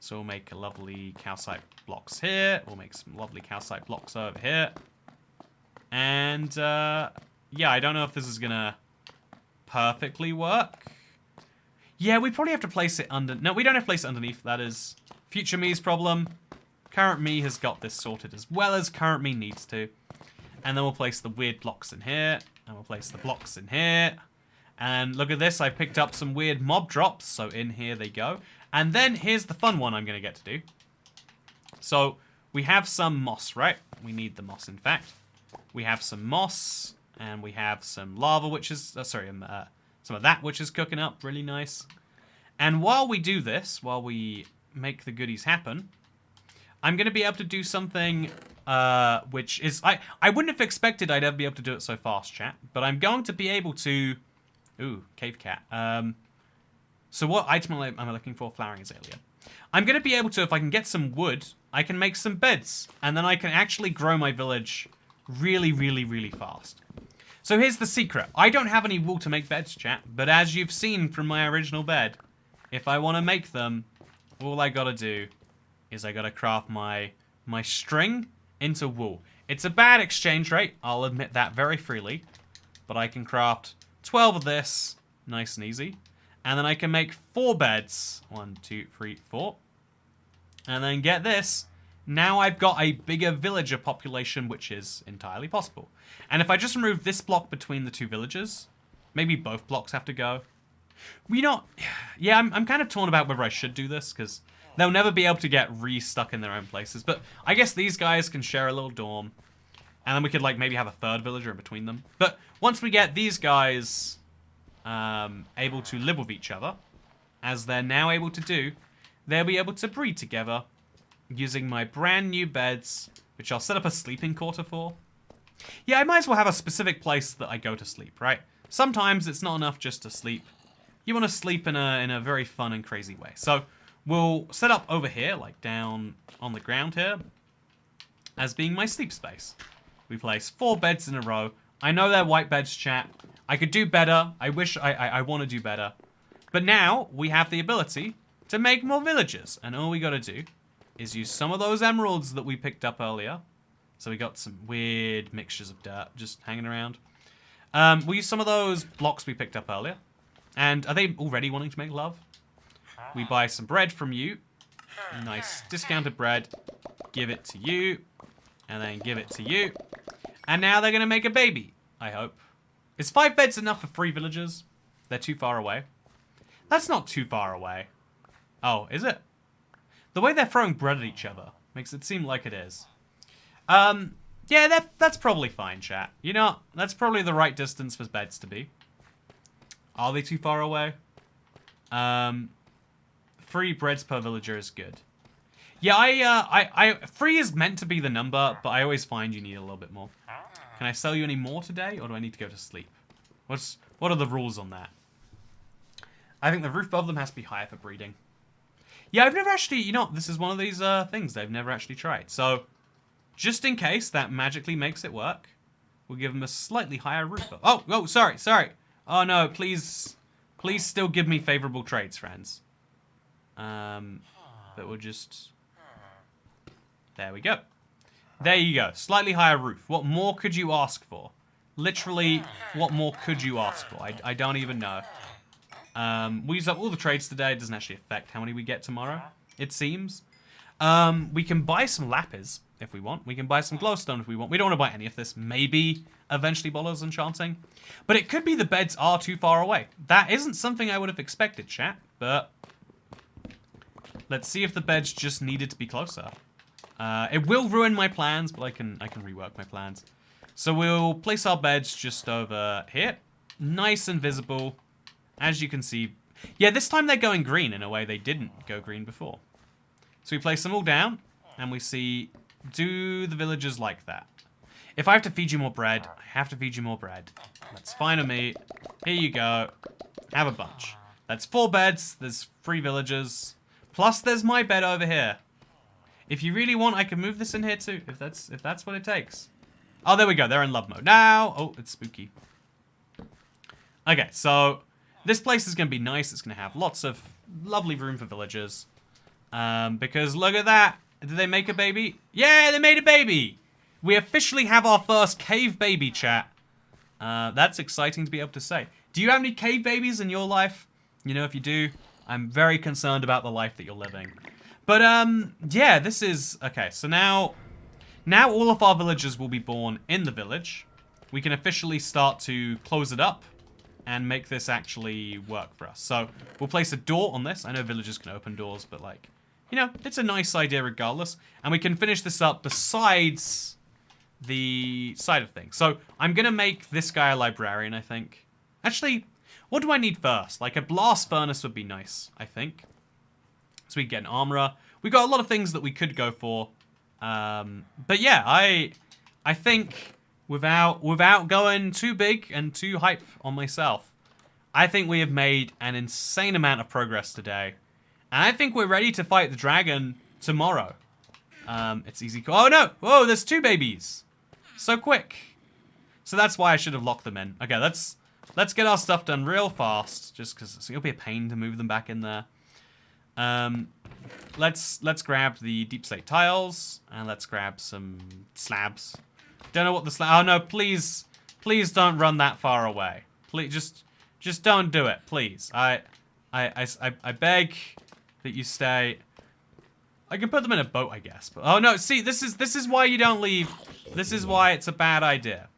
So we'll make a lovely calcite blocks here. We'll make some lovely calcite blocks over here. And, yeah, I don't know if this is gonna perfectly work. Yeah, we probably have to place it under... No, we don't have to place it underneath. That is future me's problem. Current me has got this sorted as well as current me needs to. And then we'll place the weird blocks in here. And we'll place the blocks in here. And look at this. I picked up some weird mob drops. So in here they go. And then here's the fun one I'm going to get to do. So we have some moss, right? We need the moss, in fact. We have some moss. And we have some lava, which is... some of that which is cooking up. Really nice. And while we do this, while we make the goodies happen, I'm going to be able to do something which is... I wouldn't have expected I'd ever be able to do it so fast, chat. But I'm going to be able to... Ooh, cave cat. So what item am I looking for? Flowering azalea. I'm going to be able to, if I can get some wood, I can make some beds. And then I can actually grow my village really, really, really fast. So here's the secret. I don't have any wool to make beds, chat. But as you've seen from my original bed, if I want to make them, all I got to do is I got to craft my string into wool. It's a bad exchange rate. I'll admit that very freely. But I can craft 12 of this. Nice and easy. And then I can make 4 beds. 1, 2, 3, 4. And then get this. Now I've got a bigger villager population, which is entirely possible. And if I just remove this block between the 2 villages, maybe both blocks have to go. Yeah, I'm kind of torn about whether I should do this, because they'll never be able to get re-stuck in their own places. But I guess these guys can share a little dorm. And then we could, like, maybe have a 3rd villager in between them. But once we get these guys... able to live with each other, as they're now able to do, they'll be able to breed together using my brand new beds, which I'll set up a sleeping quarter for. Yeah, I might as well have a specific place that I go to sleep, right? Sometimes it's not enough just to sleep. You want to sleep in a very fun and crazy way. So we'll set up over here, like down on the ground here, as being my sleep space. We place 4 beds in a row. I know they're white beds, chat. I could do better. I wish I want to do better. But now we have the ability to make more villages. And all we got to do is use some of those emeralds that we picked up earlier. So we got some weird mixtures of dirt just hanging around. We'll use some of those blocks we picked up earlier. And are they already wanting to make love? We buy some bread from you. Nice discounted bread. Give it to you. And then give it to you. And now they're going to make a baby, I hope. Is 5 beds enough for 3 villagers? They're too far away. That's not too far away. Oh, is it? The way they're throwing bread at each other makes it seem like it is. Yeah, that's probably fine, chat. You know, that's probably the right distance for beds to be. Are they too far away? 3 breads per villager is good. Yeah, 3 is meant to be the number, but I always find you need a little bit more. Can I sell you any more today, or do I need to go to sleep? What are the rules on that? I think the roof above them has to be higher for breeding. Yeah, I've never actually, you know, this is one of these things I've never actually tried. So, just in case that magically makes it work, we'll give them a slightly higher roof. Oh, sorry. Oh no, please still give me favorable trades, friends. But we'll just... There we go. There you go. Slightly higher roof. What more could you ask for? Literally, what more could you ask for? I don't even know. We use up all the trades today. It doesn't actually affect how many we get tomorrow, it seems. We can buy some lapis if we want. We can buy some glowstone if we want. We don't want to buy any of this. Maybe eventually Bolo's enchanting. But it could be the beds are too far away. That isn't something I would have expected, chat. But let's see if the beds just needed to be closer. It will ruin my plans, but I can rework my plans. So we'll place our beds just over here. Nice and visible. As you can see. Yeah, this time they're going green in a way they didn't go green before. So we place them all down. And we see do the villagers like that? If I have to feed you more bread, I have to feed you more bread. That's fine with me. Here you go. Have a bunch. That's 4 beds. There's 3 villagers. Plus, there's my bed over here. If you really want, I can move this in here too, if that's what it takes. Oh, there we go. They're in love mode now. Oh, it's spooky. Okay, so this place is going to be nice. It's going to have lots of lovely room for villagers. Because look at that. Did they make a baby? Yeah, they made a baby. We officially have our first cave baby, chat. That's exciting to be able to say. Do you have any cave babies in your life? You know, if you do, I'm very concerned about the life that you're living. But, yeah, this is... Okay, so now all of our villagers will be born in the village. We can officially start to close it up and make this actually work for us. So, we'll place a door on this. I know villagers can open doors, but, like, you know, it's a nice idea regardless. And we can finish this up besides the side of things. So, I'm going to make this guy a librarian, I think. Actually, what do I need first? Like, a blast furnace would be nice, I think. So we can get an armorer. We got a lot of things that we could go for. But yeah, I think without going too big and too hype on myself, I think we have made an insane amount of progress today. And I think we're ready to fight the dragon tomorrow. It's easy. Oh no! Whoa, there's 2 babies. So quick. So that's why I should have locked them in. Okay, let's get our stuff done real fast, just because it'll be a pain to move them back in there. Let's grab the deep slate tiles, and let's grab some slabs. Don't know what the slab... Oh no, please don't run that far away. Please, just don't do it, please. I beg that you stay. I can put them in a boat, I guess. But oh no, see, this is why you don't leave. This is why it's a bad idea.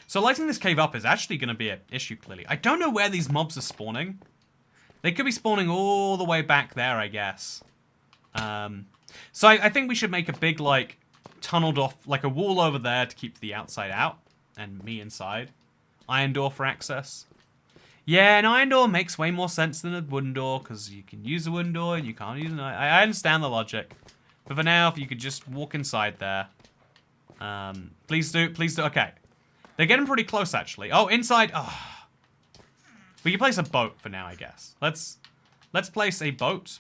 So lighting this cave up is actually going to be an issue, clearly. I don't know where these mobs are spawning. They could be spawning all the way back there, I guess. So I think we should make a big, like, tunneled off, like a wall over there to keep the outside out. And me inside. Iron door for access. Yeah, an iron door makes way more sense than a wooden door, because you can use a wooden door and you can't use an iron. I understand the logic. But for now, if you could just walk inside there. Please do. Okay. They're getting pretty close, actually. Oh, inside. Oh. We can place a boat for now, I guess. Let's place a boat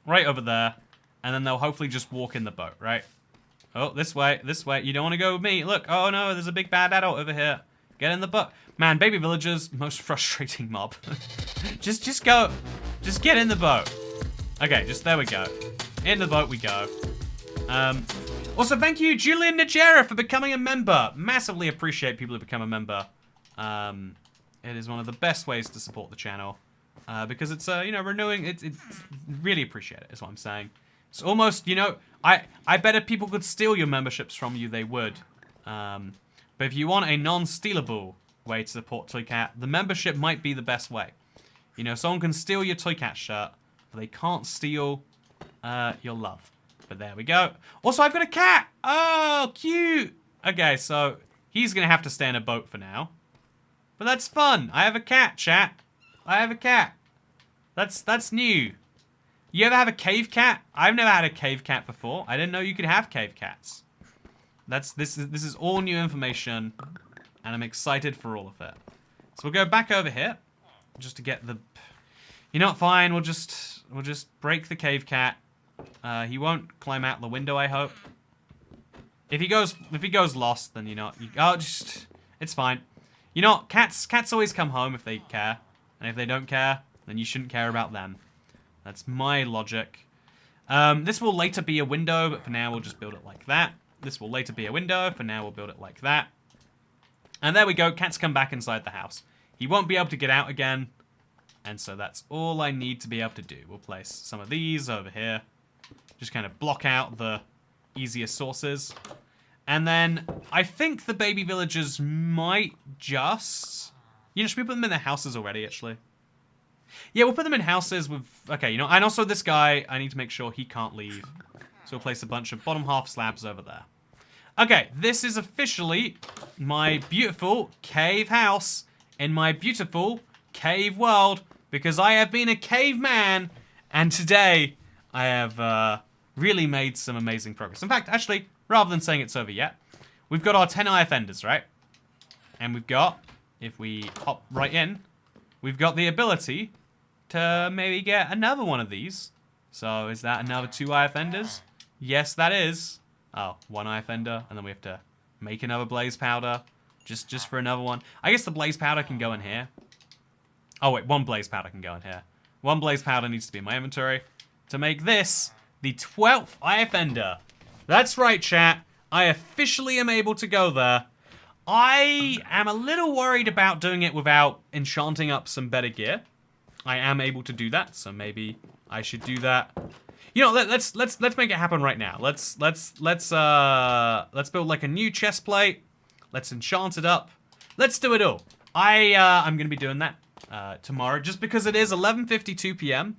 right over there, and then they'll hopefully just walk in the boat, right? Oh, this way. You don't want to go with me. Look. Oh, no, there's a big bad adult over here. Get in the boat. Man, baby villagers, most frustrating mob. just go. Just get in the boat. Okay, there we go. In the boat we go. Also, thank you, Julian Najera, for becoming a member. Massively appreciate people who become a member. It is one of the best ways to support the channel. Because it's, you know, renewing. It's really appreciate it, is what I'm saying. It's almost, you know, I bet if people could steal your memberships from you, they would. But if you want a non-stealable way to support ToyCat, the membership might be the best way. You know, someone can steal your ToyCat shirt, but they can't steal your love. But there we go. Also, I've got a cat! Oh, cute! Okay, so he's going to have to stay in a boat for now. But that's fun. I have a cat, chat. I have a cat. That's new. You ever have a cave cat? I've never had a cave cat before. I didn't know you could have cave cats. This is all new information, and I'm excited for all of it. So we'll go back over here, just to get the... You know what? Fine. We'll just break the cave cat. He won't climb out the window, I hope. If he goes lost, then you know, it's fine. You know what? Cats always come home if they care, and if they don't care, then you shouldn't care about them. That's my logic. This will later be a window, but for now we'll just build it like that. This will later be a window. For now, we'll build it like that. And there we go. Cat's come back inside the house. He won't be able to get out again. And so that's all I need to be able to do. We'll place some of these over here. Just kind of block out the easiest sources. And then I think the baby villagers might just... You know, should we put them in their houses already, actually? Yeah, we'll put them in houses with... Okay, you know, and also this guy, I need to make sure he can't leave. So we'll place a bunch of bottom half slabs over there. Okay, this is officially my beautiful cave house in my beautiful cave world, because I have been a caveman, and today I have really made some amazing progress. In fact, actually, rather than saying it's over yet, we've got our 10 IF enders, right? And we've got, if we hop right in, we've got the ability to maybe get another one of these. So is that another 2 IF enders? Yes, that is. Oh, 1 IF ender, and then we have to make another blaze powder just for another one. I guess the blaze powder can go in here. Oh wait, 1 blaze powder can go in here. 1 blaze powder needs to be in my inventory to make this the 12th IF ender. That's right, chat. I officially am able to go there. I am a little worried about doing it without enchanting up some better gear. I am able to do that, so maybe I should do that. You know, let's make it happen right now. Let's build like a new chest plate. Let's enchant it up. Let's do it all. I'm gonna be doing that tomorrow, just because it is 11:52 p.m.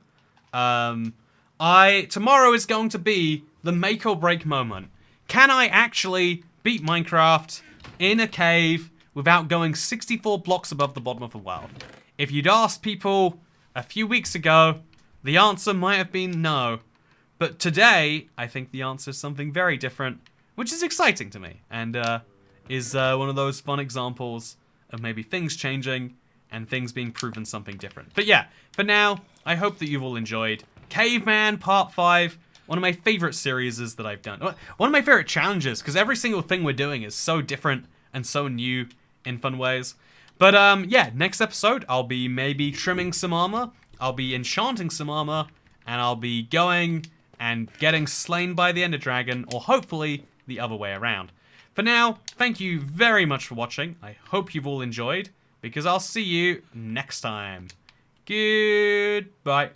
Tomorrow is going to be the make or break moment. Can I actually beat Minecraft in a cave without going 64 blocks above the bottom of the world? If you'd asked people a few weeks ago, the answer might have been no. But today, I think the answer is something very different, which is exciting to me, and is one of those fun examples of maybe things changing and things being proven something different. But yeah, for now, I hope that you've all enjoyed Caveman Part 5, one of my favorite series that I've done. One of my favorite challenges, because every single thing we're doing is so different and so new in fun ways. But yeah, next episode, I'll be maybe trimming some armor, I'll be enchanting some armor, and I'll be going and getting slain by the Ender Dragon, or hopefully the other way around. For now, thank you very much for watching. I hope you've all enjoyed, because I'll see you next time. Goodbye.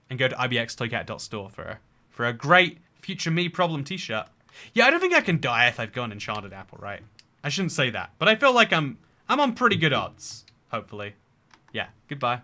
And go to ibxtoycat.store for a great Future Me Problem t-shirt. Yeah, I don't think I can die if I've got an enchanted apple, right? I shouldn't say that, but I feel like I'm on pretty good odds, hopefully. Yeah, goodbye.